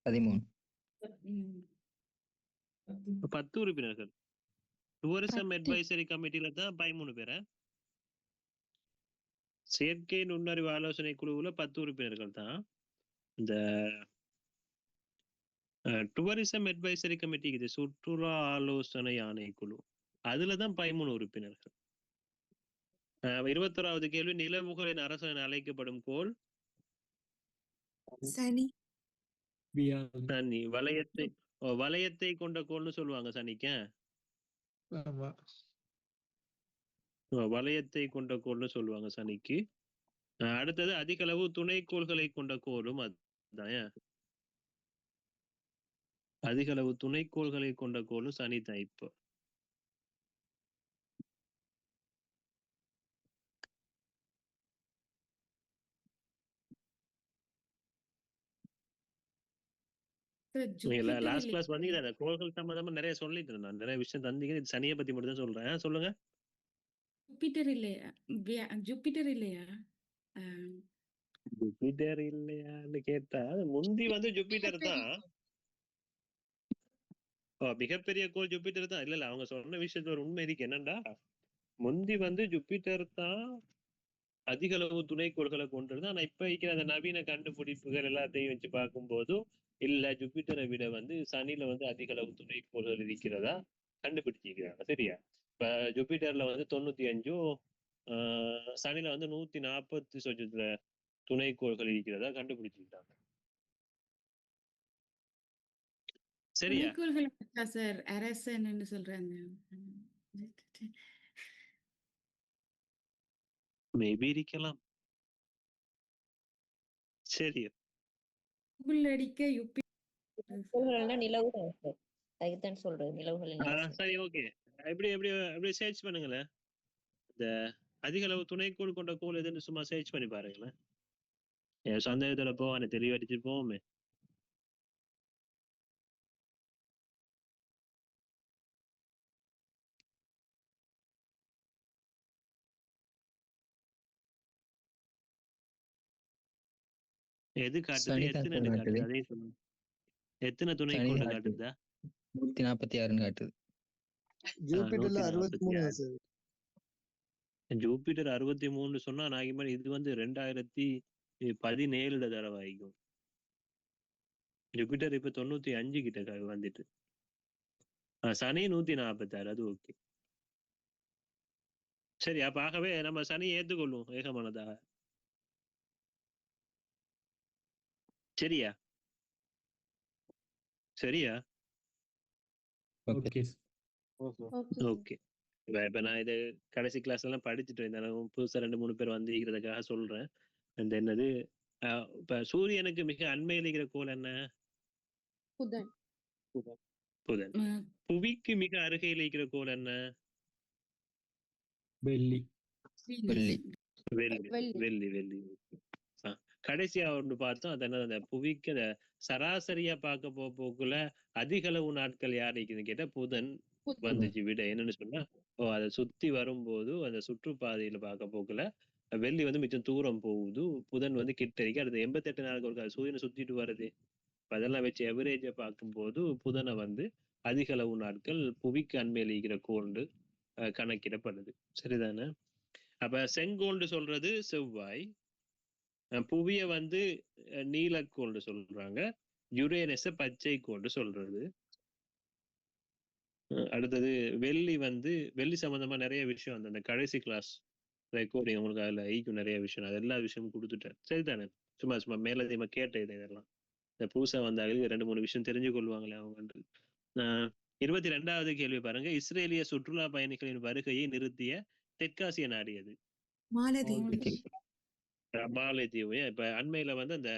13. 10 உறுப்பினர்கள். டூரிசம் அட்வைசரி கமிட்டில தான் 13 பேரா? செயற்கை நுண்ணறிவு ஆலோசனை குழுவுல 10 உறுப்பினர்கள் தான். இந்த டூரிசம் அட்வைசரி கமிட்டி இது சுற்றுலா ஆலோசனை ஆணைக்குழு அதுலதான் 13 உறுப்பினர்கள். 21வது கேள்வி நிலவுகளின் அரசு என அழைக்கப்படும் கோள் சனி. சனி. வளையத்தை கொண்ட கோள்னு சொல்லுவாங்க சனிக்க. வளையத்தை கொண்ட கோள்னு சொல்லுவாங்க சனிக்கு. அடுத்தது அதிக அளவு துணைக்கோள்களை கொண்ட கோளும் அதுதான். அதிக அளவு துணைக்கோள்களை கொண்ட கோளும் சனி தான். இப்போ லாஸ்ட் கிளாஸ் வந்தீங்க கோள்கள் சம்பந்தமா நிறைய சொல்லிட்டு நான் நிறைய விஷயம் தந்தீங்க. இது சனியை பத்தி மட்டும் தான் சொல்றேன். சொல்லுங்க. ஜூபிட்டர் இல்லையா? ஜூபிட்டர் இல்லையா? ஜூபிட்டர் இல்லையான்னு கேட்டா முந்தி வந்து ஜூபிட்டர் தான். மிகப்பெரிய கோள் ஜூபிட்டர் தான். இல்ல அவங்க சொன்ன விஷயத்துல ஒரு உண்மை இருக்கு. என்னண்டா முந்தி வந்து ஜூபிட்டர் தான் அதிக அளவு துணைக்கோள்களை கொண்டிருந்தது. ஆனா இப்ப இருக்கிற அந்த நவீன கண்டுபிடிப்புகள் எல்லாத்தையும் வச்சு பார்க்கும்போது இல்ல ஜூபிட்டரை விட வந்து சனியில வந்து அதிக அளவு துணைக்கோள்கள் இருக்கிறதா கண்டுபிடிச்சிருக்கிறாங்க. சரியா? இப்ப ஜூபிட்டர்ல வந்து 95 சனியில வந்து 140 சொச்சத்துல துணைக்கோள்கள் இருக்கிறதா கண்டுபிடிச்சிருக்காங்க. சரியா? துணைக்கோள்கள் சார் அரசன்னு சொல்றாங்க. மேபி இருக்கலாம். சரி. கூகுள் அடிக்க நிலவு தான் சார். அதுதான் சொல்றது நிலவுகள். சரி ஓகே. எப்படி சர்ச் பண்ணுங்களேன். இந்த அதிக அளவு துணைக்கோள் கொண்ட கோள் எதுன்னு சும்மா சர்ச் பண்ணி பாருங்களேன். சந்தேகத்துல போவானே தெளிவடிச்சு போவோமே. எது காட்டுது? எத்தனை காட்டுது? அதே சொல்லுங்க. எத்தனை துணைக்கோள் காட்டுதா? 146 காட்டுது. ஜூபிட்டர்ல 63 ஜூபிட்டர் 63 சொன்னா நாகிமன் இது வந்து 2017 தடவை ஆகும். ஜூபிட்டர் இப்ப 95 கிட்ட வந்துட்டு. சனி 146. அது ஓகே. சரி அப்ப ஆகவே நம்ம சனி ஏற்றுக்கொள்ளும் ஏகமானதாக. சரியா? சரியா? Okay okay. இப்ப நான் இது கடைசி கிளாஸ்ல எல்லாம் படிச்சுட்டு இருந்தேன். புதுசா 2-3 பேர் வந்திருக்கிறதுக்காக சொல்றேன். அந்த என்னது இப்ப சூரியனுக்கு மிக அண்மையில் இருக்கிற கோள் என்ன? புதன். புதன். புவிக்கு மிக அருகையில் இருக்கிற கோள் என்ன? வெள்ளி. வெள்ளி. கடைசியா ஒன்று பார்த்தோம். அது என்ன, அந்த புவிக்கு அந்த சராசரியா பார்க்க போக்குள்ள அதிக அளவு நாட்கள் யார் இருக்குதுன்னு கேட்டா புதன் வந்துச்சு விட. என்னன்னு சொன்னா அதை சுத்தி வரும்போது அந்த சுற்றுப்பாதையில பார்க்க போக்குல வெள்ளி வந்து மிச்சம் தூரம் போகுது, புதன் வந்து கிட்ட இருக்கு. அடுத்து 88 நாளுக்கு ஒரு சூரியனை சுத்திட்டு வருது. அதெல்லாம் வச்சு எவரேஜை பார்க்கும்போது புதனை வந்து அதிக அளவு நாட்கள் புவிக்கு அண்மையில் இருக்கிற கோண்டு கணக்கிடப்படுது. சரிதானே? அப்ப செங்கோல்டு சொல்றது செவ்வாய், புவிய வந்து நீலக்கோள்னு சொல்றாங்க, யுரேனஸ பச்சை கோள்னு சொல்றது. அடுத்தது வெள்ளி வந்து வெள்ளி சம்பந்தமா நிறைய விஷயம் அந்த கடைசி கிளாஸ் ரெக்கார்டிங் உங்களுக்கு அதுல ஐக்கும் நிறைய விஷயம், அது எல்லா விஷயமும் கொடுத்துட்டேன். சரிதானே? சும்மா மேலதிகமா கேட்ட இதெல்லாம் இந்த புதுசா வந்தாலும் 2-3 விஷயம் தெரிஞ்சு கொள்வாங்களே அவங்க. 22வது கேள்வி பாருங்க. இஸ்ரேலிய சுற்றுலா பயணிகளின் வருகையை நிறுத்திய தெற்காசிய நாடு எது? மாலதீவு. மாலைத்தீவு. இப்ப அண்மையில வந்து அந்த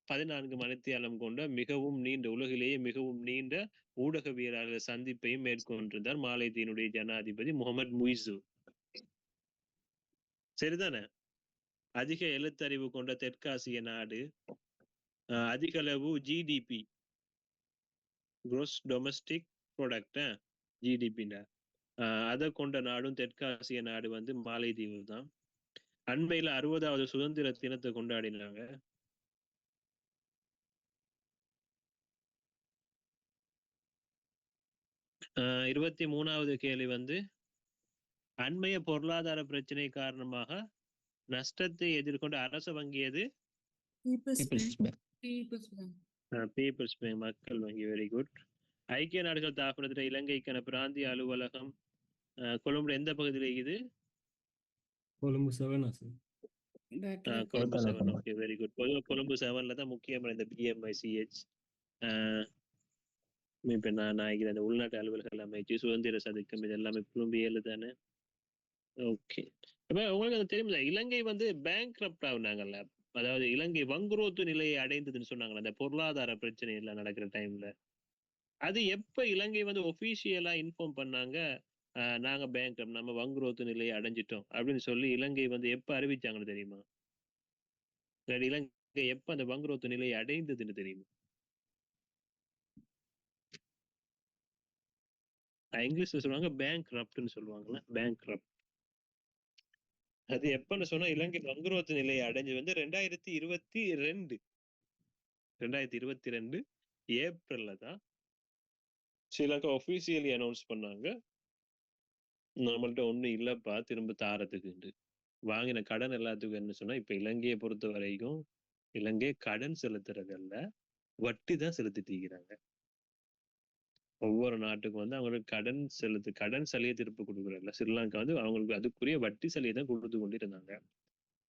14 மணித்தியாலம் கொண்ட மிகவும் நீண்ட, உலகிலேயே மிகவும் நீண்ட ஊடகவியலாளர் சந்திப்பையும் மேற்கொண்டிருந்தார் மாலைத்தீனுடைய ஜனாதிபதி முகமது முய்சு. சரிதானே? அதிக எழுத்தறிவு கொண்ட தெற்காசிய நாடு, அதிக அளவு ஜிடிபி, gross domestic product, ஜிடிபின்னா அதை கொண்ட நாடும் தெற்காசிய நாடு வந்து மாலைத்தீவு தான். அண்மையில 60வது சுதந்திர தினத்தை கொண்டாடினாங்க. ஆஹ் 23வது கேள்வி வந்து, அண்மைய பொருளாதார பிரச்சனை காரணமாக நஷ்டத்தை எதிர்கொண்ட அரசு வங்கி எது? பீப்புள்ஸ் பேங்க், மக்கள் வங்கி. Very good. ஐக்கிய நாடுகள் தாக்குதல் இலங்கைக்கான பிராந்திய அலுவலகம் கொழும்புல எந்த பகுதியில் இருக்குது? Colombo 7 sir. Colombo 7. Okay, very good. பொதுவாக கொழும்பு 7ல தான் முக்கியமான இந்த பிஎம்ஐசிஹெச், இப்ப நான் அந்த உள்நாட்டு அலுவல்கள் அமைச்சு, சுதந்திர சதுக்கம், இது எல்லாமே கொழும்பு 7 தானே? ஓகே. இப்ப உங்களுக்கு அது தெரியுமா, இலங்கை வந்து பேங்க்ரப்ட் ஆகுனாங்கல்ல, அதாவது இலங்கை வங்குரோத்து நிலையை அடைந்ததுன்னு சொன்னாங்கல்ல அந்த பொருளாதார பிரச்சனை எல்லாம் நடக்கிற டைம்ல, அது எப்ப இலங்கை வந்து ஒபிஷியலா இன்ஃபார்ம் பண்ணாங்க, நாங்க பேங்க்ரப்ட், நம்ம வங்குரோத்து நிலையை அடைஞ்சிட்டோம் அப்படின்னு சொல்லி இலங்கை வந்து எப்ப அறிவிச்சாங்கன்னு தெரியுமா? இலங்கை எப்ப அந்த வங்குரோத்து நிலையை அடைந்ததுன்னு தெரியுமா? இங்கிலீஷ்ல சொல்லுவாங்க பேங்க்ரப்ட்னு சொல்லுவாங்கல்ல, பேங்க்ரப்ட். அது எப்பன்னு சொன்னா இலங்கை வங்குரோத்து நிலையை அடைஞ்சு வந்து 2022 ஏப்ரல்ல தான் ஸ்ரீலங்கா ஒபிஷியலி அனௌன்ஸ் பண்ணாங்க, நம்மள்ட்ட ஒண்ணும் இல்லப்பா திரும்ப தாரத்துக்கு. வாங்கின கடன் எல்லாத்துக்கும் என்ன சொன்னா, இப்ப இலங்கையை பொறுத்த வரைக்கும் இலங்கை கடன் செலுத்துறதல்ல, வட்டி தான் செலுத்திட்டு இருக்கிறாங்க. ஒவ்வொரு நாட்டுக்கும் வந்து அவங்களுக்கு கடன் சலுகை திருப்பி கொடுக்குறதில்ல. ஸ்ரீலங்கா வந்து அவங்களுக்கு அதுக்குரிய வட்டி சலுகை தான் கொடுத்து கொண்டு இருந்தாங்க.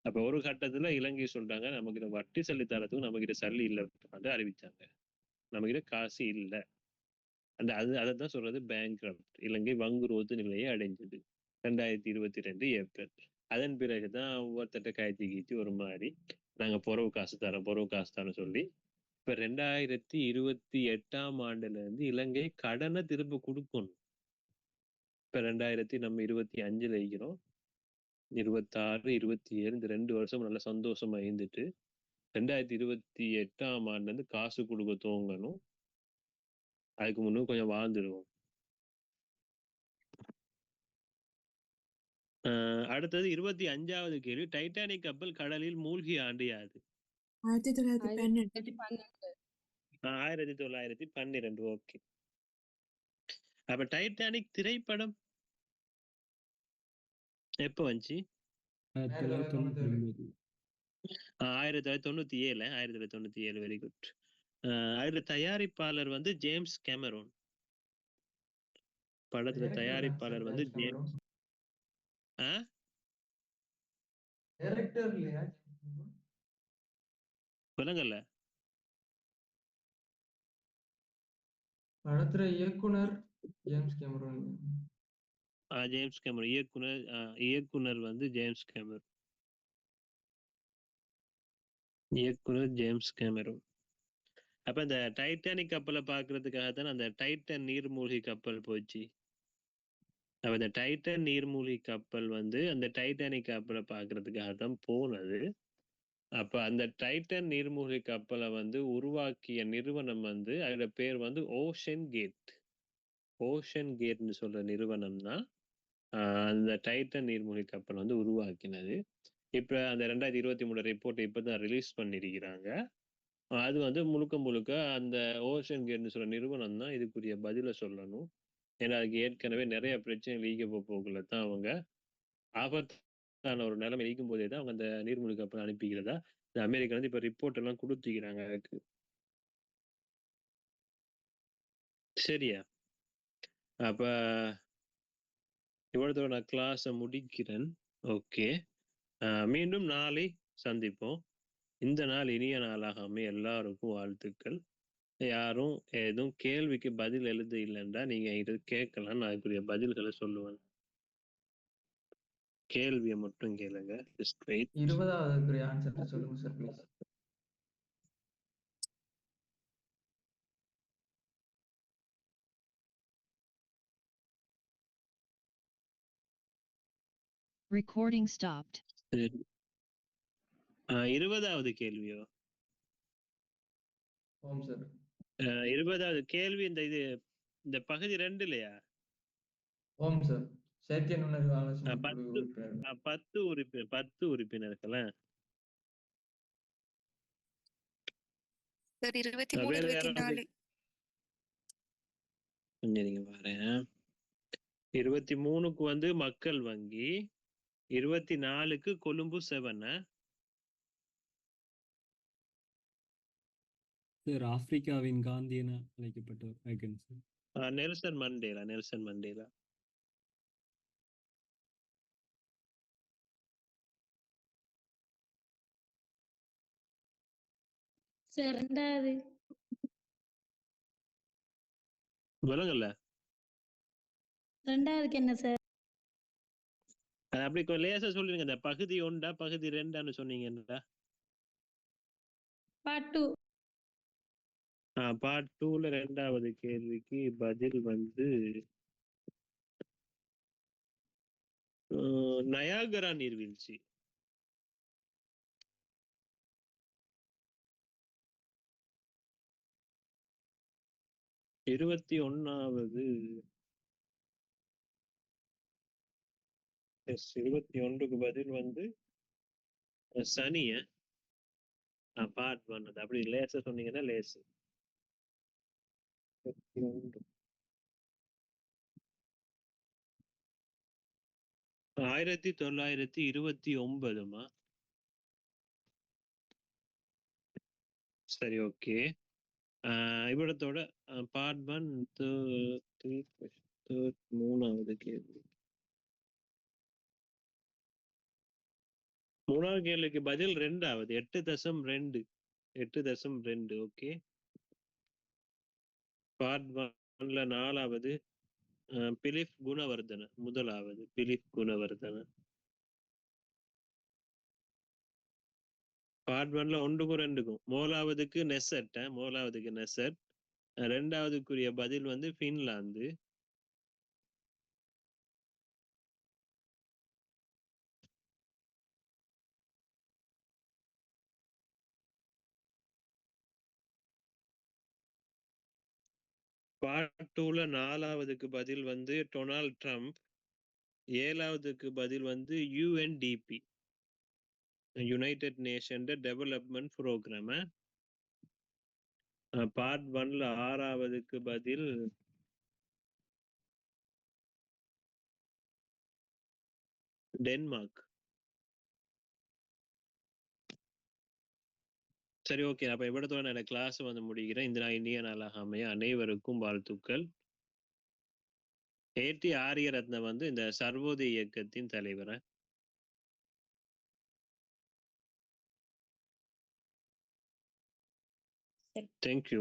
அப்ப ஒரு கட்டத்துல இலங்கை சொல்றாங்க, நமக்கு வட்டி சல்லி தரத்துக்கு நம்ம கிட்ட சல்லி இல்லை வந்து அறிவிச்சாங்க, நம்ம கிட்ட காசு இல்லை. அதைத்தான் சொல்றது பேங்க்ரப்ட். இலங்கை வங்குரோத்து நிலையை அடைஞ்சது 2022 ஏப்ரல். அதன் பிறகுதான் ஒவ்வொருத்தட்ட கீழ்த்தி ஒரு மாதிரி நாங்க பொறவு காசு தரோம் சொல்லி இப்ப 2028ஆம் ஆண்டுல இருந்து இலங்கை கடனை திரும்ப கொடுக்கணும். இப்ப 2025 இருக்கிறோம், 26, 27 இந்த 2 வருஷம் நல்ல சந்தோஷமா இருந்துட்டு 2028ஆம் ஆண்டுல இருந்து காசு கொடுக்க துவங்கணும். அதுக்கு முன்னும் கொஞ்சம் வாழ்ந்துடுவோம். அடுத்தது 25வது கேள்வி. டைட்டானிக் கப்பல் கடலில் மூழ்கிய ஆண்டு யாது? 1912. ஓகே. அப்ப டைட்டானிக் திரைப்படம் எப்ப வந்துச்சு? 1997. 1997. Very good. அதுல தயாரிப்பாளர் வந்து ஜேம்ஸ் கேமரோன். படத்துல தயாரிப்பாளர் வந்து ஜேம்ஸ் சொல்லுங்கல்ல. படத்துல இயக்குனர் ஜேம்ஸ் கேமரோன். ஜேம்ஸ் கேமரோன் இயக்குனர் வந்து ஜேம்ஸ் கேமரோன். அப்ப இந்த டைட்டானிக் கப்பலை பாக்குறதுக்காக தான் அந்த டைட்டன் நீர்மூழ்கி கப்பல் போச்சு. அப்ப இந்த டைட்டன் நீர்மூழ்கி கப்பல் வந்து அந்த டைட்டானிக் கப்பலை பாக்குறதுக்காக தான் போனது. அப்ப அந்த டைட்டன் நீர்மூழ்கி கப்பலை வந்து உருவாக்கிய நிறுவனம் வந்து அதோட பேர் வந்து ஓஷன் கேட்னு சொல்ற நிறுவனம் தான் அந்த டைட்டன் நீர்மூழ்கி கப்பல் வந்து உருவாக்கினது. இப்ப அந்த 2023 ரிப்போர்ட் இப்பதான் ரிலீஸ் பண்ணிருக்கிறாங்க. அது வந்து முழுக்க அந்த ஓஷன் கேட்னு சொல்ற நிறுவனம் தான் இதுக்குரிய பதில சொல்லணும். ஏன்னா அதுக்கு ஏற்கனவே நிறைய பிரச்சனை லீக்க போக்குல தான் அவங்க ஆபத்தான ஒரு நிலைமை இருக்கும் போதே தான் அவங்க அந்த நீர்மூழ்கி கப்பல் அனுப்பிக்கிறதா இந்த அமெரிக்கா வந்து இப்ப ரிப்போர்ட் எல்லாம் கொடுத்துக்கிறாங்க அதுக்கு. சரியா? அப்ப இவ்வளவு நான் கிளாஸை முடிக்கிறேன். ஓகே, மீண்டும் நாளை சந்திப்போம். இந்த நாள் இனிய நாளாக அமைய எல்லாருக்கும் வாழ்த்துக்கள். யாரும் எதுவும் கேள்விக்கு பதில் எழுத இல்லைன்றா நீங்க இது கேட்கலாம், நான் அதுக்குரிய பதில்களை சொல்லுவேன். கேள்வியை மட்டும் கேளுங்க. Just wait. 20வது ஆன்சர் சொல்லுங்க சார் ப்ளீஸ். Recording stopped. 20வது கேள்வியோ? ஆமாம் சார். 20வது கேள்வி இந்த பகுதி 2 இல்லையா? ஆமாம் சார். செயற்கை நுண்ணறிவு ஆலோசனை குழு உறுப்பினர். 10 உறுப்பினர்களா? சார் 23 24. கொஞ்சம் நீங்க பாருங்க. 23க்கு வந்து மக்கள் வங்கி, 24க்கு கொழும்பு 7. சார் ஆப்பிரிக்காவின் காந்தி என அழைக்கப்பட்டவர் icon sir. Nelson Mandela. Sir 2வது விளங்கல. 2வதுக்கு என்ன சார்? அப்படி லேசா சொல்லிருங்க. இந்த பகுதி 1 பகுதி 2 சொன்னீங்கடா. பார்ட் 2. பார்ட் 2ல 2வது கேள்விக்கு பதில் வந்து நயாகரா நீர்வீழ்ச்சி. இருபத்தி 21க்கு பதில் வந்து சனிய. பார்ட் 1 அப்படி லேசா சொன்னீங்கன்னா லேசு. 1929மா? சரி, ஓகே. இவ்விடத்தோட பார்ட் 1 3வது கேள்வி. 3வது கேள்விக்கு பதில் 2வது 8.2. ஓகே. பார்ட் 1ல 4வது பிலிப் குணவர்தன. 1வது பிலிப் குணவர்தன. பார்ட் 1ல 1க்கும் 2க்கும் 3வதுக்கு நெசட். 2வதுக்குரிய பதில் வந்து பின்லாந்து. பார்ட் 2ல 4வதுக்கு பதில் வந்து டொனால்ட் ட்ரம்ப். 7வதுக்கு பதில் வந்து U N D P, united nation development programme. Part 1ல 6வதுக்கு பதில் டென்மார்க். சரி, ஓகே. அப்ப இவ்விடத்தோட நான் கிளாஸ் வந்து முடிக்கிறேன். இந்த இனிய நாளாக அமைய அனைவருக்கும் வாழ்த்துக்கள். ஏடி ஆரியரத்ன வந்து இந்த சர்வோதய இயக்கத்தின் தலைவர். தேங்க்யூ.